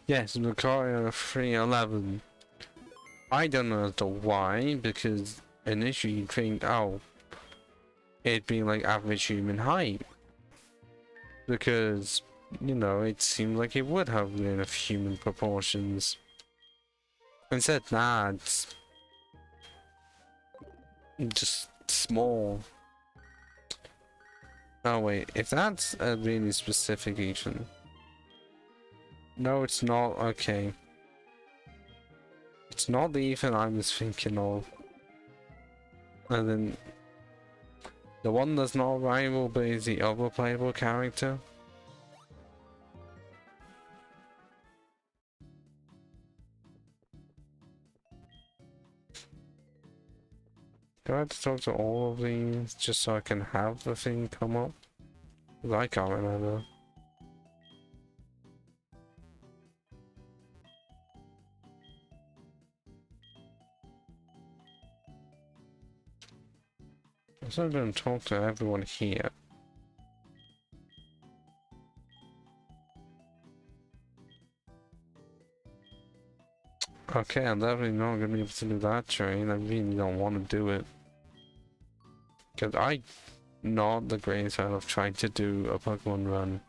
Yes, Lucario 311. I don't know as to why, because initially you'd think, oh, it'd be like average human height. Because, you know, it seemed like it would have enough human proportions. Instead, nah, it's just small. Oh wait, if that's a really specific Ethan. No, it's not. Okay. It's not the Ethan I was thinking of. And then the one that's not rival but is the other playable character. Do I have to talk to all of these just so I can have the thing come up? 'Cause I can't remember. So I'm going to talk to everyone here. Okay, I'm definitely not going to be able to do that train. I really don't want to do it. Because I'm not the greatest fan of trying to do a Pokemon run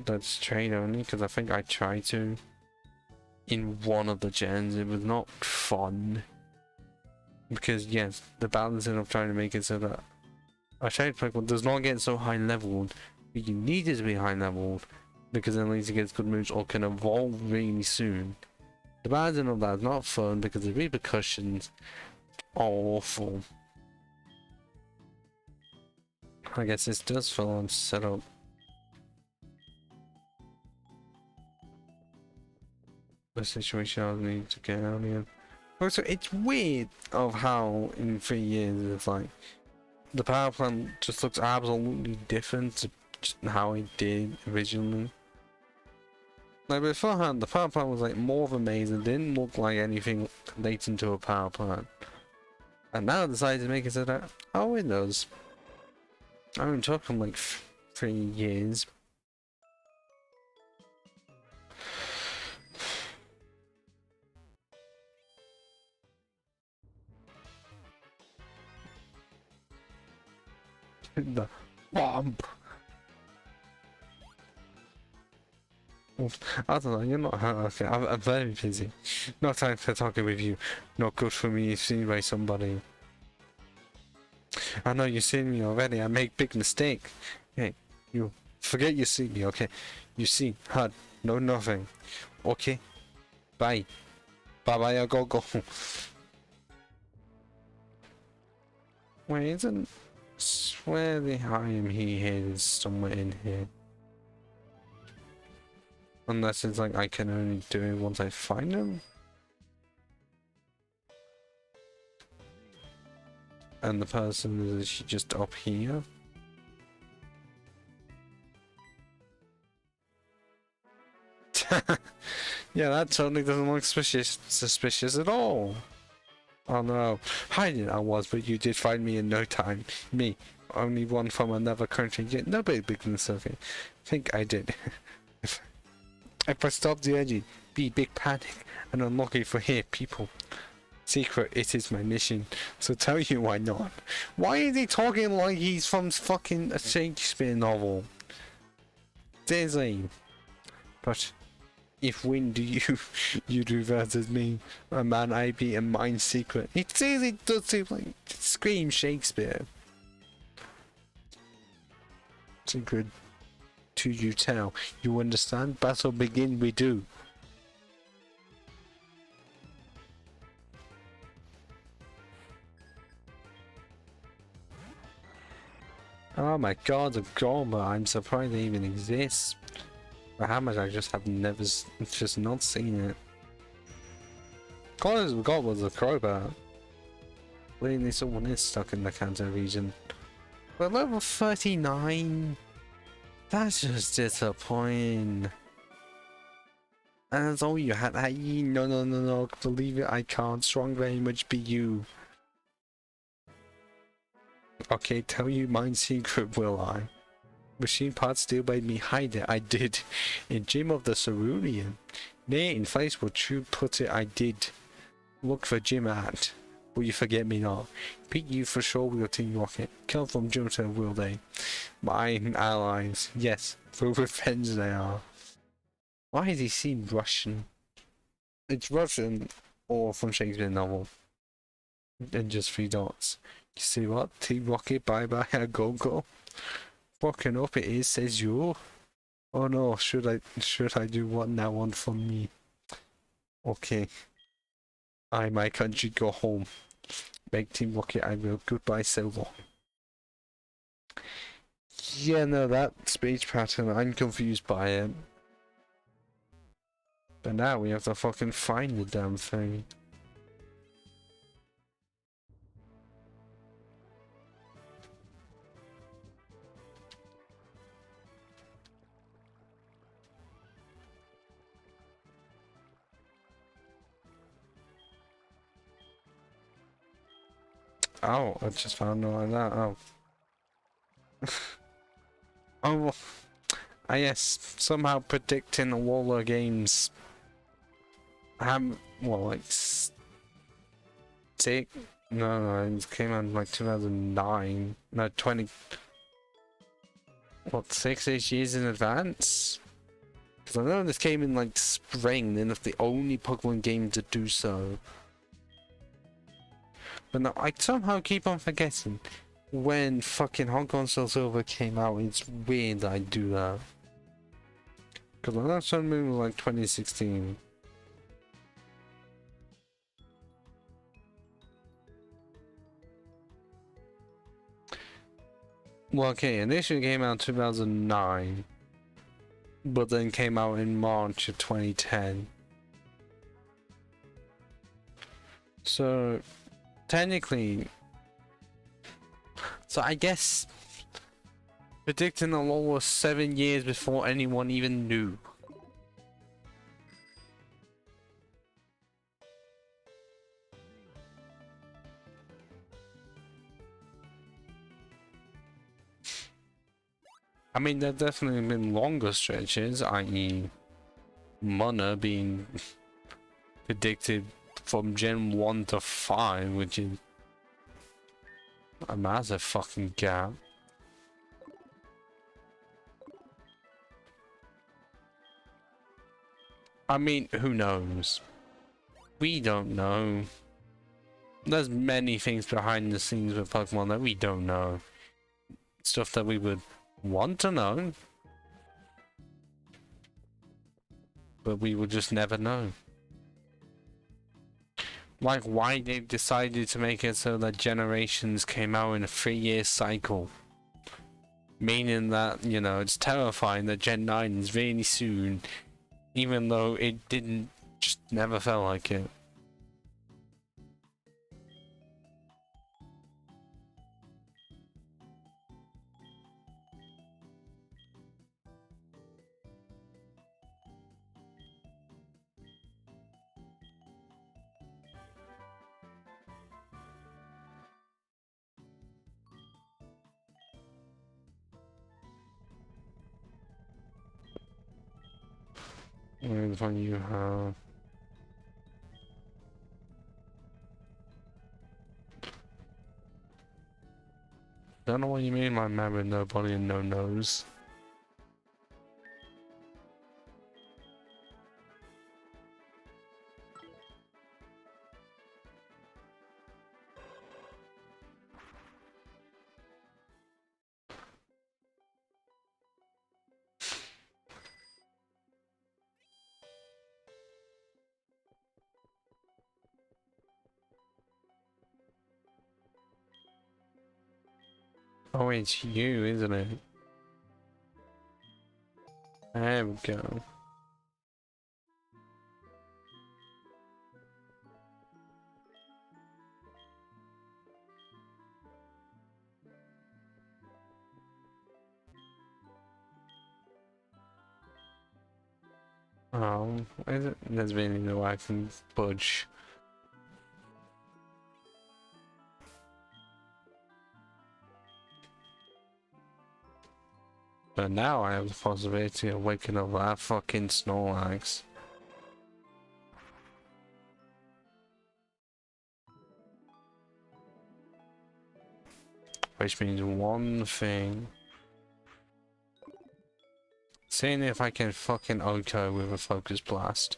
that's trade only, because I think I tried to in one of the gens. It was not fun. Because yes, the balancing of trying to make it so that a trade Pokemon does not get so high leveled, but you need it to be high leveled, because then at least it gets good moves or can evolve really soon. The balancing of that is not fun because the repercussions are awful. I guess this does feel on setup. The situation I need to get out in. Also, it's weird of how in 3 years it's like the power plant just looks absolutely different to just how it did originally. Like beforehand, the power plant was like more of a maze and didn't look like anything relating to a power plant. And now I decided to make it so that, oh, it does. I've been talking like 3 years. The bomb. I don't know, you're not hurt. Okay, I'm very busy. No time for talking with you. Not good for me if seen by somebody. I know you've seen me already. I make big mistake. Hey, you forget you see me, okay? You see, heard, no nothing. Okay? Bye. Bye bye, I go. Wait, isn't... Swear the I am here is somewhere in here. Unless it's like I can only do it once I find him. And the person is just up here. Yeah, that totally doesn't look suspicious at all. Oh no, hiding I was, but you did find me in no time. Me, only one from another country, yet no big business of it. Think I did. if I stop the energy, be big panic, and unlucky for here people. Secret, it is my mission, so tell you why not. Why is he talking like he's from fucking a Shakespeare novel? Dizzy. But if win do you, you do versus me, a man I be a mind secret. It's easy to like scream Shakespeare. Secret to you tell, you understand? Battle begin we do. Oh my god, a Gorma, I'm surprised they even exist. But how much I just have never, just not seen it. Cause we got was a crowbar. Clearly someone is stuck in the Kanto region. But level 39? That's just disappointing. And that's all you had. No, believe it, I can't. Strong very much be you. Okay, tell you my secret, will I? Machine parts still made me hide it. I did. In Gym of the Cerulean. Nay, in face what you put it, I did. Look for Jim at. Will you forget me not? Beat you for sure with your Team Rocket. Come from Johto, will they? My allies. Yes, for revenge they are. Why does he seem Russian? It's Russian or from Shakespeare novel. And just 3 dots. You see what? Team Rocket, bye bye, I go. Fucking up it is, says you. Oh no, should I do what now on for me? Okay. My country, go home. Make Team Rocket, I will. Goodbye, so long. Yeah, no, that speech pattern, I'm confused by it. But now we have to fucking find the damn thing. Oh, I just found out like that. Oh. Oh, yes, somehow predicting the Waller games. Well, like, no, it came out in like 2009. No, 20. What, 6-ish years in advance? Because I know this came in like spring, and it's the only Pokemon game to do so. But no, I somehow keep on forgetting when fucking Hong Kong Soul Silver came out. It's weird that I do that. Because I know Sun Moon was like 2016. Well, okay, initially came out in 2009. But then came out in March of 2010. So, technically... So I guess... Predicting the law was 7 years before anyone even knew. I mean, there definitely been longer stretches, i.e. Mana being predicted from Gen 1 to 5, which is a massive fucking gap. I mean, who knows? We don't know. There's many things behind the scenes with Pokemon that we don't know. Stuff that we would want to know, but we will just never know. Like why they decided to make it so that generations came out in a 3-year cycle. Meaning that, you know, it's terrifying that Gen 9 is really soon, even though it didn't, just never felt like it. Which one you have? Don't know what you mean by man with no body and no nose. Oh, it's you, isn't it? There we go. Is it? There's really no way I can budge. But now I have the possibility of waking up that fucking Snorlax. Which means one thing. Seeing if I can fucking Oko with a Focus Blast.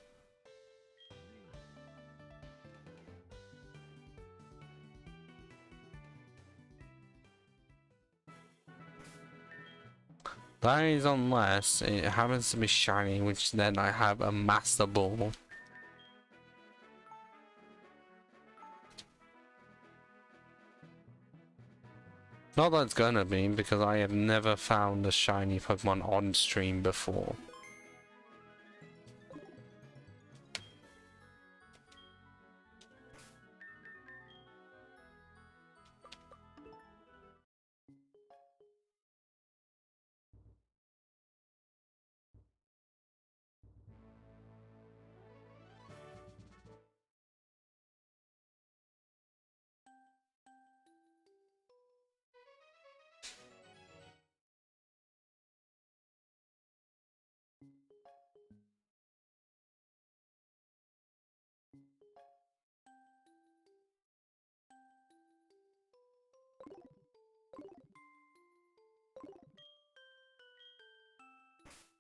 That is unless it happens to be shiny, which then I have a Master Ball. Not that it's gonna be, because I have never found a shiny Pokemon on stream before.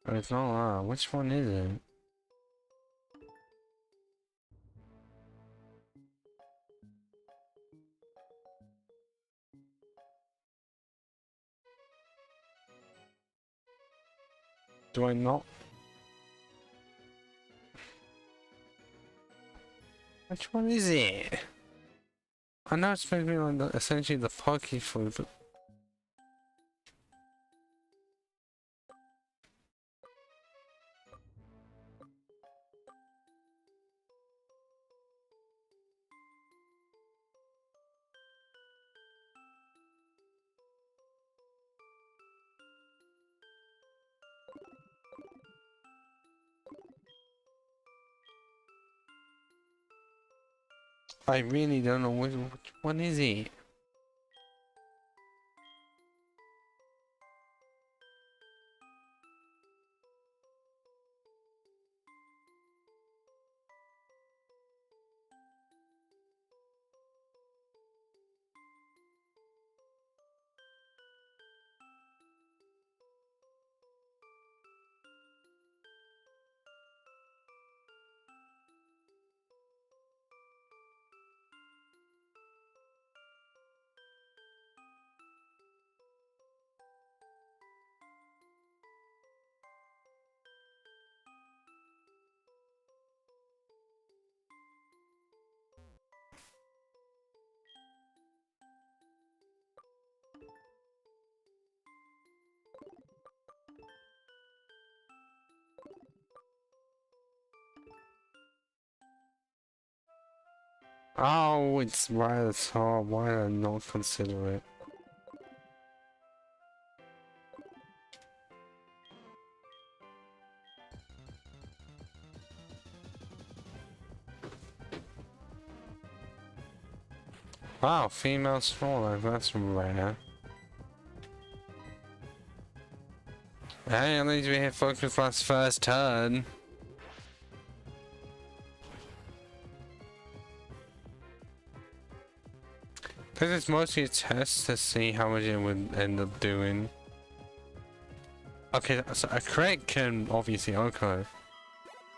But it's not that. Which one is it? Do I not? Which one is it? I know it's supposed to be like essentially the Pokefood, but I really don't know which one is it. Oh, it's right at the top. Why did I not consider it? Wow, female Snorlax, that's rare. Hey, at least we hit Focus Blast first turn. This is mostly a test to see how much it would end up doing. Okay, so a crit can obviously occur.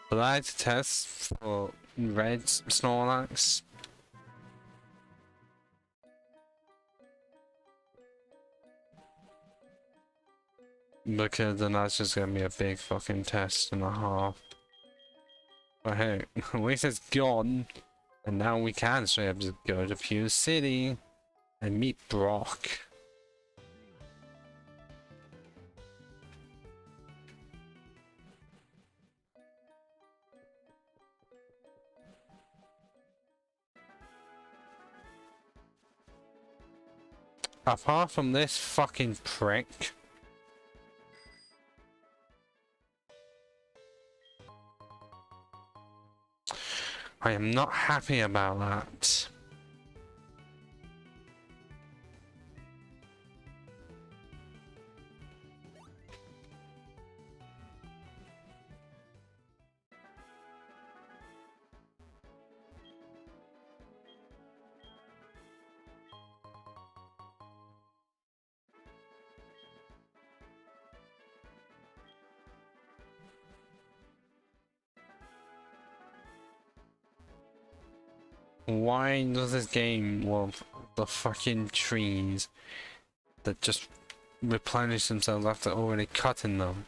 But that's a test for red Snorlax. Because then that's just gonna be a big fucking test and a half. But hey, at least it's gone. And now we can straight up just go to Pew City and meet Brock. Apart from this fucking prick. I am not happy about that. Why does this game love the fucking trees that just replenish themselves after already cutting them?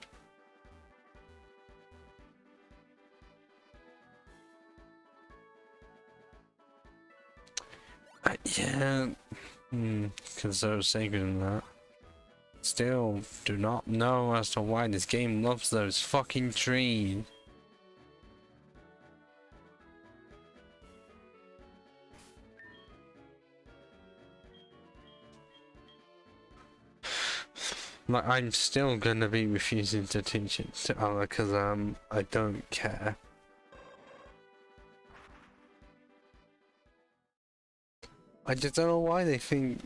Yeah, because they're sacred in that. Still, do not know as to why this game loves those fucking trees. Like, I'm still gonna be refusing to teach it to Ella because I don't care. I just don't know why they think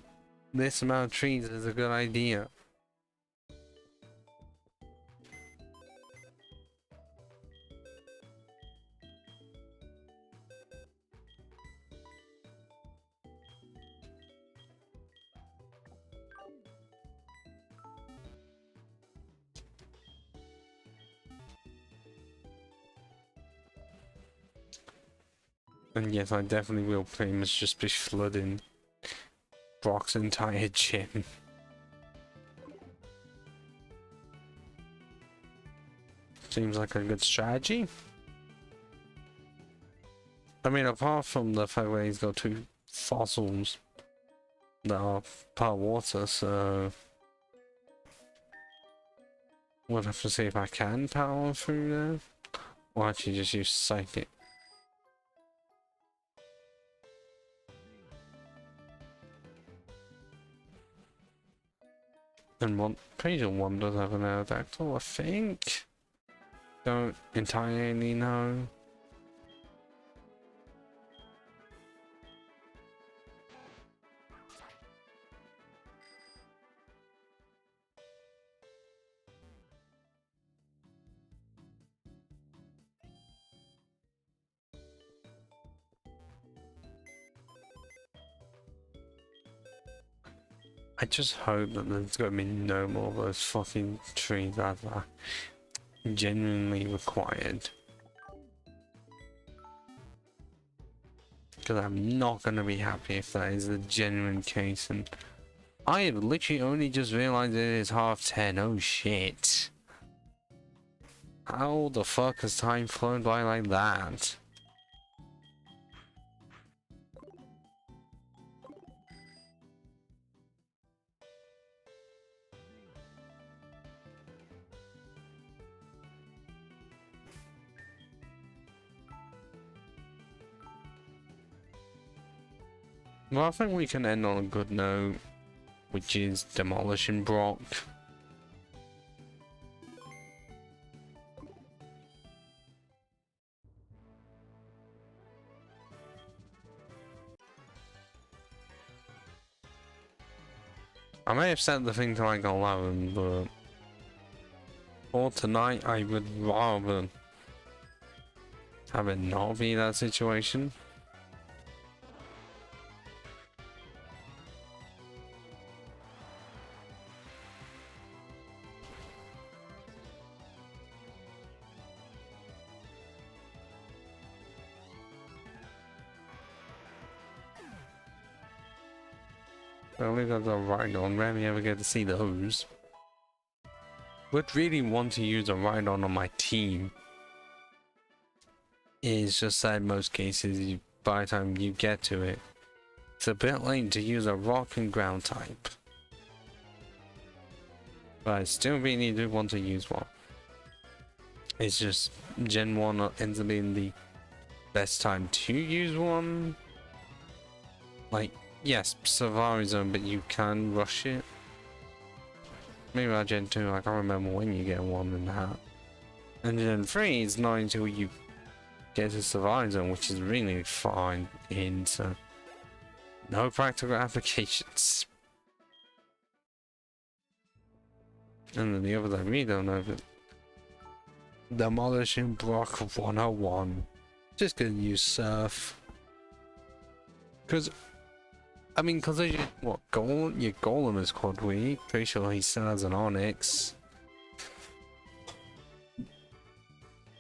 this amount of trees is a good idea. And yes, I definitely will pretty much just be flooding Brock's entire gym. Seems like a good strategy. I mean, apart from the fact that he's got two fossils that are part water, so we'll have to see if I can power through there. Or actually just use Psychic. And one, pretty sure one does have an Aerodactyl, I think. Don't entirely know. I just hope that there's gonna be no more of those fucking trees that are genuinely required. Because I'm not gonna be happy if that is the genuine case, and I have literally only just realized it is 10:30. Oh shit. How the fuck has time flown by like that? Well, I think we can end on a good note, which is demolishing Brock. I may have set the thing to like 11, but for tonight I would rather have it not be that situation. At least that's a Rhydon. Rarely ever get to see those. Would really want to use a Rhydon on my team. Is just that in most cases, by the time you get to it, it's a bit late to use a rock and ground type. But I still really do want to use one. It's just Gen 1 ends up being the best time to use one. Like, yes, Survival Zone, but you can rush it. Maybe by Gen 2, I can't remember when you get one in that. And Gen 3, it's not until you get to Survival Zone, which is really fine in, so no practical applications. And then the others I really don't know, but Demolishing Brock 101. Just gonna use Surf. Because I mean, because your Golem is quad weak. Pretty sure he still has an Onyx.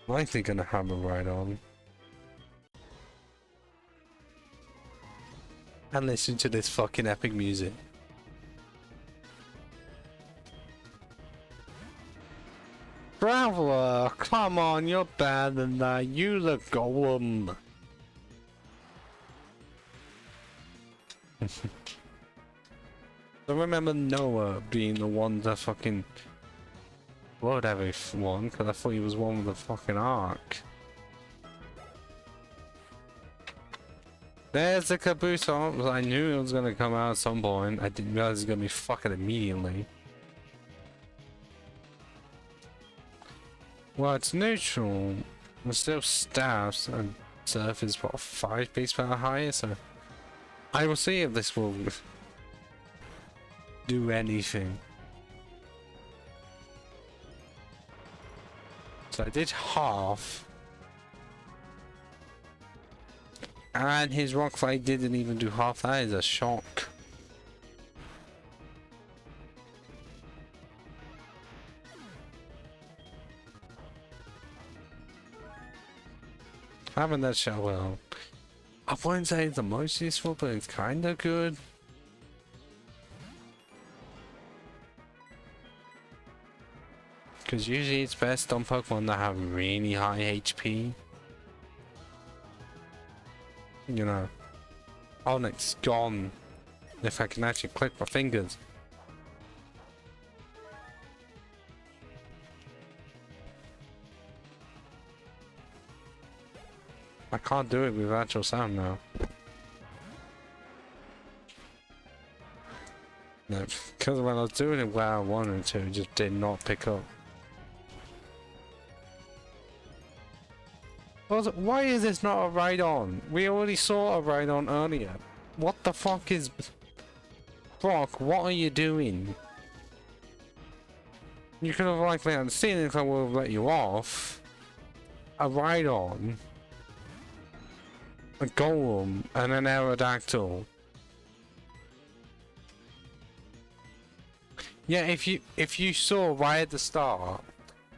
Likely gonna have a Rhydon. And listen to this fucking epic music. Traveler, come on, you're better than that. Use a Golem. I remember Noah being the one that fucking would every one, because I thought he was one with the fucking arc. There's the Kabuto. I knew it was gonna come out at some point. I didn't realize it was gonna be fucking immediately. Well, it's neutral. It still stabs, and Surf is what, 5 base power higher, so I will see if this will do anything. So I did half. And his rock fight didn't even do half. That is a shock. Having that shell, well, I wouldn't say it's the most useful, but it's kind of good. Because usually it's best on Pokemon that have really high HP. You know, Onyx gone. If I can actually click my fingers. I can't do it with actual sound now. No, because when I was doing it where I wanted to, it just did not pick up. Also, why is this not a Rhydon? We already saw a Rhydon earlier. What the fuck is... Brock, what are you doing? You could have likely seen it, I would have let you off. A Rhydon. A Golem and an Aerodactyl. Yeah, if you saw right at the start,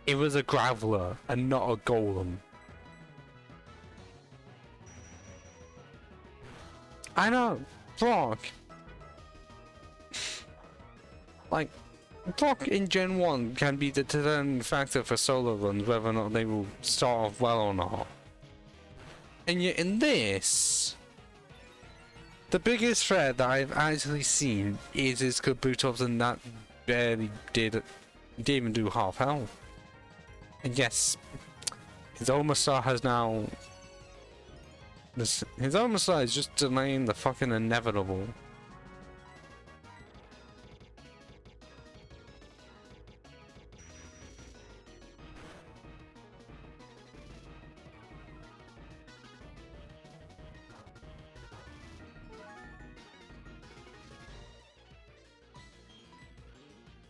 it was a Graveler and not a Golem. I know, Brock. Like, Brock in Gen 1 can be the determining factor for solo runs, whether or not they will start off well or not. And yet in this, the biggest threat that I've actually seen is his Kabutops, and that barely didn't even do half health. And yes, his Omastar has now His own mistake is just delaying the fucking inevitable.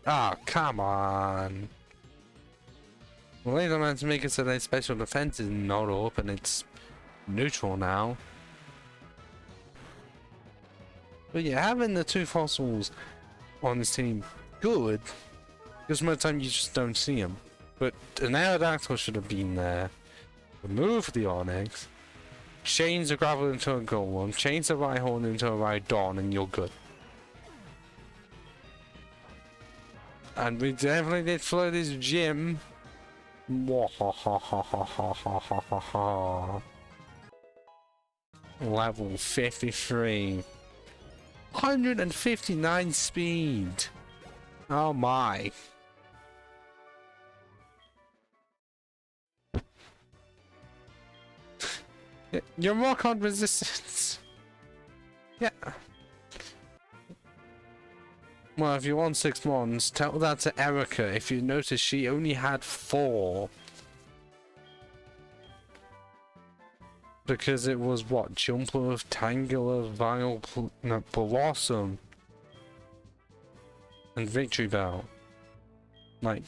Ah, oh, come on. Well, they don't have to make it so that special defense is not up and it's neutral now. But yeah, having the two fossils on this team, good. Because most of the time you just don't see them. But an Aerodactyl should have been there. Remove the Onyx. Change the Gravel into a Golem. Change the Rhyhorn into a Rhydon and you're good. And we definitely did flood his gym. Level 53. 159 speed. Oh my. Your rock on resistance. Yeah. Well, if you want 6 mons, tell that to Erica. If you notice, she only had 4. Because it was what? Jumpluff, Tangela, Blossom, and Victory Bell. Like,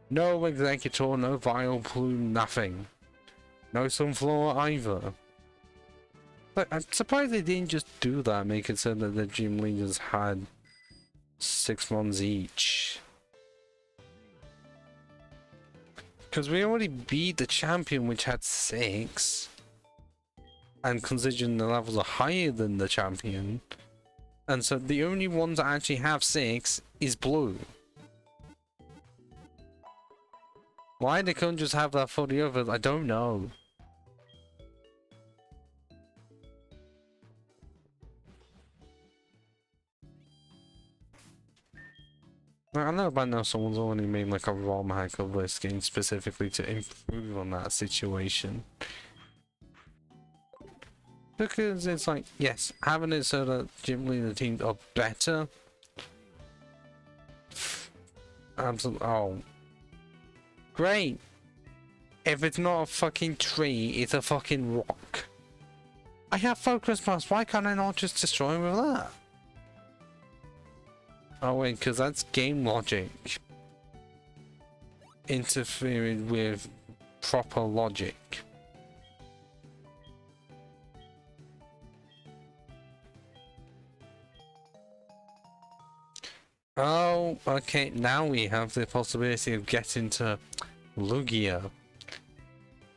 no Executor, no Vileplume, nothing. No Sunflower either. Like, I'm surprised they didn't just do that, make it so that the gym leaders had 6 mons each. Because we already beat the champion, which had 6. And considering the levels are higher than the champion. And so the only ones that actually have 6 is blue. Why they couldn't just have that for the others, I don't know. I know by now someone's already made like a ROM hack of this game specifically to improve on that situation. Because it's like, yes, having it so that gym leader teams are better. Absolutely. Oh. Great. If it's not a fucking tree, it's a fucking rock. I have focus mass, why can't I not just destroy him with that? Oh wait, because that's game logic. Interfering with proper logic. Oh, okay, now we have the possibility of getting to Lugia.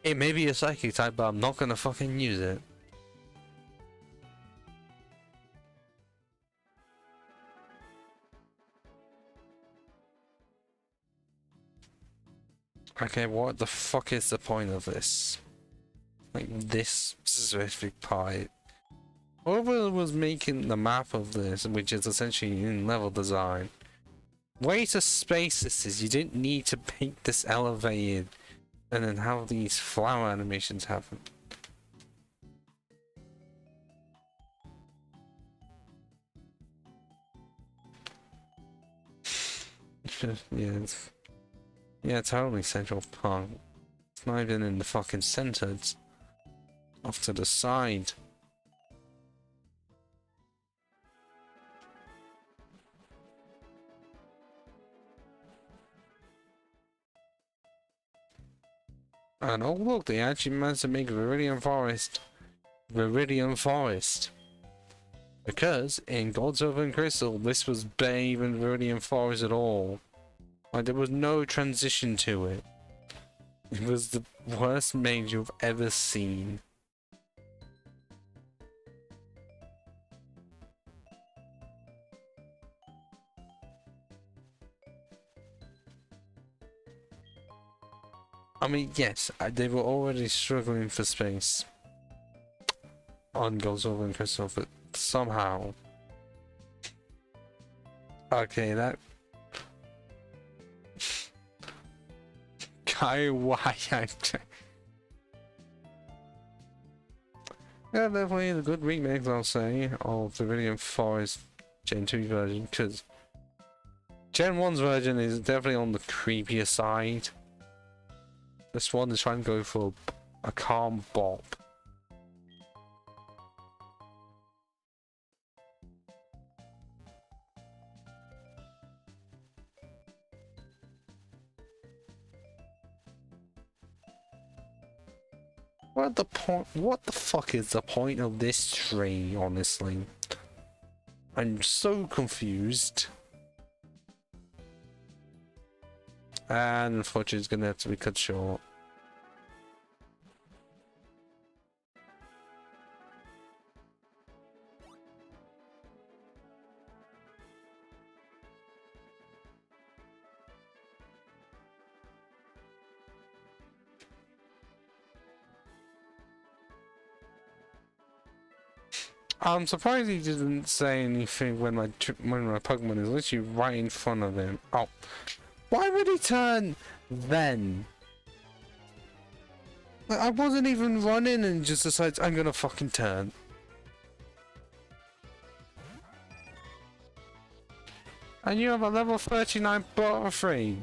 It may be a psychic type, but I'm not gonna fucking use it. Okay, what the fuck is the point of this? Like, this specific part. Whoever was making the map of this, which is essentially in level design, way to space this is, you didn't need to make this elevated and then have these flower animations happen. Yeah, totally Central Park. It's not even in the fucking center, it's off to the side. And oh look, they actually managed to make Viridian Forest. Because in Gold, Silver and Crystal, this was barely even Viridian Forest at all. Like, there was no transition to it. It was the worst mage you've ever seen. I mean, yes, they were already struggling for space on Gold, Silver and Crystal, but somehow... Okay, that... Guy, why? Yeah, definitely a good remix, I'll say, of the Viridian Forest Gen 2 version, because Gen 1's version is definitely on the creepier side. This one is trying to go for a calm bop. What the point? What the fuck is the point of this tree, honestly? I'm so confused. And unfortunately, it's gonna have to be cut short. I'm surprised he didn't say anything when my Pokemon is literally right in front of him. Oh, why would he turn then? Like, I wasn't even running and just decides I'm gonna fucking turn. And you have a level 39 Butterfree.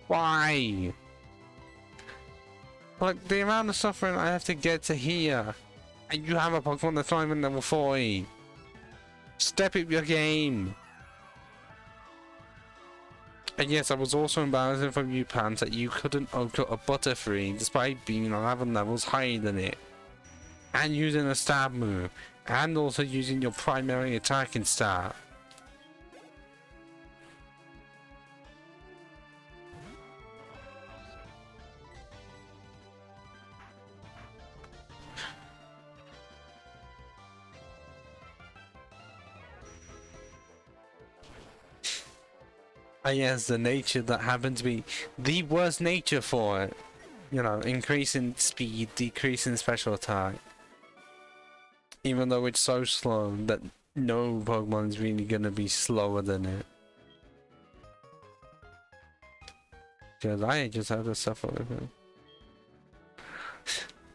Why? Like, the amount of suffering I have to get to here. And you have a Pokemon that's not even level 40. Step up your game. And yes, I was also embarrassing from you, Pants, that you couldn't outcut a Butterfree despite being 11 levels higher than it. And using a stab move. And also using your primary attacking stat. And yes, the nature that happened to be the worst nature for it. You know, increasing speed, decreasing special attack. Even though it's so slow that no Pokemon is really gonna be slower than it. Because I just have to suffer with it.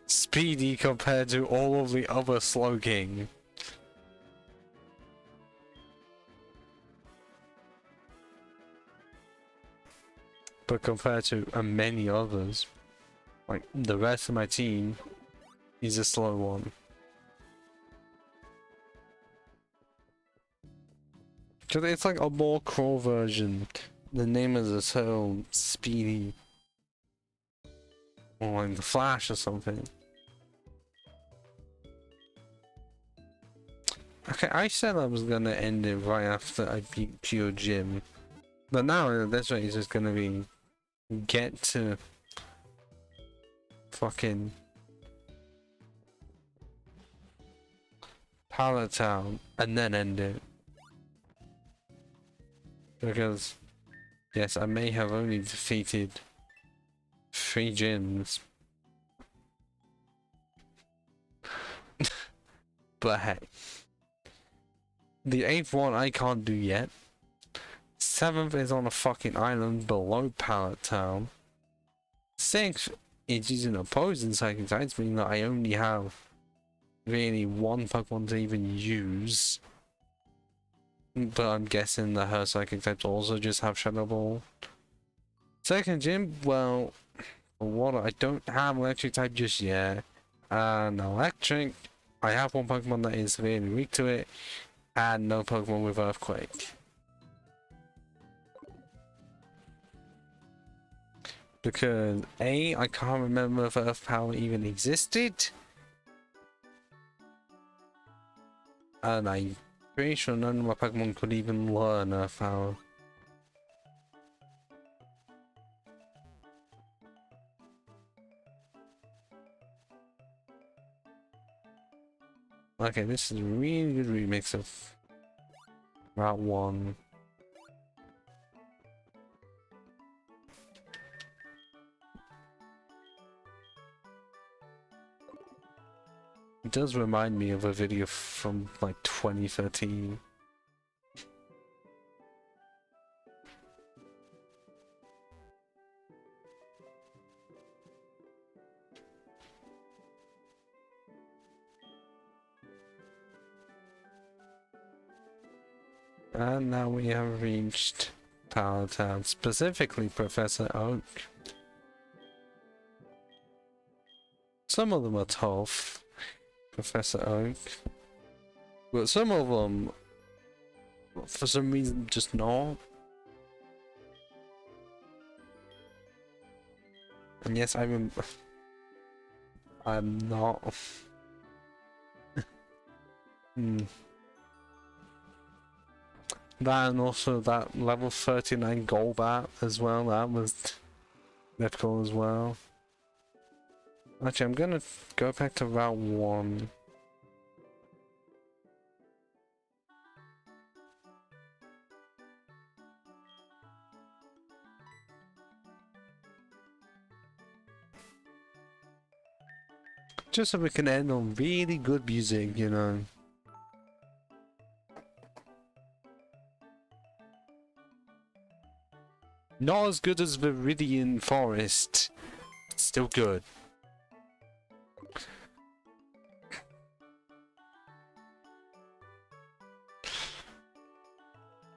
Speedy compared to all of the other Slowking. But compared to many others, like the rest of my team, is a slow one. Because it's like a more crawl version. The name is a so speedy. Or like the Flash or something. Okay, I said I was gonna end it right after I beat Pure Gym. But now this way is just gonna be get to fucking Pallet Town and then end it. Because yes, I may have only defeated 3 gyms. But hey. The 8th one I can't do yet. 7th is on a fucking island below Pallet Town. 6th is using opposing psychic types, meaning that I only have really one Pokemon to even use. But I'm guessing that her psychic types also just have Shadow Ball. Second gym, well, for water, I don't have electric type just yet. And electric, I have one Pokemon that is severely weak to it, and no Pokemon with Earthquake. Because A, I can't remember if Earth Power even existed. And I'm pretty sure none of my Pokemon could even learn Earth Power. Okay, this is a really good remix of Route 1. It does remind me of a video from like 2013. And now we have reached Power Town, specifically Professor Oak. Some of them are tough, Professor Oak, but some of them, for some reason, just not. And yes, I'm not. That and also that level 39 Golbat as well, that was difficult as well. Actually, I'm gonna go back to Route 1. Just so we can end on really good music, you know. Not as good as Viridian Forest, but still good.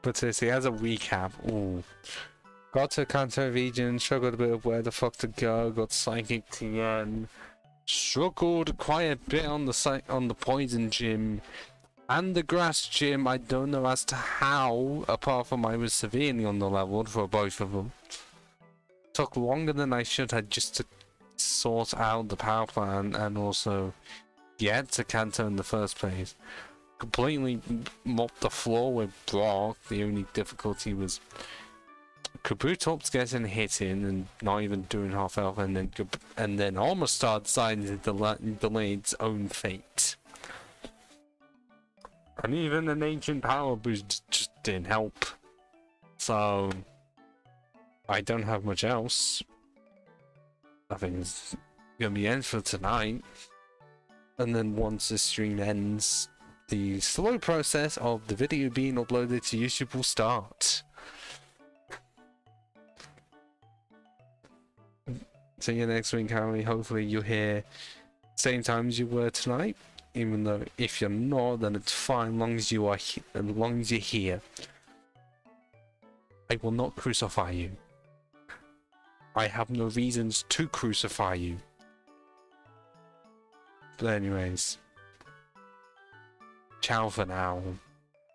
But seriously, as a recap, ooh. Got to Kanto region, struggled a bit of where the fuck to go, got Psychic TN, struggled quite a bit on the Poison Gym, and the Grass Gym. I don't know as to how, apart from I was severely underleveled for both of them. Took longer than I should have just to sort out the power plant and also get to Kanto in the first place. Completely mopped the floor with Brock. The only difficulty was Kabutops getting hit in and not even doing half health, and then Almostad decided to delay its own fate. And even an ancient power boost just didn't help. So I don't have much else. I think it's gonna be end for tonight. And then once this stream ends, the slow process of the video being uploaded to YouTube will start. See you next week, Harry. Hopefully you're here same time as you were tonight. Even though if you're not, then it's fine, as long as you are as long as you're here. I will not crucify you. I have no reasons to crucify you. But anyways, ciao for now.